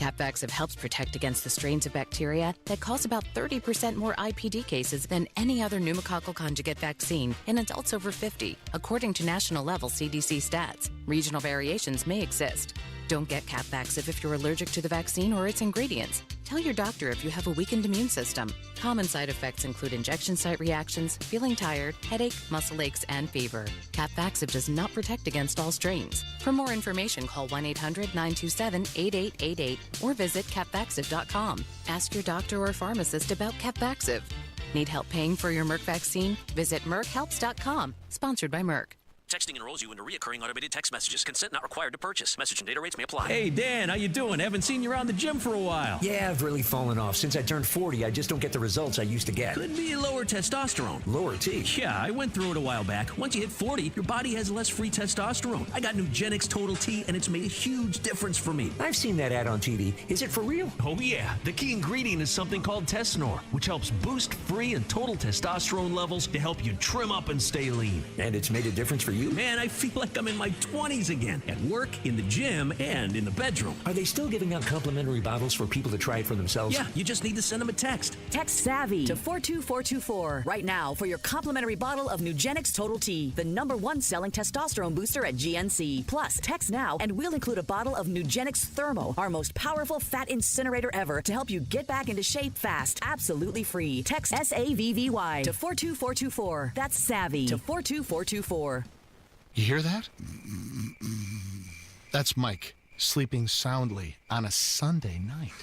Capvaxive helps protect against the strains of bacteria that cause about 30% more IPD cases than any other pneumococcal conjugate vaccine in adults over 50, according to national-level CDC stats. Regional variations may exist. Don't get Capvaxive if you're allergic to the vaccine or its ingredients. Tell your doctor if you have a weakened immune system. Common side effects include injection site reactions, feeling tired, headache, muscle aches, and fever. Capvaxive does not protect against all strains. For more information, call 1-800-927-8888 or visit capvaxive.com. Ask your doctor or pharmacist about Capvaxive. Need help paying for your Merck vaccine? Visit merckhelps.com. Sponsored by Merck. Texting enrolls you into recurring automated text messages. Consent not required to purchase. Message and data rates may apply. Hey, Dan, how you doing? Haven't seen you around the gym for a while. Yeah, I've really fallen off. Since I turned 40, I just don't get the results I used to get. Could be lower testosterone. Lower T? Yeah, I went through it a while back. Once you hit 40, your body has less free testosterone. I got Nugenix Total T, and it's made a huge difference for me. I've seen that ad on TV. Is it for real? Oh, yeah. The key ingredient is something called Tesnor, which helps boost free and total testosterone levels to help you trim up and stay lean. And it's made a difference for you? Man, I feel like I'm in my 20s again. At work, in the gym, and in the bedroom. Are they still giving out complimentary bottles for people to try it for themselves? Yeah, you just need to send them a text. Text SAVVY to 42424 right now for your complimentary bottle of Nugenix Total T, the #1 selling testosterone booster at GNC. Plus, text now and we'll include a bottle of Nugenix Thermo, our most powerful fat incinerator ever, to help you get back into shape fast. Absolutely free. Text SAVVY to 42424. That's SAVVY to 42424. You hear that? That's Mike sleeping soundly on a Sunday night.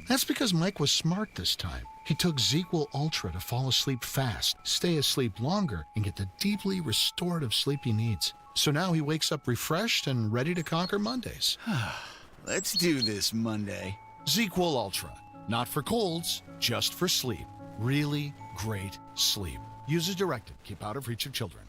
That's because Mike was smart this time. He took ZzzQuil Ultra to fall asleep fast, stay asleep longer, and get the deeply restorative sleep he needs. So now he wakes up refreshed and ready to conquer Mondays. Let's do this Monday. ZzzQuil Ultra. Not for colds, just for sleep. Really great sleep. Use as directed. Keep out of reach of children.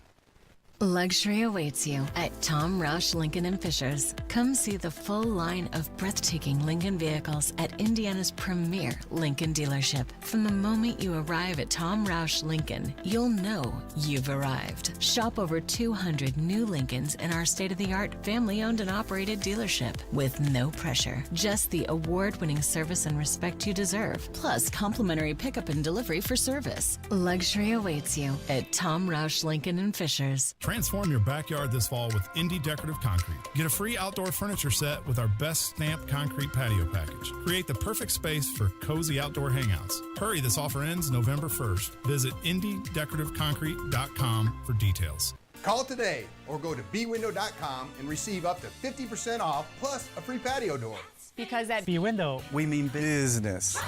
Luxury awaits you at Tom Roush Lincoln and Fishers. Come see the full line of breathtaking Lincoln vehicles at Indiana's premier Lincoln dealership. From the moment you arrive at Tom Roush Lincoln, you'll know you've arrived. Shop over 200 new Lincolns in our state-of-the-art family-owned and operated dealership with no pressure. Just the award-winning service and respect you deserve, plus complimentary pickup and delivery for service. Luxury awaits you at Tom Roush Lincoln and Fishers. Transform your backyard this fall with Indy Decorative Concrete. Get a free outdoor furniture set with our best stamped concrete patio package. Create the perfect space for cozy outdoor hangouts. Hurry, this offer ends November 1st. Visit IndyDecorativeConcrete.com for details. Call today or go to bwindow.com and receive up to 50% off plus a free patio door. Because at B-Window, we mean business.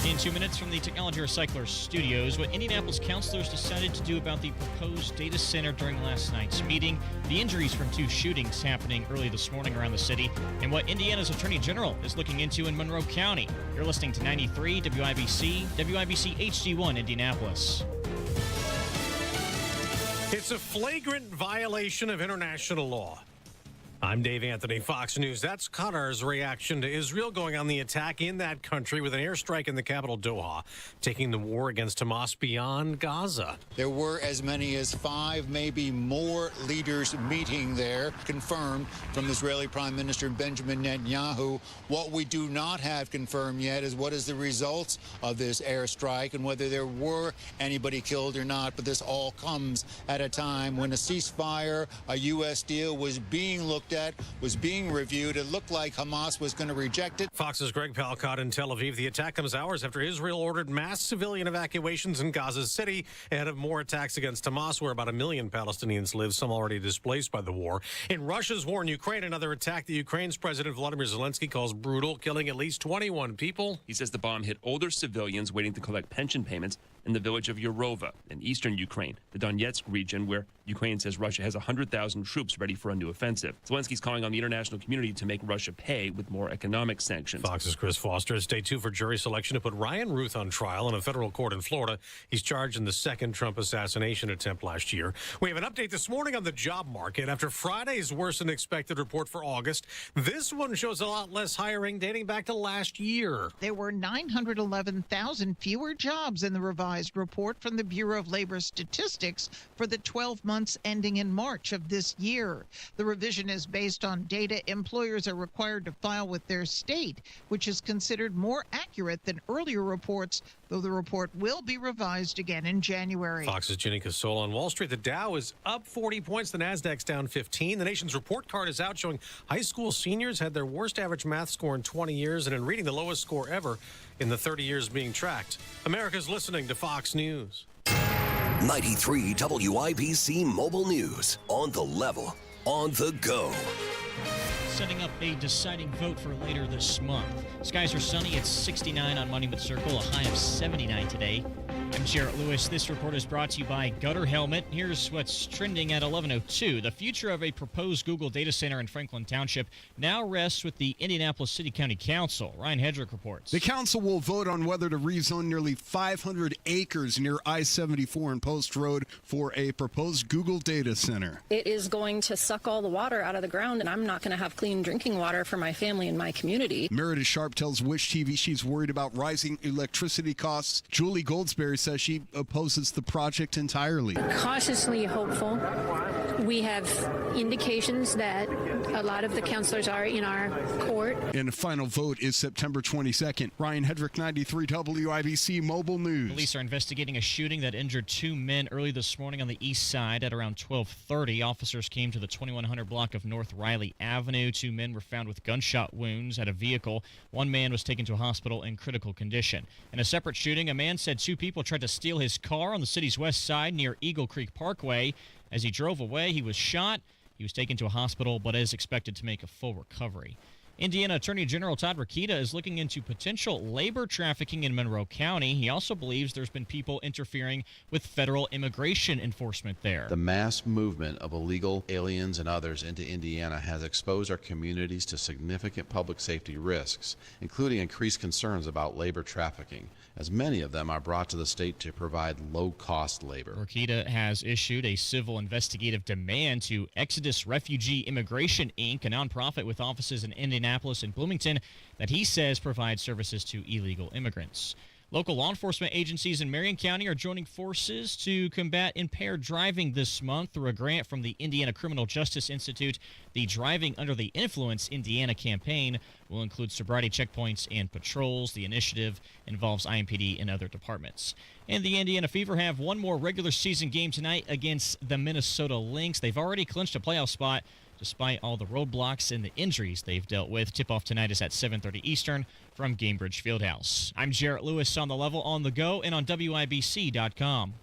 In 2 minutes from the Technology Recycler Studios, what Indianapolis councilors decided to do about the proposed data center during last night's meeting, the injuries from 2 shootings happening early this morning around the city, and what Indiana's Attorney General is looking into in Monroe County. You're listening to 93 WIBC, WIBC HD1 Indianapolis. It's a flagrant violation of international law. I'm Dave Anthony, Fox News. That's Qatar's reaction to Israel going on the attack in that country with an airstrike in the capital, Doha, taking the war against Hamas beyond Gaza. There were as many as 5, maybe more leaders meeting there, confirmed from Israeli Prime Minister Benjamin Netanyahu. What we do not have confirmed yet is what is the results of this airstrike and whether there were anybody killed or not. But this all comes at a time when a ceasefire, a U.S. deal was being looked at, was being reviewed. It looked like Hamas was going to reject it. Fox's Greg Palcott in Tel Aviv. The attack comes hours after Israel ordered mass civilian evacuations in Gaza City ahead of more attacks against Hamas, where about 1 million Palestinians live, some already displaced by the war. In Russia's war in Ukraine, another attack that Ukraine's President Volodymyr Zelensky calls brutal, killing at least 21 people. He says the bomb hit older civilians waiting to collect pension payments in the village of Yorova in eastern Ukraine, the Donetsk region, where Ukraine says Russia has 100,000 troops ready for a new offensive. Zelensky's calling on the international community to make Russia pay with more economic sanctions. Fox's Chris Foster. It's day 2 for jury selection to put Ryan Ruth on trial in a federal court in Florida. He's charged in the second Trump assassination attempt last year. We have an update this morning on the job market. After Friday's worse-than-expected report for August, this one shows a lot less hiring dating back to last year. There were 911,000 fewer jobs in the revised revised report from the Bureau of Labor Statistics for the 12 months ending in March of this year. The revision is based on data employers are required to file with their state, which is considered more accurate than earlier reports, though the report will be revised again in January. Fox's Ginny Cassola on Wall Street. The Dow is up 40 points. The Nasdaq's down 15. The nation's report card is out showing high school seniors had their worst average math score in 20 years and in reading the lowest score ever in the 30 years being tracked. America's listening to Fox News. 93 WIBC Mobile News. On the level, on the go. Setting up a deciding vote for later this month. Skies are sunny. It's 69 on Monument Circle, a high of 79 today. I'm Jarrett Lewis. This report is brought to you by Gutter Helmet. Here's what's trending at 11:02. The future of a proposed Google data center in Franklin Township now rests with the Indianapolis City County Council. Ryan Hedrick reports. The council will vote on whether to rezone nearly 500 acres near I-74 and Post Road for a proposed Google data center. It is going to suck all the water out of the ground, and I'm not going to have clean drinking water for my family and my community. Meredith Sharp tells Wish TV she's worried about rising electricity costs. Julie Goldsberry says she opposes the project entirely. Cautiously hopeful. We have indications that a lot of the councilors are in our court. And the final vote is September 22nd. Ryan Hedrick, 93 WIBC Mobile News. Police are investigating a shooting that injured two men early this morning on the east side at around 12:30. Officers came to the 2100 block of North Riley Avenue. Two men were found with gunshot wounds at a vehicle. One man was taken to a hospital in critical condition. In a separate shooting, a man said two people tried to steal his car on the city's west side near Eagle Creek Parkway. As he drove away, he was shot. He was taken to a hospital, but is expected to make a full recovery. Indiana Attorney General Todd Rokita is looking into potential labor trafficking in Monroe County. He also believes there's been people interfering with federal immigration enforcement there. The mass movement of illegal aliens and others into Indiana has exposed our communities to significant public safety risks, including increased concerns about labor trafficking, as many of them are brought to the state to provide low-cost labor. Rokita has issued a civil investigative demand to Exodus Refugee Immigration, Inc., a nonprofit with offices in Indianapolis and Bloomington that he says provides services to illegal immigrants. Local law enforcement agencies in Marion County are joining forces to combat impaired driving this month through a grant from the Indiana Criminal Justice Institute. The Driving Under the Influence Indiana campaign will include sobriety checkpoints and patrols. The initiative involves IMPD and other departments. And the Indiana Fever have one more regular season game tonight against the Minnesota Lynx. They've already clinched a playoff spot despite all the roadblocks and the injuries they've dealt with. Tip-off tonight is at 7:30 Eastern from Gamebridge Fieldhouse. I'm Jarrett Lewis on the level, on the go, and on WIBC.com.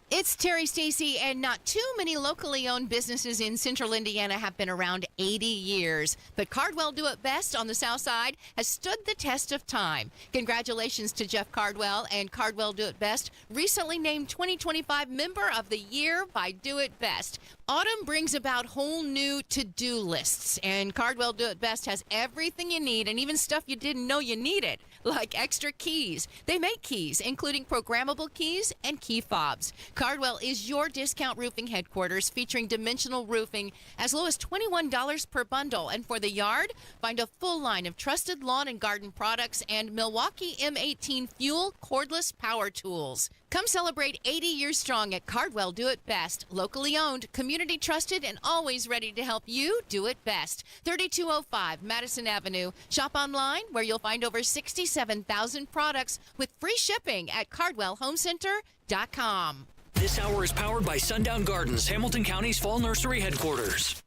It's Terry Stacy, and not too many locally owned businesses in central Indiana have been around 80 years. But Cardwell Do It Best on the south side has stood the test of time. Congratulations to Jeff Cardwell and Cardwell Do It Best, recently named 2025 Member of the Year by Do It Best. Autumn brings about whole new to-do lists, and Cardwell Do It Best has everything you need and even stuff you didn't know you needed, like extra keys. They make keys, including programmable keys and key fobs. Cardwell is your discount roofing headquarters, featuring dimensional roofing as low as $21 per bundle. And for the yard, find a full line of trusted lawn and garden products and Milwaukee M18 Fuel cordless power tools. Come celebrate 80 years strong at Cardwell Do It Best. Locally owned, community trusted, and always ready to help you do it best. 3205 Madison Avenue. Shop online where you'll find over 67,000 products with free shipping at CardwellHomeCenter.com. This hour is powered by Sundown Gardens, Hamilton County's fall nursery headquarters.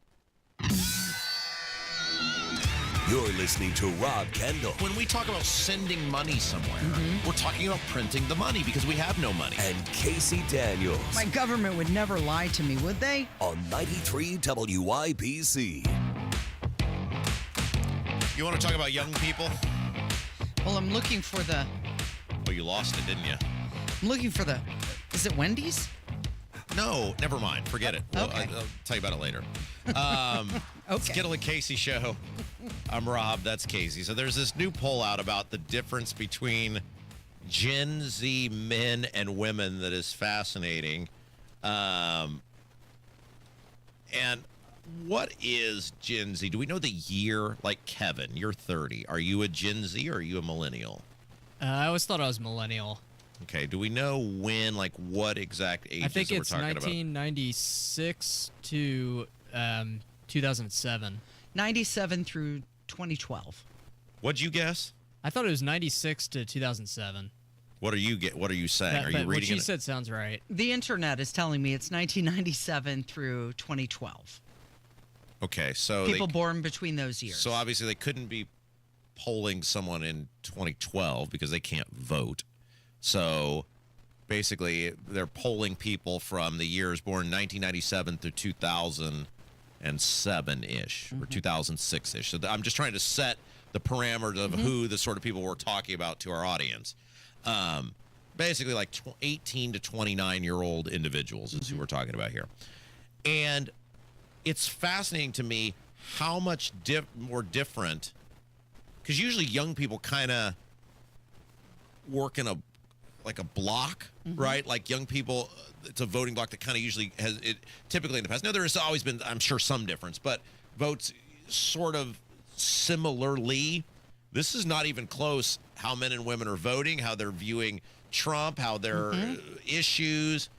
You're listening to Rob Kendall. When we talk about sending money somewhere, we're talking about printing the money because we have no money. And Casey Daniels. My government would never lie to me, would they? On 93 WIBC. You want to talk about young people? Well, I'm looking for the... Oh, you lost it, didn't you? I'm looking for the... Is it Wendy's? No, never mind. Forget it. Okay. I'll tell you about it later. It's Kendall Casey show. I'm Rob. That's Casey. So there's this new poll out about the difference between Gen Z men and women that is fascinating. And what is Gen Z? Do we know the year? Like Kevin, you're 30. Are you a Gen Z or are you a millennial? I always thought I was millennial. Okay. Do we know when, like, what exact ages I think we're it's talking about? 1996 to 2007. 97 through 2012. What'd you guess? I thought it was 96 to 2007. What are you saying? Are you reading what she it? said sounds right. The internet is telling me it's 1997 through 2012. Okay, so People born between those years. So obviously they couldn't be polling someone in 2012 because they can't vote. So basically they're polling people from the years born 1997 through 2007-ish or 2006-ish. So I'm just trying to set the parameters of who the sort of people we're talking about to our audience. Basically like 18 to 29-year-old individuals is who we're talking about here. And it's fascinating to me how much more different, because usually young people kind of work in a block, right? Like young people, it's a voting block that kind of usually has it typically in the past. Now there has always been, I'm sure, some difference, but votes sort of similarly. This is not even close how men and women are voting, how they're viewing Trump, how their issues.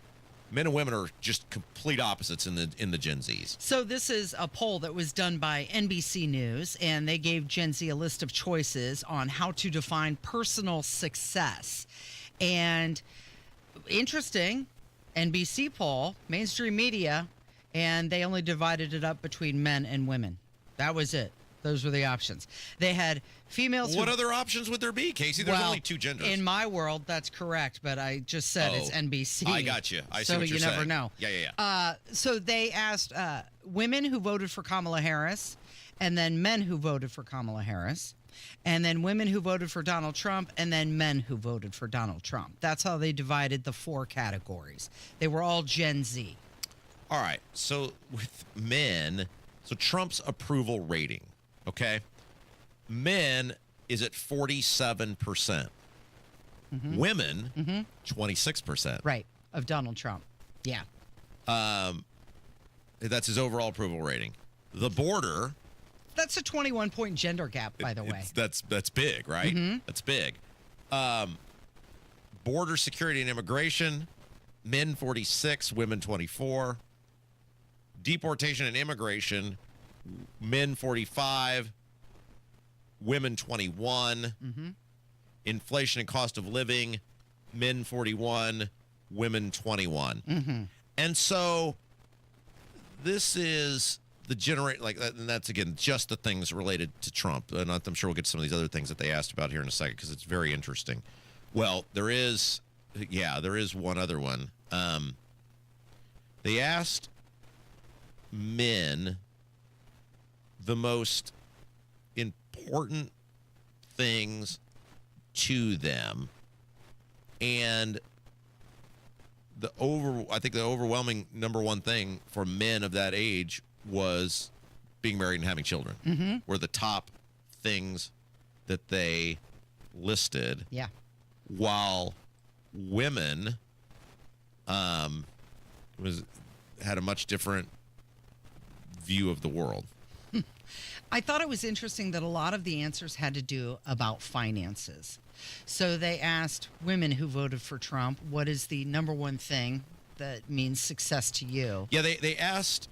Men and women are just complete opposites in the Gen Zs. So this is a poll that was done by NBC News, and they gave Gen Z a list of choices on how to define personal success. And interesting, NBC poll, mainstream media, and they only divided it up between men and women. That was it. Those were the options. They had females. What other options would there be, Casey? There's only two genders. In my world, that's correct, but I just said it's NBC. I got you. I see what you're saying. So you never know. Yeah. So they asked women who voted for Kamala Harris, and then men who voted for Kamala Harris, and then women who voted for Donald Trump, and then men who voted for Donald Trump. That's how they divided the four categories. They were all Gen Z. All right. So with men, so Trump's approval rating, okay? Men is at 47%. Women, 26%. Right, of Donald Trump. Yeah. That's his overall approval rating. The border. That's a 21-point gender gap, by the way. That's big, right? That's big. Border security and immigration, men 46, women 24. Deportation and immigration, men 45, women 21. Inflation and cost of living, men 41, women 21. And so this is the and that's again just the things related to Trump. And I'm sure we'll get to some of these other things that they asked about here in a second because it's very interesting. Well, there is one other one. They asked men the most important things to them, and I think the overwhelming number one thing for men of that age was being married and having children. Were the top things that they listed. Yeah. While women had a much different view of the world. I thought it was interesting that a lot of the answers had to do about finances. So they asked women who voted for Trump, what is the number one thing that means success to you? Yeah, they asked,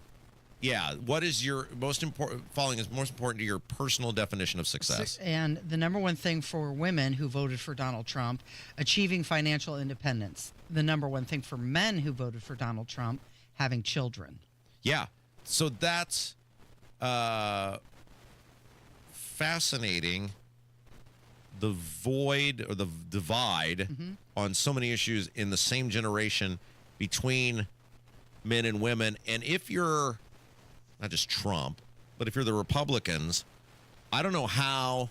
what is your most important to your personal definition of success? And the number one thing for women who voted for Donald Trump, achieving financial independence. The number one thing for men who voted for Donald Trump, having children. Yeah. So that's fascinating, the void or the divide on so many issues in the same generation between men and women. And if you're not just Trump, but if you're the Republicans, I don't know how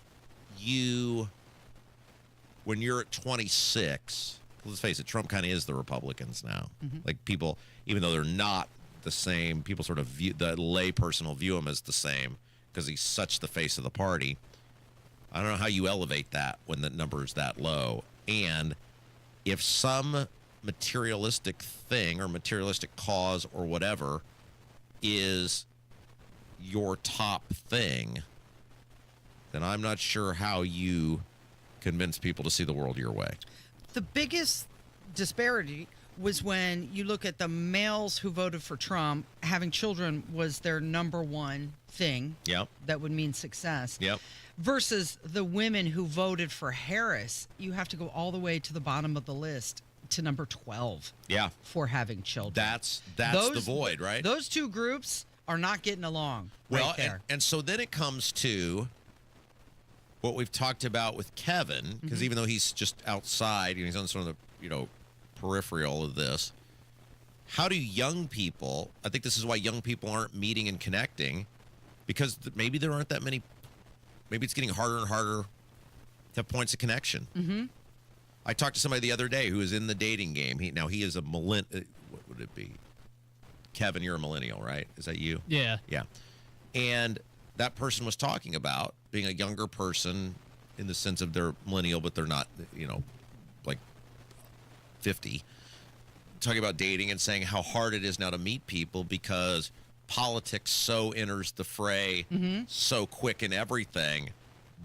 when you're at 26, let's face it, Trump kind of is the Republicans now. Like people, even though they're not the same, people sort of view, the lay person will view him as the same because he's such the face of the party. I don't know how you elevate that when the number is that low. And if some materialistic thing or materialistic cause or whatever is your top thing, then I'm not sure how you convince people to see the world your way. the biggest disparity was when you look at the males who voted for Trump, having children was their number one thing. Yep. That would mean success. Yep. Versus the women who voted for Harris, you have to go all the way to the bottom of the list to number 12. Yeah. For having children. That's the void, right? Those two groups are not getting along. Well, right there. And so then it comes to what we've talked about with Kevin, because even though he's just outside, he's on sort of the, peripheral of this. How do young people, I think this is why young people aren't meeting and connecting, because maybe there aren't that many, maybe it's getting harder and harder to have points of connection. Mm-hmm. I talked to somebody the other day who is in the dating game. He is a what would it be? Kevin, you're a millennial, right? Is that you? Yeah. Yeah. And that person was talking about being a younger person in the sense of they're millennial, but they're not, like 50. Talking about dating and saying how hard it is now to meet people because politics so enters the fray so quick in everything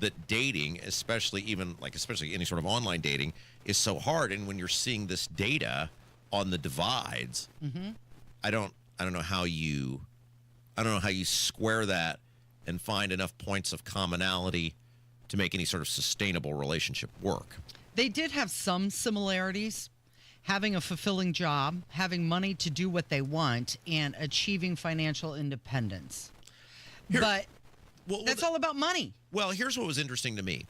that dating, especially any sort of online dating, is so hard. And when you're seeing this data on the divides, I don't know how you square that and find enough points of commonality to make any sort of sustainable relationship work. They did have some similarities. Having a fulfilling job, having money to do what they want, and achieving financial independence. That's all about money. Well, here's what was interesting to me.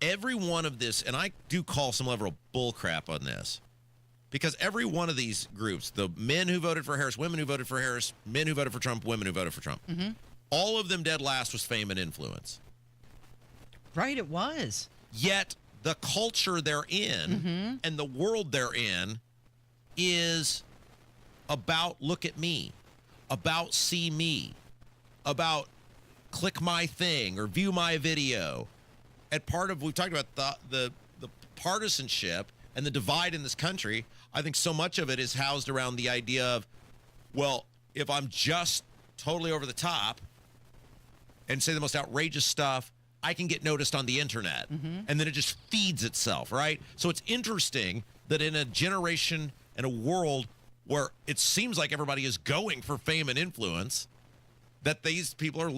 Every one of this, and I do call some level of bullcrap on this, because every one of these groups, the men who voted for Harris, women who voted for Harris, men who voted for Trump, women who voted for Trump, all of them dead last was fame and influence. Right, it was. Yet the culture they're in and the world they're in is about look at me, about see me, about click my thing or view my video. And we've talked about the partisanship and the divide in this country. I think so much of it is housed around the idea of, well, if I'm just totally over the top and say the most outrageous stuff, I can get noticed on the internet. And then it just feeds itself, right? So it's interesting that in a generation and a world where it seems like everybody is going for fame and influence, that these people are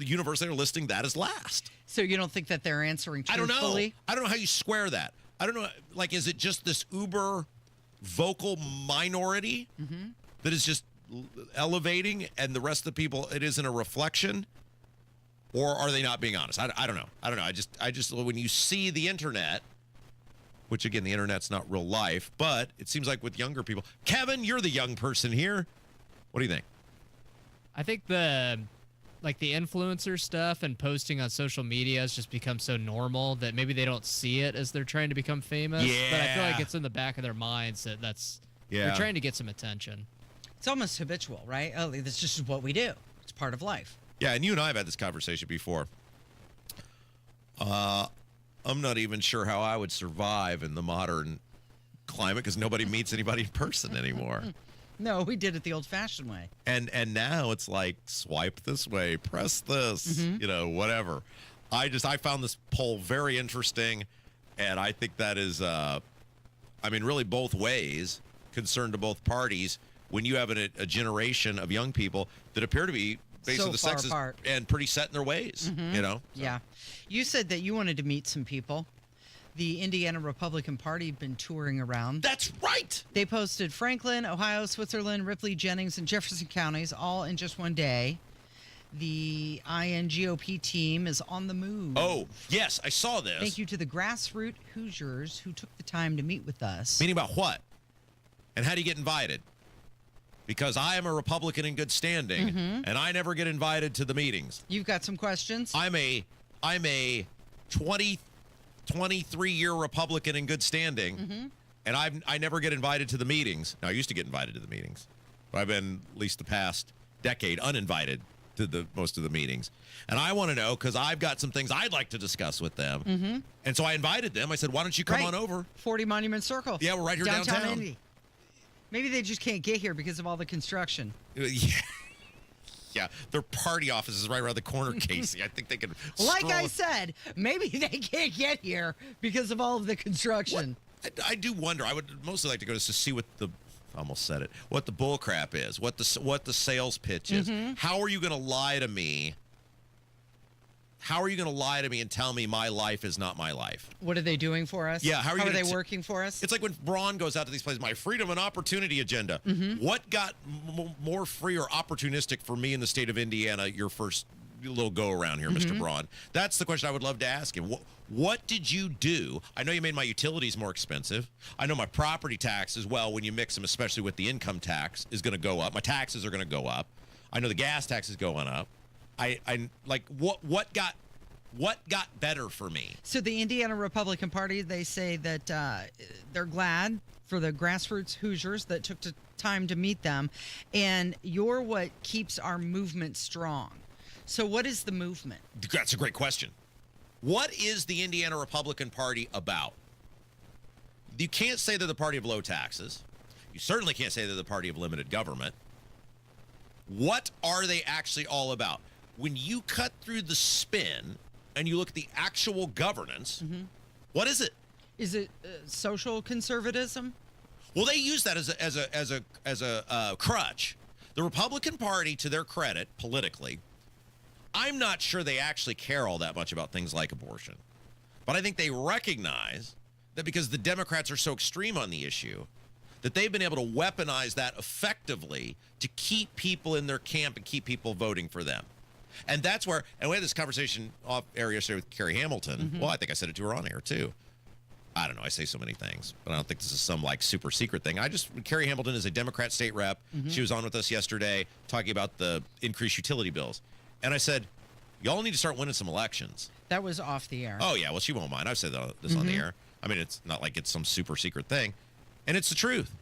universally are listing that as last. So you don't think that they're answering truthfully? I don't know how you square that. I don't know. Like, is it just this uber vocal minority that is just elevating and the rest of the people, it isn't a reflection? Or are they not being honest? I don't know. I just when you see the internet, which again, the internet's not real life, but it seems like with younger people. Kevin, you're the young person here. What do you think? I think the influencer stuff and posting on social media has just become so normal that maybe they don't see it as they're trying to become famous. Yeah. But I feel like it's in the back of their minds that they're trying to get some attention. It's almost habitual, right? Oh, this just is what we do. It's part of life. Yeah, and you and I have had this conversation before. I'm not even sure how I would survive in the modern climate because nobody meets anybody in person anymore. No, we did it the old-fashioned way. And now it's like swipe this way, press this, whatever. I found this poll very interesting, and I think that is, really both ways, concern to both parties. When you have a generation of young people that appear to be based on the sexes and pretty set in their ways, So. Yeah. You said that you wanted to meet some people. The Indiana Republican Party had been touring around. That's right. They posted Franklin, Ohio, Switzerland, Ripley, Jennings, and Jefferson counties all in just one day. The INGOP team is on the move. Oh, yes, I saw this. Thank you to the grassroots Hoosiers who took the time to meet with us. Meeting about what? And how do you get invited? Because I am a Republican in good standing, and I never get invited to the meetings. You've got some questions? I'm a 23-year Republican in good standing, and I never get invited to the meetings. Now, I used to get invited to the meetings, but I've been, at least the past decade, uninvited to most of the meetings. And I want to know, because I've got some things I'd like to discuss with them. And so I invited them. I said, why don't you come on over? 40 Monument Circle. Yeah, we're right here downtown. Indy. Maybe they just can't get here because of all the construction. Yeah, their party office is right around the corner, Casey. I think they could. Like I said, maybe they can't get here because of all of the construction. I do wonder. I would mostly like to go to see what the I almost said it. What the bull crap is. What the sales pitch is. How are you going to lie to me? How are you going to lie to me and tell me my life is not my life? What are they doing for us? Yeah, how are they working for us? It's like when Braun goes out to these places, my freedom and opportunity agenda. What got more free or opportunistic for me in the state of Indiana your first little go around here, Mr. Braun? That's the question I would love to ask him. What did you do? I know you made my utilities more expensive. I know my property tax as well, when you mix them, especially with the income tax, is going to go up. My taxes are going to go up. I know the gas tax is going up. I like what got better for me? So the Indiana Republican Party, they say that they're glad for the grassroots Hoosiers that took the time to meet them, and you're what keeps our movement strong. So what is the movement? That's a great question. What is the Indiana Republican Party about? You can't say they're the party of low taxes. You certainly can't say they're the party of limited government. What are they actually all about? When you cut through the spin and you look at the actual governance, what is it? Is it social conservatism? Well, they use that as a crutch. The Republican Party, to their credit, politically, I'm not sure they actually care all that much about things like abortion. But I think they recognize that because the Democrats are so extreme on the issue, that they've been able to weaponize that effectively to keep people in their camp and keep people voting for them. And that's where, and we had this conversation off air yesterday with Carrie Hamilton. Well, I think I said it to her on air too. I don't know. I say so many things, but I don't think this is some like super secret thing. Carrie Hamilton is a Democrat state rep. She was on with us yesterday talking about the increased utility bills. And I said, y'all need to start winning some elections. That was off the air. Oh, yeah. Well, she won't mind. I've said this on the air. I mean, it's not like it's some super secret thing. And it's the truth.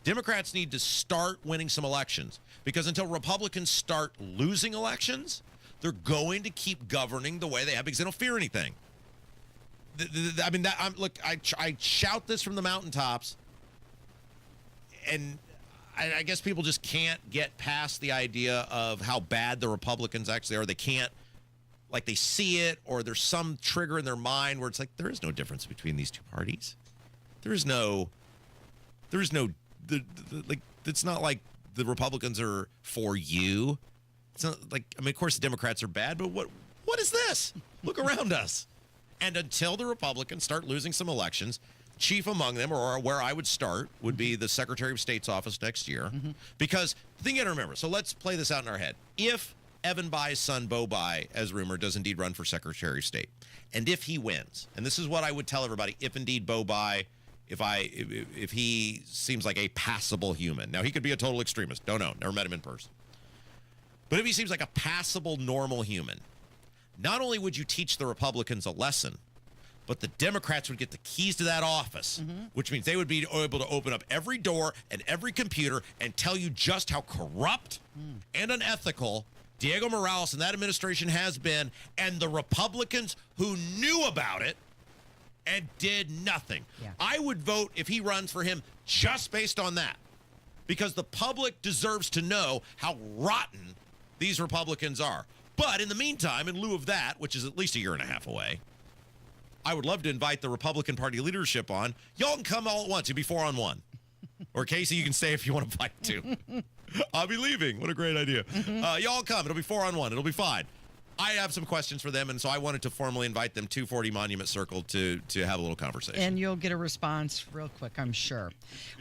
Democrats need to start winning some elections, because until Republicans start losing elections, they're going to keep governing the way they have, because they don't fear anything. I mean, I shout this from the mountaintops, and I guess people just can't get past the idea of how bad the Republicans actually are. They can't, like, they see it, or there's some trigger in their mind where it's like, there is no difference between these two parties. It's not like the Republicans are for you. It's not like, I mean, of course the Democrats are bad, but what is this? Look around us. And until the Republicans start losing some elections, chief among them, or where I would start, would be the Secretary of State's office next year. Because the thing you got to remember, so let's play this out in our head. If Evan Bayh's son, Bo Bayh, as rumored, does indeed run for Secretary of State, and if he wins, and this is what I would tell everybody, if indeed Bo Bayh, if he seems like a passable human. Now, he could be a total extremist. Don't know. Never met him in person. But if he seems like a passable, normal human, not only would you teach the Republicans a lesson, but the Democrats would get the keys to that office, which means they would be able to open up every door and every computer and tell you just how corrupt and unethical Diego Morales and that administration has been, and the Republicans who knew about it and did nothing. I would vote if he runs for him just based on that, because the public deserves to know how rotten these Republicans are. But in the meantime, in lieu of that, which is at least a year and a half away, I would love to invite the Republican Party leadership on. Y'all can come all at once. It'll be 4-on-1. Or Casey, you can stay if you want to fight too. I'll be leaving. What a great idea. Y'all come. It'll be 4-on-1. It'll be fine. I have some questions for them, and so I wanted to formally invite them to 40 Monument Circle to have a little conversation. And you'll get a response real quick, I'm sure.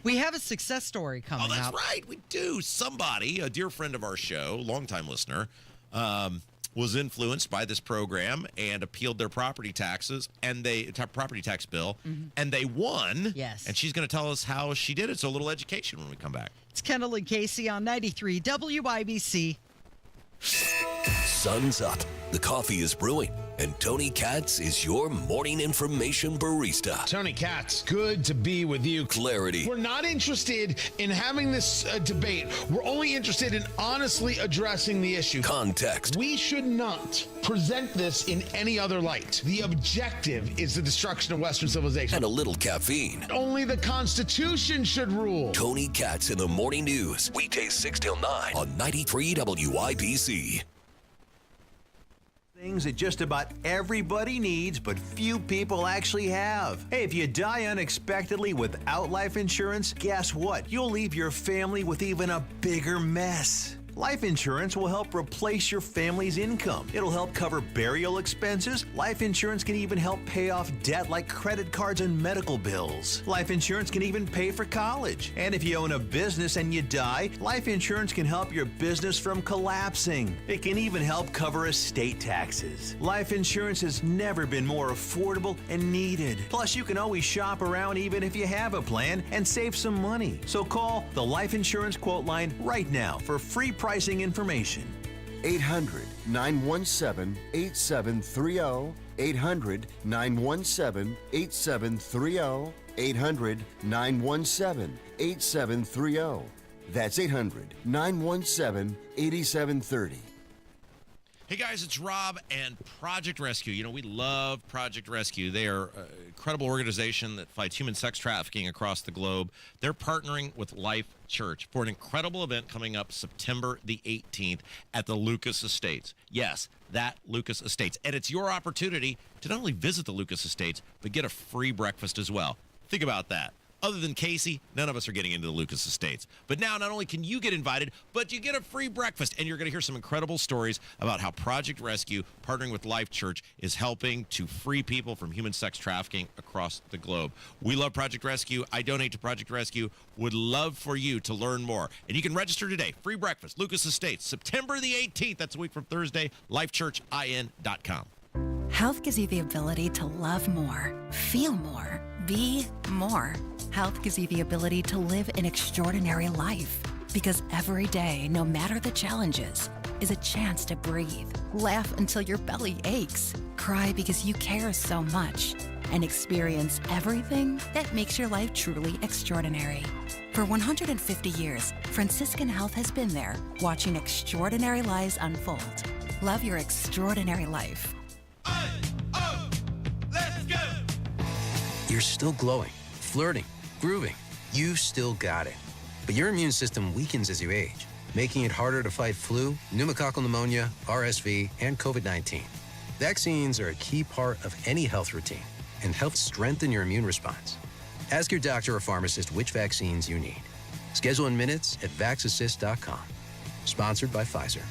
We have a success story coming up. Oh, that's right. We do. Somebody, a dear friend of our show, longtime listener, was influenced by this program and appealed their property taxes and property tax bill, and they won. Yes. And she's going to tell us how she did it. So a little education when we come back. It's Kendall and Casey on 93 WIBC. Sun's up, the coffee is brewing, and Tony Katz is your morning information barista. Tony Katz, good to be with you. Clarity. We're not interested in having this debate. We're only interested in honestly addressing the issue. Context. We should not present this in any other light. The objective is the destruction of Western civilization. And a little caffeine. Only the Constitution should rule. Tony Katz in the Morning News. Weekdays 6 till 9 on 93 WIBC. things that just about everybody needs, but few people actually have. Hey, if you die unexpectedly without life insurance, guess what? You'll leave your family with even a bigger mess. Life insurance will help replace your family's income. It'll help cover burial expenses. Life insurance can even help pay off debt like credit cards and medical bills. Life insurance can even pay for college. And if you own a business and you die, life insurance can help your business from collapsing. It can even help cover estate taxes. Life insurance has never been more affordable and needed. Plus, you can always shop around even if you have a plan and save some money. So call the Life Insurance Quote Line right now for free pricing information. 800-917-8730. 800-917-8730. 800-917-8730. That's 800-917-8730. Hey guys, it's Rob and Project Rescue. You know, we love Project Rescue. They are an incredible organization that fights human sex trafficking across the globe. They're partnering with Life Church for an incredible event coming up September the 18th at the Lucas Estates. Yes, that Lucas Estates. And it's your opportunity to not only visit the Lucas Estates, but get a free breakfast as well. Think about that. Other than Casey, none of us are getting into the Lucas Estates. But now not only can you get invited, but you get a free breakfast. And you're going to hear some incredible stories about how Project Rescue, partnering with Life Church, is helping to free people from human sex trafficking across the globe. We love Project Rescue. I donate to Project Rescue. Would love for you to learn more. And you can register today. Free breakfast, Lucas Estates, September the 18th. That's a week from Thursday. LifeChurchIN.com. Health gives you the ability to love more, feel more, be more. Health gives you the ability to live an extraordinary life. Because every day, no matter the challenges, is a chance to breathe, laugh until your belly aches, cry because you care so much, and experience everything that makes your life truly extraordinary. For 150 years, Franciscan Health has been there, watching extraordinary lives unfold. Love your extraordinary life. You're still glowing, flirting, grooving. You still got it. But your immune system weakens as you age, making it harder to fight flu, pneumococcal pneumonia, RSV, and COVID-19. Vaccines are a key part of any health routine and help strengthen your immune response. Ask your doctor or pharmacist which vaccines you need. Schedule in minutes at vaxassist.com. Sponsored by Pfizer.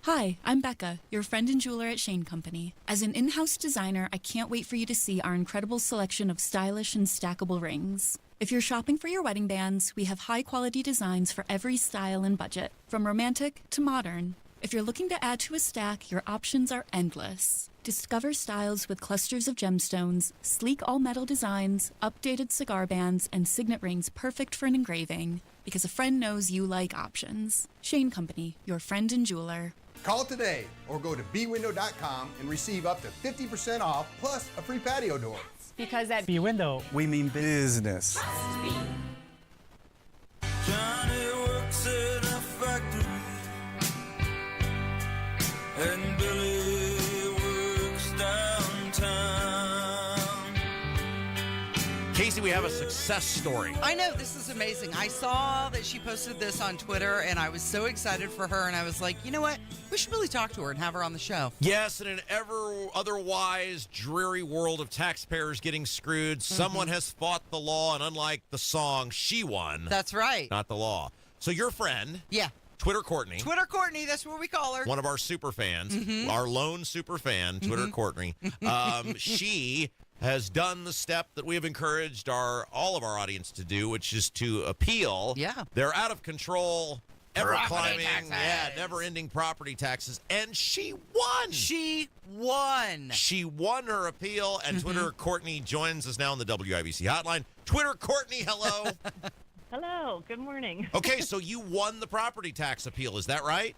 Hi, I'm Becca, your friend and jeweler at Shane Company. As an in-house designer, I can't wait for you to see our incredible selection of stylish and stackable rings. If you're shopping for your wedding bands, we have high-quality designs for every style and budget, from romantic to modern. If you're looking to add to a stack, your options are endless. Discover styles with clusters of gemstones, sleek all-metal designs, updated cigar bands, and signet rings perfect for an engraving. Because a friend knows you like options. Shane Company, your friend and jeweler. Call today or go to bwindow.com and receive up to 50% off plus a free patio door. Because at B-Window, we mean business. Johnny works in a factory and Billy works downtown. Casey, we have a success story. I know, this is amazing. I saw that she posted this on Twitter, and I was so excited for her, and I was like, you know what? We should really talk to her and have her on the show. Yes, in an otherwise dreary world of taxpayers getting screwed, someone has fought the law, and unlike the song, she won. That's right. Not the law. So your friend... Yeah. Twitter Courtney. Twitter Courtney, that's what we call her. One of our super fans, our lone super fan, Twitter Courtney. She has done the step that we have encouraged all of our audience to do, which is to appeal. Yeah. They're out of control, ever-climbing, never-ending property taxes, and she won. She won. She won her appeal, and Twitter Courtney joins us now on the WIBC hotline. Twitter Courtney, hello. Hello, good morning. Okay, so you won the property tax appeal, is that right?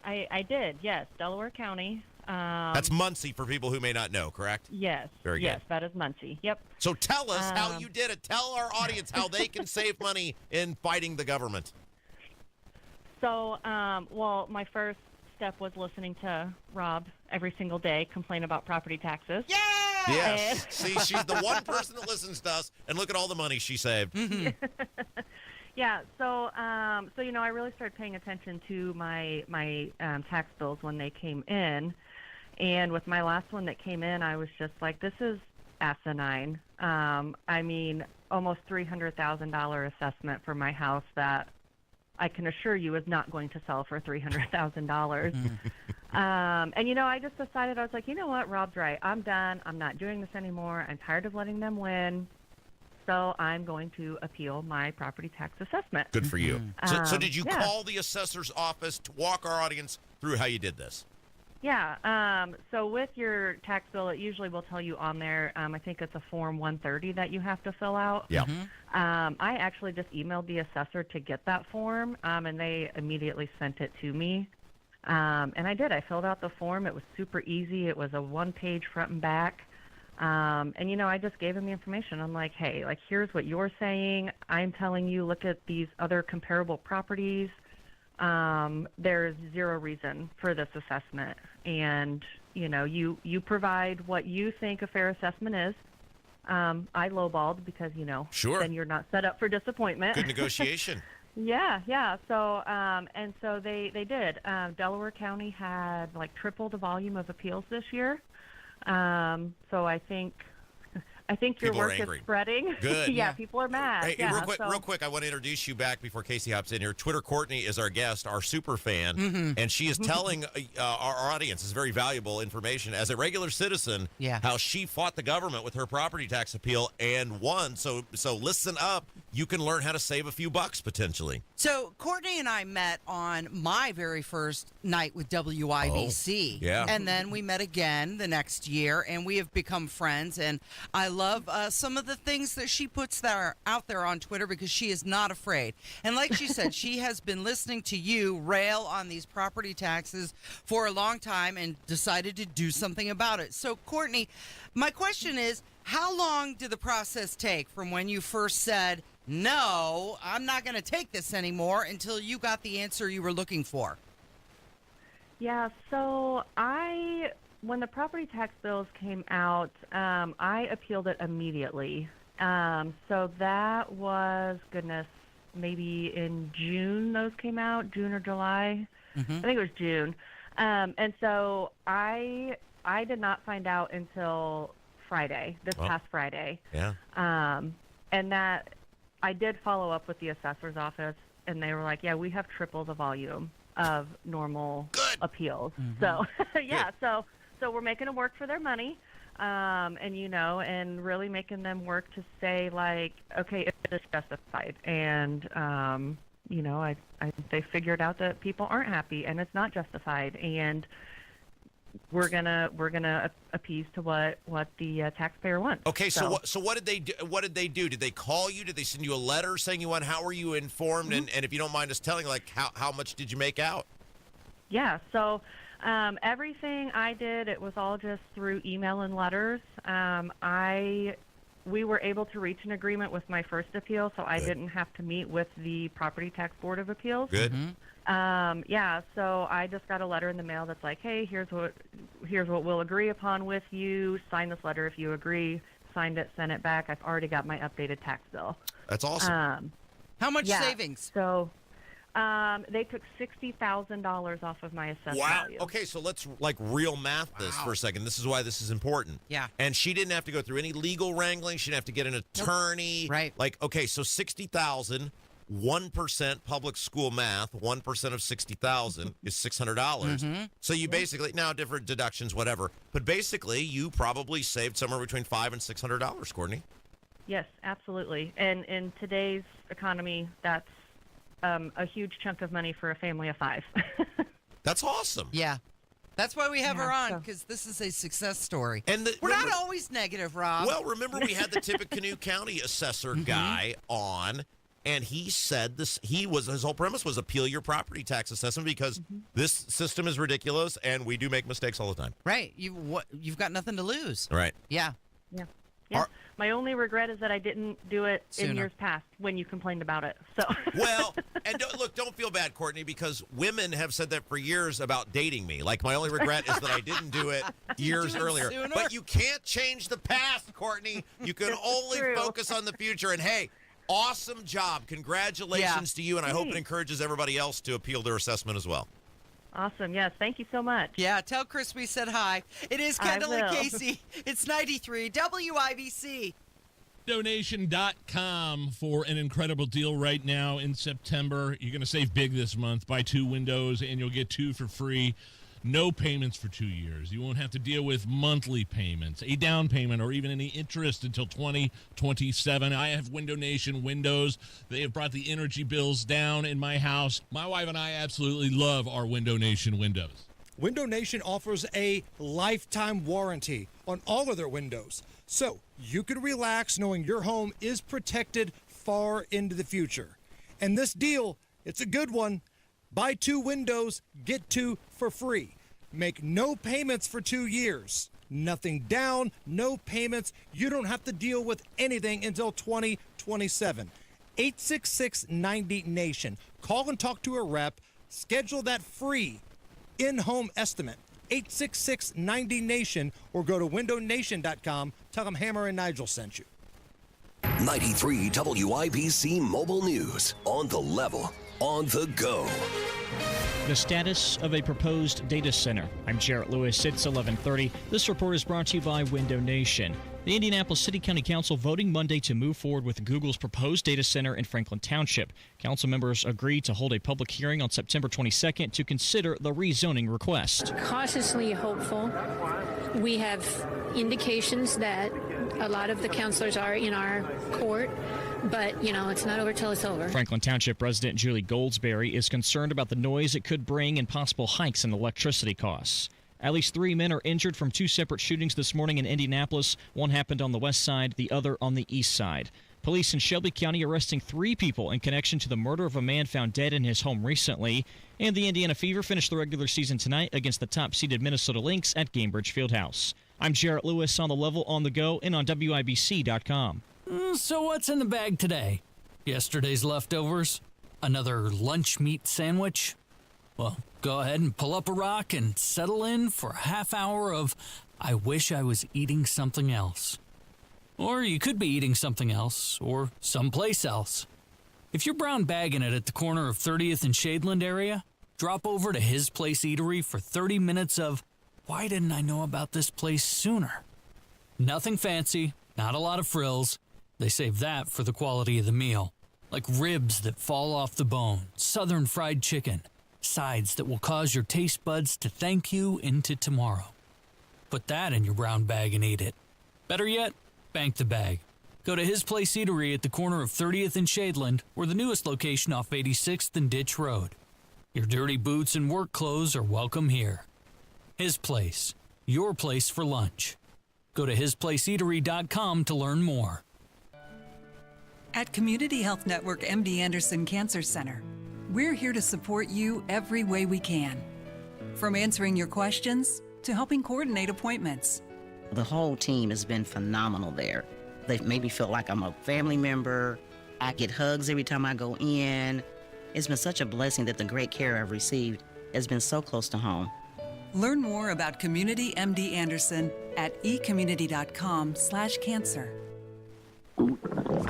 I did, yes. Delaware County. That's Muncie for people who may not know, correct? Yes. Very good. Yes, that is Muncie. Yep. So tell us how you did it. Tell our audience how they can save money in fighting the government. So, well, my first step was listening to Rob every single day complain about property taxes. Yeah! Yes. See, she's the one person that listens to us, and look at all the money she saved. Yeah, so I really started paying attention to my tax bills when they came in, and with my last one that came in, I was just like, this is asinine. I mean, almost $300,000 assessment for my house that I can assure you is not going to sell for $300,000. And I just decided, I was like, you know what, Rob's right. I'm done. I'm not doing this anymore. I'm tired of letting them win. So I'm going to appeal my property tax assessment. Good for you. So did you call the assessor's office to walk our audience through how you did this? Yeah. So with your tax bill, it usually will tell you on there, I think it's a Form 130 that you have to fill out. Yeah. I actually just emailed the assessor to get that form, and they immediately sent it to me. And I did. I filled out the form. It was super easy. It was a one-page front and back. And, I just gave him the information. I'm like, hey, here's what you're saying. I'm telling you, look at these other comparable properties. There's zero reason for this assessment. And, you provide what you think a fair assessment is. I lowballed because, Sure. then you're not set up for disappointment. Good negotiation. Yeah. So, and so they did. Delaware County had triple the volume of appeals this year. So I think your People are work angry. is spreading. Good. Yeah, people are mad. Hey, yeah, real quick, I want to introduce you back before Casey hops in here. Twitter Courtney is our guest, our super fan, and she is telling our audience, is very valuable information, as a regular citizen, how she fought the government with her property tax appeal and won. So listen up. You can learn how to save a few bucks, potentially. So Courtney and I met on my very first night with WIBC. Oh, yeah. And then we met again the next year, and we have become friends. And I love some of the things that she puts out there on Twitter because she is not afraid. And like she said, she has been listening to you rail on these property taxes for a long time and decided to do something about it. So, Courtney, my question is, how long did the process take from when you first said, no, I'm not going to take this anymore, until you got the answer you were looking for? Yeah, so when the property tax bills came out, I appealed it immediately. So that was, maybe in June those came out, June or July. I think it was June. And so I did not find out until Friday, past Friday. Yeah. And that I did follow up with the assessor's office, and they were like, yeah, we have triple the volume of normal appeals. So, yeah, so we're making them work for their money, and really making them work to say, okay, if it's justified. And, they figured out that people aren't happy and it's not justified. And we're gonna appease to what the taxpayer wants. Okay, so what did they do? What did they do? Did they call you? Did they send you a letter saying you won? How were you informed? And if you don't mind us telling, how much did you make out? Yeah, so everything I did, it was all just through email and letters. We were able to reach an agreement with my first appeal, so I didn't have to meet with the Property Tax Board of Appeals. Good. Yeah, so I just got a letter in the mail that's like, hey, here's what we'll agree upon with you. Sign this letter if you agree. Signed it, sent it back. I've already got my updated tax bill. That's awesome. How much savings? So they took $60,000 off of my assessed value. Okay, so let's real math this for a second. This is why this is important. Yeah. And she didn't have to go through any legal wrangling. She didn't have to get an attorney. Nope. Right. Okay, so 60,000. 1% public school math, 1% of 60,000 is $600. So you basically, now different deductions, whatever, but basically you probably saved somewhere between $500 and $600, Courtney. Yes, absolutely. And in today's economy, that's a huge chunk of money for a family of 5. That's awesome. Yeah. That's why we have her on, because this is a success story. And we're not always negative, Rob. Well, remember we had the Tippecanoe County assessor guy on. And he said his whole premise was appeal your property tax assessment because this system is ridiculous and we do make mistakes all the time. Right. You've got nothing to lose. Right. Yeah. Yeah. My only regret is that I didn't do it in years past when you complained about it. So. Well, and don't feel bad, Courtney, because women have said that for years about dating me. My only regret is that I didn't do it years earlier. But you can't change the past, Courtney. You can only focus on the future. And hey, Awesome job. Congratulations to you, and I hope it Thanks. encourages everybody else to appeal their assessment as well. Awesome. Yes. Thank you so much. Yeah, tell Chris we said hi. It is I Kendall and will. Casey. It's 93 WIBC. Donation.com for an incredible deal right now in September. You're going to save big this month. Buy 2 windows and you'll get 2 for free. No payments for 2 years. You won't have to deal with monthly payments, a down payment, or even any interest until 2027. I have Window Nation windows. They have brought the energy bills down in my house. My wife and I absolutely love our Window Nation windows. Window Nation offers a lifetime warranty on all of their windows. So you can relax knowing your home is protected far into the future. And this deal, it's a good one. Buy 2 windows, get 2 for free. Make no payments for 2 years. Nothing down, no payments. You don't have to deal with anything until 2027. 866-90-NATION. Call and talk to a rep. Schedule that free in-home estimate. 866-90-NATION or go to windownation.com. Tell them Hammer and Nigel sent you. 93 WIBC Mobile News. On the level, on the go. The status of a proposed data center. I'm Jarrett Lewis. It's 11:30. This report is brought to you by Window Nation. The Indianapolis City County Council voting Monday to move forward with Google's proposed data center in Franklin Township. Council members agreed to hold a public hearing on September 22nd to consider the rezoning request. Cautiously hopeful. We have indications that a lot of the counselors are in our court, but, it's not over till it's over. Franklin Township resident Julie Goldsberry is concerned about the noise it could bring and possible hikes in electricity costs. At least 3 men are injured from 2 separate shootings this morning in Indianapolis. One happened on the west side, the other on the east side. Police in Shelby County arresting 3 people in connection to the murder of a man found dead in his home recently. And the Indiana Fever finished the regular season tonight against the top-seeded Minnesota Lynx at Gainbridge Fieldhouse. I'm Jarrett Lewis on the level, on the go, and on WIBC.com. So what's in the bag today? Yesterday's leftovers? Another lunch meat sandwich? Well, go ahead and pull up a rock and settle in for a half hour of I wish I was eating something else. Or you could be eating something else, or someplace else. If you're brown bagging it at the corner of 30th and Shadeland area, drop over to His Place Eatery for 30 minutes of why didn't I know about this place sooner? Nothing fancy, not a lot of frills. They save that for the quality of the meal. Like ribs that fall off the bone, southern fried chicken, sides that will cause your taste buds to thank you into tomorrow. Put that in your brown bag and eat it. Better yet, bank the bag. Go to His Place Eatery at the corner of 30th and Shadeland, or the newest location off 86th and Ditch Road. Your dirty boots and work clothes are welcome here. His Place, your place for lunch. Go to hisplaceeatery.com to learn more. At Community Health Network MD Anderson Cancer Center, we're here to support you every way we can. From answering your questions to helping coordinate appointments. The whole team has been phenomenal there. They've made me feel like I'm a family member. I get hugs every time I go in. It's been such a blessing that the great care I've received has been so close to home. Learn more about Community MD Anderson at ecommunity.com/cancer.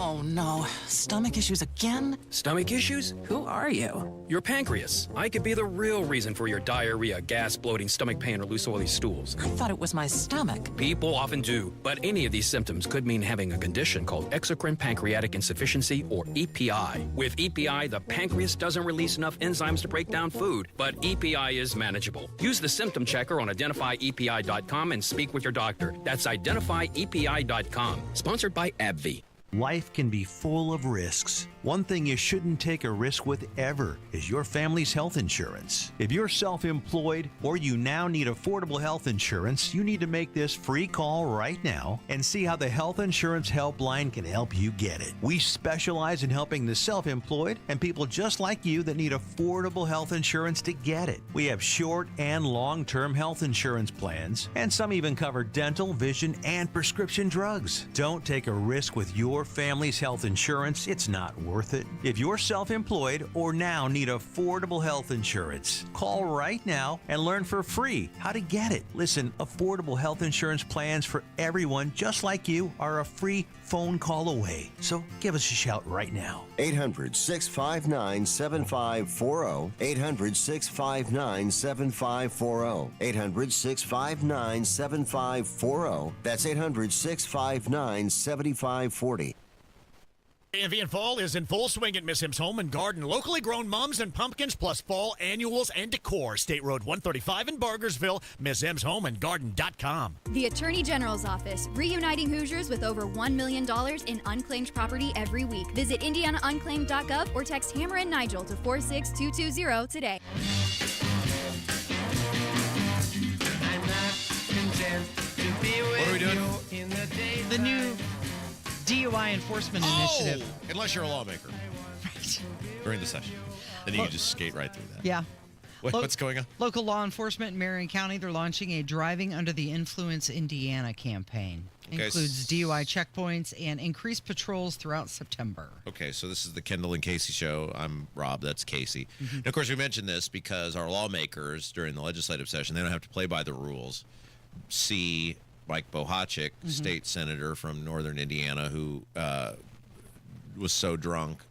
Oh no, stomach issues again? Stomach issues? Who are you? Your pancreas. I could be the real reason for your diarrhea, gas, bloating, stomach pain, or loose oily stools. I thought it was my stomach. People often do, but any of these symptoms could mean having a condition called exocrine pancreatic insufficiency, or EPI. With EPI, the pancreas doesn't release enough enzymes to break down food, but EPI is manageable. Use the symptom checker on identifyepi.com and speak with your doctor. That's identifyepi.com. Sponsored by AbbVie. Life can be full of risks. One thing you shouldn't take a risk with ever is your family's health insurance. If you're self-employed or you now need affordable health insurance, you need to make this free call right now and see how the Health Insurance Helpline can help you get it. We specialize in helping the self-employed and people just like you that need affordable health insurance to get it. We have short and long-term health insurance plans, and some even cover dental, vision, and prescription drugs. Don't take a risk with your family's health insurance. It's not worth worth it? If you're self-employed or now need affordable health insurance, call right now and learn for free how to get it. Listen, affordable health insurance plans for everyone just like you are a free phone call away. So give us a shout right now. 800-659-7540. 800-659-7540. 800-659-7540. That's 800-659-7540. Avian Fall is in full swing at Miss M's Home and Garden. Locally grown mums and pumpkins plus fall annuals and decor. State Road 135 in Bargersville. MissMsHomeandGarden.com. The Attorney General's Office, reuniting Hoosiers with over $1 million in unclaimed property every week. Visit IndianaUnclaimed.gov or text Hammer and Nigel to 46220 today. What are we doing? The new DUI enforcement initiative. Unless you're a lawmaker. Right. During the session. Then you can just skate right through that. Yeah. What's going on? Local law enforcement in Marion County, they're launching a Driving Under the Influence Indiana campaign. Okay. Includes DUI checkpoints and increased patrols throughout September. Okay, so this is the Kendall and Casey show. I'm Rob. That's Casey. And of course, we mentioned this because our lawmakers during the legislative session, they don't have to play by the rules. See Mike Bohachik, state senator from northern Indiana, who was so drunk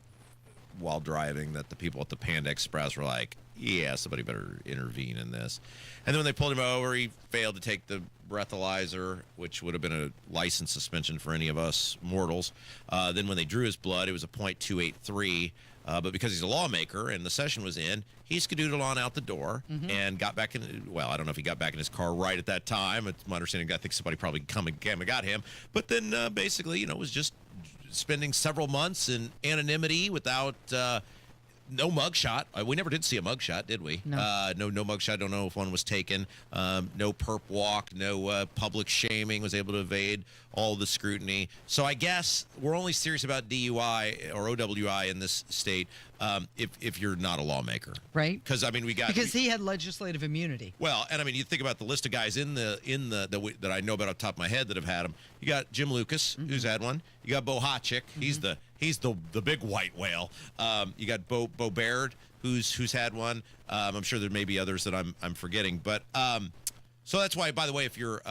while driving that the people at the Panda Express were like, yeah, somebody better intervene in this. And then when they pulled him over, he failed to take the breathalyzer, which would have been a license suspension for any of us mortals. Then when they drew his blood, it was a .283. But because he's a lawmaker and the session was in, he skedoodled on out the door and got back in. Well, I don't know if he got back in his car right at that time. It's my understanding. I think somebody probably came and got him. But then basically, was just spending several months in anonymity without no mugshot. We never did see a mugshot, did we? No. No mugshot. Don't know if one was taken. No perp walk. No public shaming. Was able to evade all the scrutiny. So I guess we're only serious about DUI or OWI in this state if you're not a lawmaker, right? Because because he had legislative immunity. Well, and you think about the list of guys that I know about off the top of my head that have had them. You got Jim Lucas, who's had one. You got Bohachik. He's the big white whale. You got Bo Baird, who's had one. I'm sure there may be others that I'm forgetting. But so that's why, by the way, if you're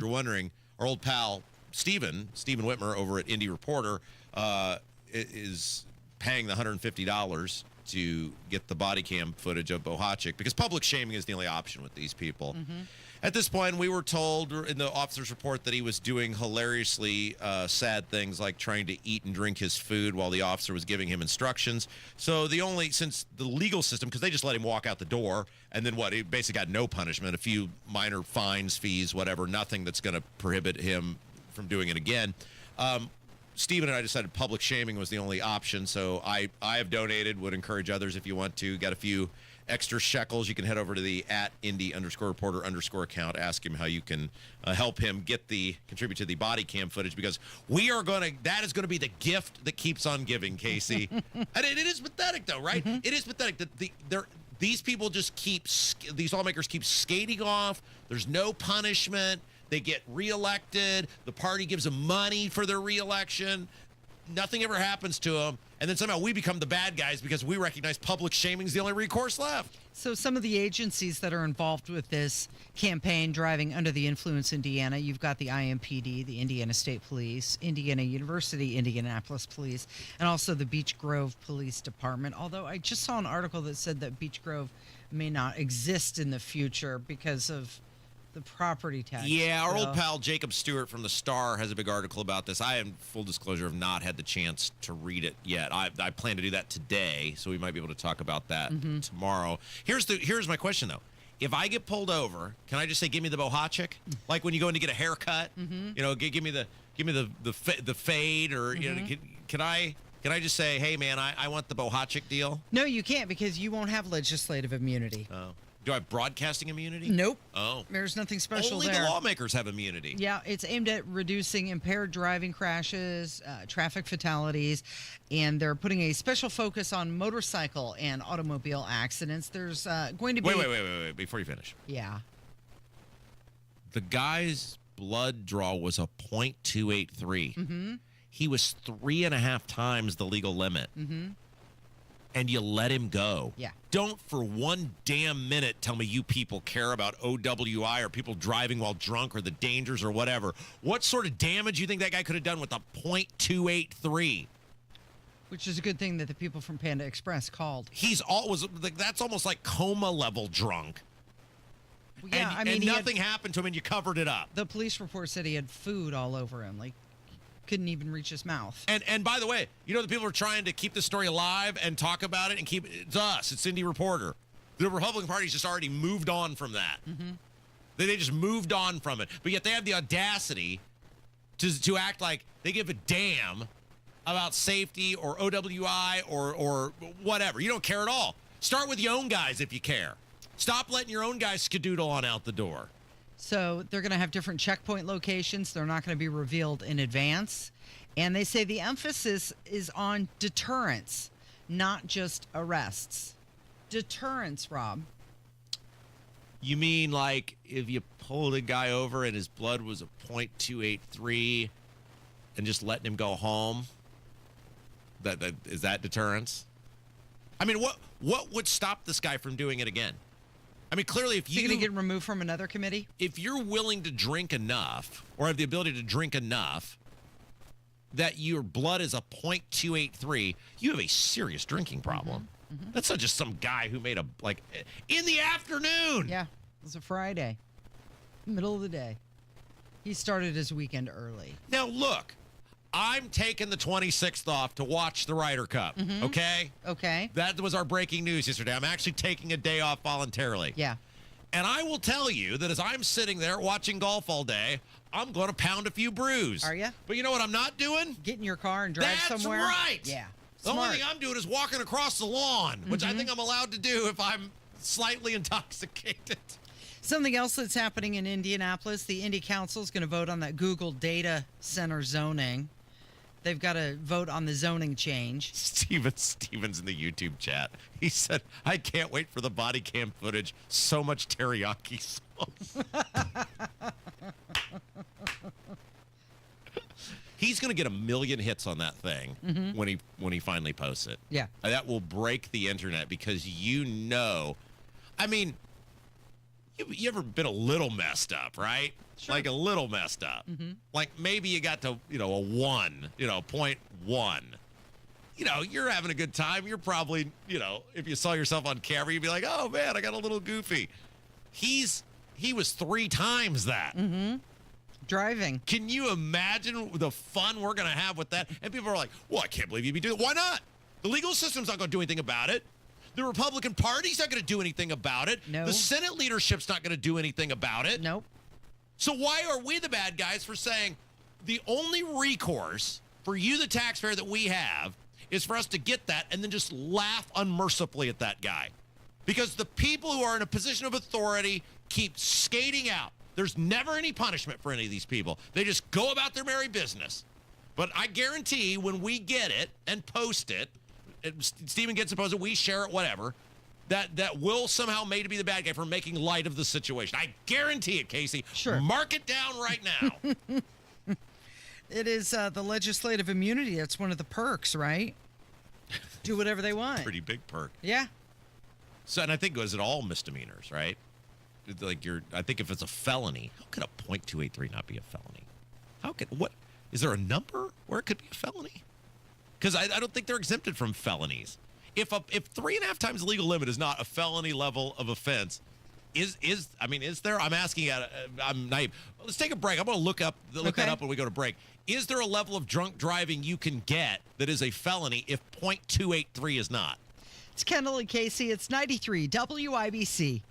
wondering, our old pal Stephen Whitmer over at Indie Reporter is paying the $150 to get the body cam footage of Bohachik because public shaming is the only option with these people. At this point, we were told in the officer's report that he was doing hilariously sad things like trying to eat and drink his food while the officer was giving him instructions. So since the legal system, because they just let him walk out the door, and then he basically got no punishment, a few minor fines, fees, whatever, nothing that's going to prohibit him from doing it again. Stephen and I decided public shaming was the only option, so I have donated, would encourage others if you want to. Got a few extra shekels. You can head over to the @Indie_reporter_ account. Ask him how you can help him contribute to the body cam footage because that is going to be the gift that keeps on giving, Casey. And it is pathetic though, right? It is pathetic that these people just these lawmakers keep skating off. There's no punishment. They get reelected. The party gives them money for their reelection. Nothing ever happens to them. And then somehow we become the bad guys because we recognize public shaming is the only recourse left. So some of the agencies that are involved with this campaign, Driving Under the Influence Indiana, you've got the IMPD, the Indiana State Police, Indiana University, Indianapolis Police, and also the Beech Grove Police Department. Although I just saw an article that said that Beech Grove may not exist in the future because of the property tax. Yeah, our old pal Jacob Stewart from the Star has a big article about this. I, in full disclosure, have not had the chance to read it yet. I plan to do that today, so we might be able to talk about that tomorrow. Here's my question though: if I get pulled over, can I just say, "Give me the Bohachik"? Like when you go in to get a haircut, give me the fade, or can I just say, "Hey man, I want the Bohachik deal"? No, you can't because you won't have legislative immunity. Oh. Do I have broadcasting immunity? Nope. Oh. There's nothing special Only there. the lawmakers have immunity. Yeah, it's aimed at reducing impaired driving crashes, traffic fatalities, and they're putting a special focus on motorcycle and automobile accidents. There's going to be... Wait, before you finish. Yeah. The guy's blood draw was a .283. He was 3.5 times the legal limit. Mm-hmm. And you let him go. Yeah. Don't for one damn minute tell me you people care about OWI or people driving while drunk or the dangers or whatever. What sort of damage do you think that guy could have done with a .283? Which is a good thing that the people from Panda Express called. He's always that's almost like coma level drunk. Well, yeah, and, I mean, and nothing happened to him, and you covered it up. The police report said he had food all over him, like couldn't even reach his mouth. And by the way, you know the people are trying to keep the story alive and talk about it and keep it's us. It's Cindy Reporter. The Republican Party's just already moved on from that. Mm-hmm. They just moved on from it, but yet they have the audacity to act like they give a damn about safety or OWI or whatever. You don't care at all. Start with your own guys if you care. Stop letting your own guys skedoodle on out the door. So they're going to have different checkpoint locations. They're not going to be revealed in advance. And they say the emphasis is on deterrence, not just arrests. Deterrence, Rob. You mean like if you pulled a guy over and his blood was a .283 and just letting him go home? That is that deterrence? I mean, what would stop this guy from doing it again? I mean, clearly, if you're going to get removed from another committee, if you're willing to drink enough or have the ability to drink enough that your blood is a .283, you have a serious drinking problem. Mm-hmm. That's not just some guy who made in the afternoon. Yeah, it was a Friday, middle of the day. He started his weekend early. Now, look, I'm taking the 26th off to watch the Ryder Cup, okay? Okay. That was our breaking news yesterday. I'm actually taking a day off voluntarily. Yeah. And I will tell you that as I'm sitting there watching golf all day, I'm going to pound a few brews. Are you? But you know what I'm not doing? Get in your car and drive somewhere? That's right. Yeah. The only thing I'm doing is walking across the lawn, which I think I'm allowed to do if I'm slightly intoxicated. Something else that's happening in Indianapolis, the Indy Council is going to vote on that Google data center zoning. They've got to vote on the zoning change. Steven's in the YouTube chat. He said, I can't wait for the body cam footage. So much teriyaki sauce. He's going to get 1 million hits on that thing when he finally posts it. Yeah. That will break the internet because I mean, you ever been a little messed up, right? Sure. Like a little messed up. Like maybe you got to, a 1, 0.1. You're having a good time. You're probably, if you saw yourself on camera, you'd be like, oh man, I got a little goofy. He was 3 times that. Driving. Can you imagine the fun we're going to have with that? And people are like, well, I can't believe you'd be doing it. Why not? The legal system's not going to do anything about it. The Republican Party's not going to do anything about it. No. The Senate leadership's not going to do anything about it. Nope. So why are we the bad guys for saying the only recourse for you, the taxpayer, that we have is for us to get that and then just laugh unmercifully at that guy? Because the people who are in a position of authority keep skating out. There's never any punishment for any of these people. They just go about their merry business. But I guarantee when we get it and post it, Stephen gets it posted, we share it, whatever, that will somehow made to be the bad guy for making light of the situation. I guarantee it, Casey. Sure. Mark it down right now. It is the legislative immunity. That's one of the perks, right? Do whatever they want. Pretty big perk. Yeah. So, and I think, was it all misdemeanors, right? I think if it's a felony, how could a .283 not be a felony? Is there a number where it could be a felony? Because I don't think they're exempted from felonies. If 3.5 times the legal limit is not a felony level of offense, is there? I'm asking. I'm naive. Let's take a break. I'm going to look that up when we go to break. Is there a level of drunk driving you can get that is a felony if .283 is not? It's Kendall and Casey. It's 93 WIBC.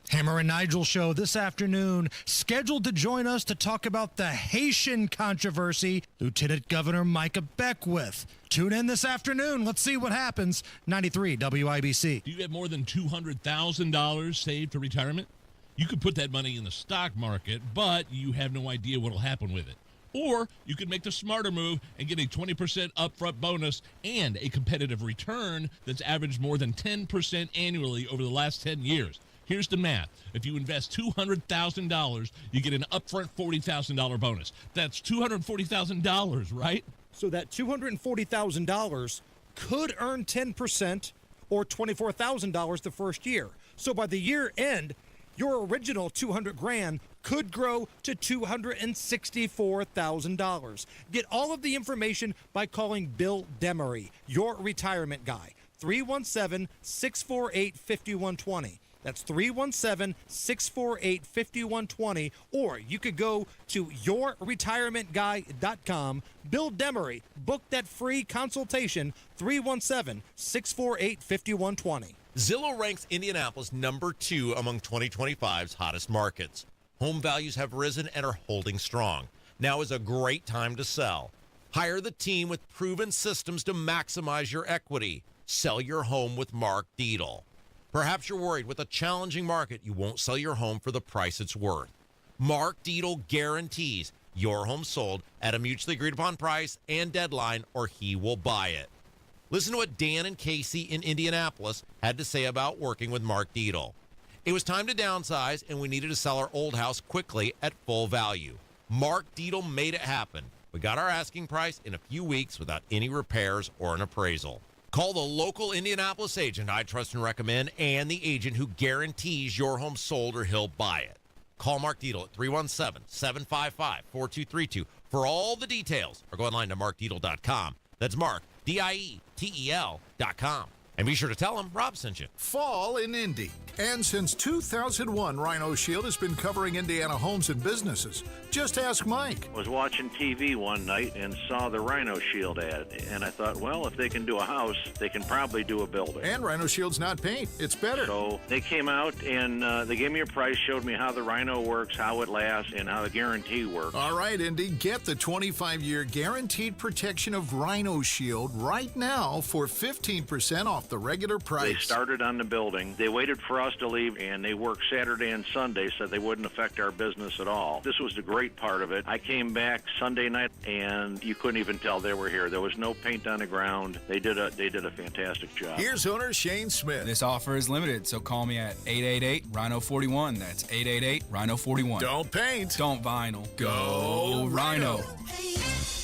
Hammer and Nigel show this afternoon, scheduled to join us to talk about the Haitian controversy, Lieutenant Governor Micah Beckwith. Tune in this afternoon. Let's see what happens. 93 WIBC. Do you have more than $200,000 saved for retirement? You could put that money in the stock market, but you have no idea what will happen with it. Or you could make the smarter move and get a 20% upfront bonus and a competitive return that's averaged more than 10% annually over the last 10 years. Here's the math. If you invest $200,000, you get an upfront $40,000 bonus. That's $240,000, right? So that $240,000 could earn 10% or $24,000 the first year. So by the year end, your original $200,000 could grow to $264,000. Get all of the information by calling Bill Demery, your retirement guy. 317-648-5120. That's 317-648-5120. Or you could go to yourretirementguy.com. Bill Demery, book that free consultation, 317-648-5120. Zillow ranks Indianapolis number 2 among 2025's hottest markets. Home values have risen and are holding strong. Now is a great time to sell. Hire the team with proven systems to maximize your equity. Sell your home with Mark Dietl. Perhaps you're worried with a challenging market you won't sell your home for the price it's worth. Mark Dietl guarantees your home sold at a mutually agreed upon price and deadline, or he will buy it. Listen to what Dan and Casey in Indianapolis had to say about working with Mark Dietl. It was time to downsize, and we needed to sell our old house quickly at full value. Mark Dietl made it happen. We got our asking price in a few weeks without any repairs or an appraisal. Call the local Indianapolis agent I trust and recommend, and the agent who guarantees your home sold or he'll buy it. Call Mark Dietl at 317-755-4232 for all the details, or go online to markdietl.com. That's Mark, DIETEL.com. And be sure to tell them Rob sent you. Fall in Indy. And since 2001, Rhino Shield has been covering Indiana homes and businesses. Just ask Mike. I was watching TV one night and saw the Rhino Shield ad. And I thought, well, if they can do a house, they can probably do a building. And Rhino Shield's not paint. It's better. So they came out and they gave me a price, showed me how the Rhino works, how it lasts, and how the guarantee works. All right, Indy, get the 25-year guaranteed protection of Rhino Shield right now for 15% off the regular price. They started on the building. They waited for us to leave, and they worked Saturday and Sunday so they wouldn't affect our business at all. This was the great part of it. I came back Sunday night, and you couldn't even tell they were here. There was no paint on the ground. They did a fantastic job. Here's owner Shane Smith. This offer is limited, so call me at 888-RHINO-41. That's 888-RHINO-41. Don't paint. Don't vinyl. Go Rhino.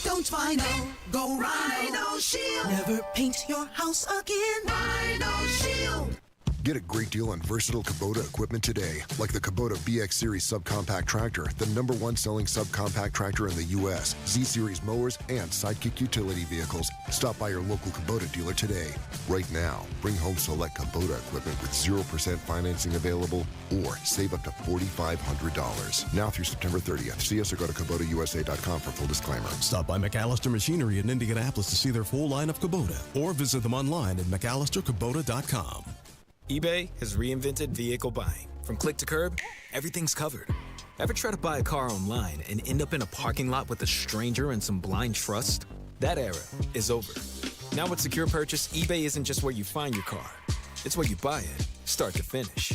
Don't vinyl, go Rhino Shield. Never paint your house again. Rhino Shield. Get a great deal on versatile Kubota equipment today, like the Kubota BX Series subcompact tractor, the #1 selling subcompact tractor in the U.S., Z-Series mowers, and Sidekick utility vehicles. Stop by your local Kubota dealer today. Right now, bring home select Kubota equipment with 0% financing available, or save up to $4,500. Now through September 30th. See us or go to KubotaUSA.com for full disclaimer. Stop by McAllister Machinery in Indianapolis to see their full line of Kubota, or visit them online at McAllisterKubota.com. eBay has reinvented vehicle buying. From click to curb, everything's covered. Ever try to buy a car online and end up in a parking lot with a stranger and some blind trust? That era is over. Now with Secure Purchase, eBay isn't just where you find your car. It's where you buy it, start to finish.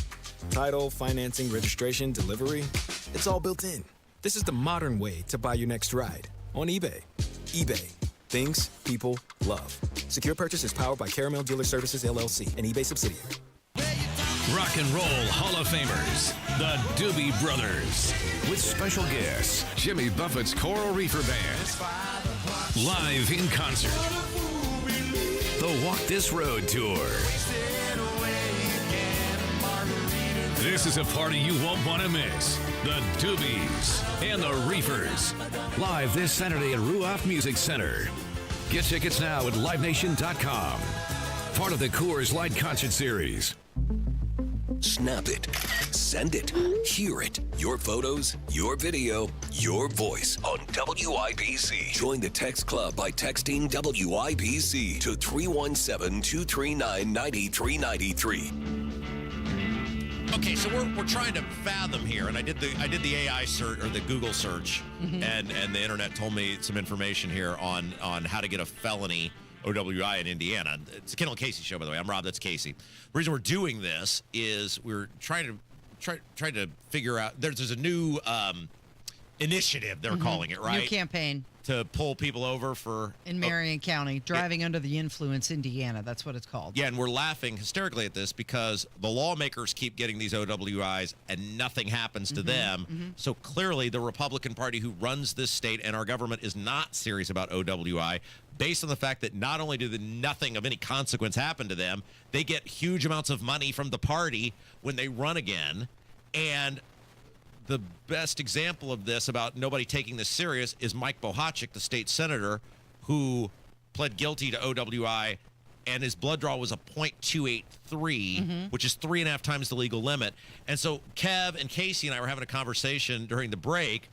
Title, financing, registration, delivery, it's all built in. This is the modern way to buy your next ride on eBay. eBay. Things people love. Secure Purchase is powered by Caramel Dealer Services, LLC, an eBay subsidiary. Rock and Roll Hall of Famers, the Doobie Brothers, with special guests, Jimmy Buffett's Coral Reefer Band, live in concert, the Walk This Road Tour. This is a party you won't want to miss. The Doobies and the Reefers, live this Saturday at Ruoff Music Center. Get tickets now at LiveNation.com. Part of the Coors Light Concert Series. Snap it. Send it. Hear it. Your photos, your video, your voice on WIBC. Join the text club by texting WIBC to 317-239-9393. Okay, so we're trying to fathom here, and I did the AI search or the Google search, and the internet told me some information here on how to get a felony OWI in Indiana. It's a Kendall Casey show, by the way. I'm Rob. That's Casey. The reason we're doing this is we're trying to figure out. There's a new initiative, they're calling it, right? New campaign. To pull people over for... In Marion County, driving under the influence, Indiana. That's what it's called. Yeah, and we're laughing hysterically at this because the lawmakers keep getting these OWIs and nothing happens to them. So clearly the Republican Party who runs this state and our government is not serious about OWI based on the fact that not only do nothing of any consequence happen to them, they get huge amounts of money from the party when they run again. And the best example of this about nobody taking this serious is Mike Bohachik, the state senator, who pled guilty to OWI, and his blood draw was a .283, which is 3.5 times the legal limit. And so Kev and Casey and I were having a conversation during the break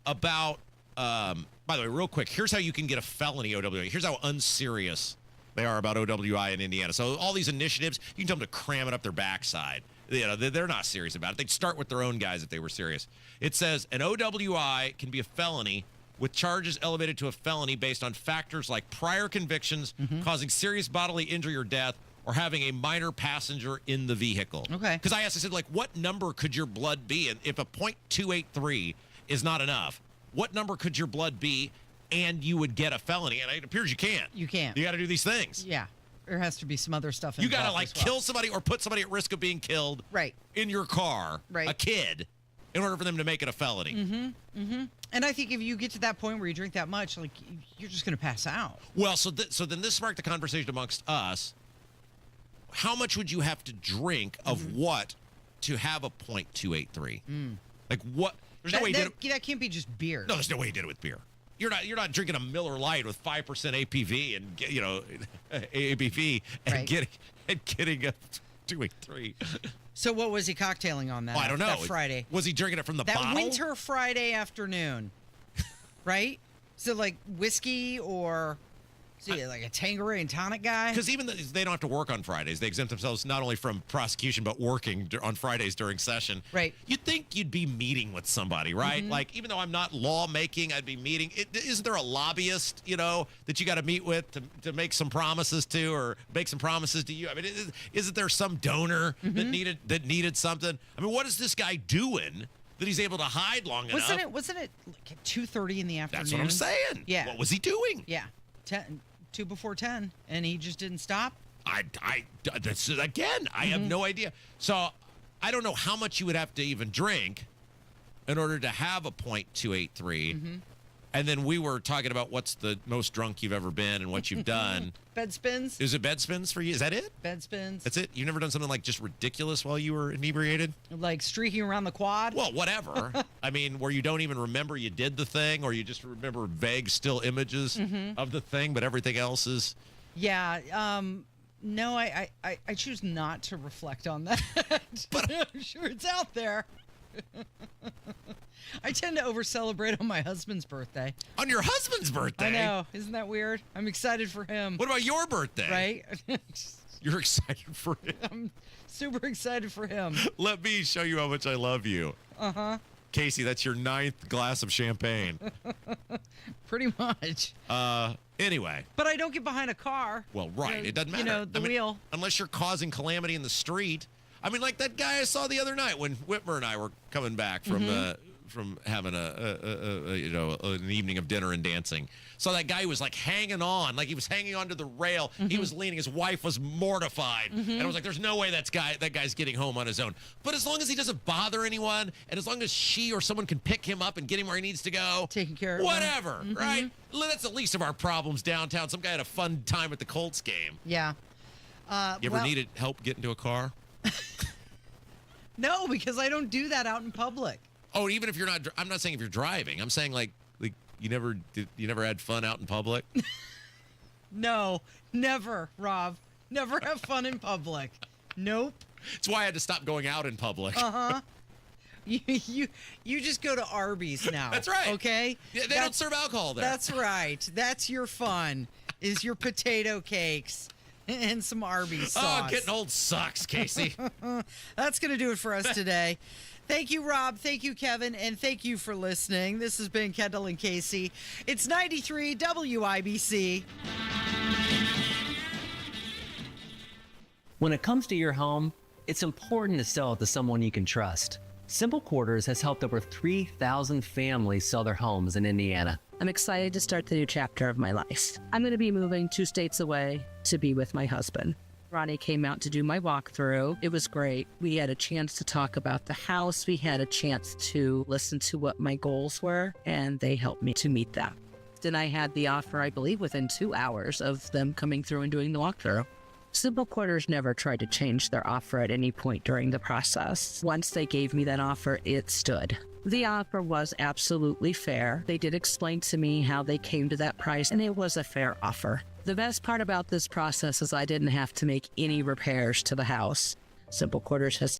about, by the way, real quick, here's how you can get a felony OWI. Here's how unserious they are about OWI in Indiana. So all these initiatives, you can tell them to cram it up their backside. You know, they're not serious about it. They'd start with their own guys if they were serious. It says an OWI can be a felony with charges elevated to a felony based on factors like prior convictions, causing serious bodily injury or death, or having a minor passenger in the vehicle. Okay. Because I said, like, what number could your blood be? And if a .283 is not enough, what number could your blood be and you would get a felony? And it appears you can't. You can't. You got to do these things. Yeah. There has to be some other stuff You involved. got to, like, kill somebody or put somebody at risk of being killed in your car, a kid, in order for them to make it a felony. And I think if you get to that point where you drink that much, like, you're just going to pass out. Well, so then this sparked the conversation amongst us. How much would you have to drink of what to have a .283? Like what? There's no way you did it. That can't be just beer. No, there's no way you did it with beer. You're not drinking a Miller Lite with 5% APV and ABV and getting a 283. So what was he cocktailing on that? I don't know. That Friday. Was he drinking it from the that bottle? Winter Friday afternoon, right? So like whiskey or like a Tanqueray and tonic guy? Because even they don't have to work on Fridays. They exempt themselves not only from prosecution, but working on Fridays during session. Right. You'd think you'd be meeting with somebody, right? Like, even though I'm not lawmaking, I'd be meeting. Isn't there a lobbyist, that you got to meet with to make some promises to or make some promises to you? I mean, isn't there some donor that needed something? I mean, what is this guy doing that he's able to hide long enough? Wasn't it like at 2:30 in the afternoon? That's what I'm saying. Yeah. What was he doing? Yeah. 2 before 10, and he just didn't stop. I have no idea. So I don't know how much you would have to even drink in order to have a .283. And then we were talking about what's the most drunk you've ever been and what you've done. Bed spins. Is it bed spins for you? Is that it? Bed spins. That's it? You've never done something like just ridiculous while you were inebriated? Like streaking around the quad? Well, whatever. I mean, where you don't even remember you did the thing, or you just remember vague still images of the thing, but everything else is... Yeah. No, I choose not to reflect on that. But I'm sure it's out there. I tend to over-celebrate on my husband's birthday. On your husband's birthday? I know. Isn't that weird? I'm excited for him. What about your birthday? Right? You're excited for him? I'm super excited for him. Let me show you how much I love you. Casey, that's your 9th glass of champagne. Pretty much. Anyway. But I don't get behind a car. Well, right. It doesn't matter. The wheel. Unless you're causing calamity in the street. I mean, like that guy I saw the other night when Whitmer and I were coming back from having an evening of dinner and dancing. So that guy was like hanging on, like he was hanging onto the rail. He was leaning. His wife was mortified, and I was like, "There's no way that guy's getting home on his own." But as long as he doesn't bother anyone, and as long as she or someone can pick him up and get him where he needs to go, taking care of whatever, right? That's the least of our problems downtown. Some guy had a fun time at the Colts game. Yeah. You ever needed help getting to a car? No, because I don't do that out in public. Oh, even if you're not, I'm not saying if you're driving. I'm saying like you never had fun out in public? No, never, Rob. Never have fun in public. Nope. That's why I had to stop going out in public. You just go to Arby's now. That's right. Okay? Yeah, they don't serve alcohol there. That's right. That's your fun, is your potato cakes and some Arby's sauce. Oh, getting old sucks, Casey. That's going to do it for us today. Thank you, Rob. Thank you, Kevin. And thank you for listening. This has been Kendall and Casey. It's 93 WIBC. When it comes to your home, it's important to sell it to someone you can trust. Simple Quarters has helped over 3,000 families sell their homes in Indiana. I'm excited to start the new chapter of my life. I'm going to be moving 2 states away to be with my husband. Ronnie came out to do my walkthrough. It was great. We had a chance to talk about the house. We had a chance to listen to what my goals were, and they helped me to meet them. Then I had the offer, I believe, within 2 hours of them coming through and doing the walkthrough. Simple Quarters never tried to change their offer at any point during the process. Once they gave me that offer, it stood. The offer was absolutely fair. They did explain to me how they came to that price, and it was a fair offer. The best part about this process is I didn't have to make any repairs to the house. Simple Quarters has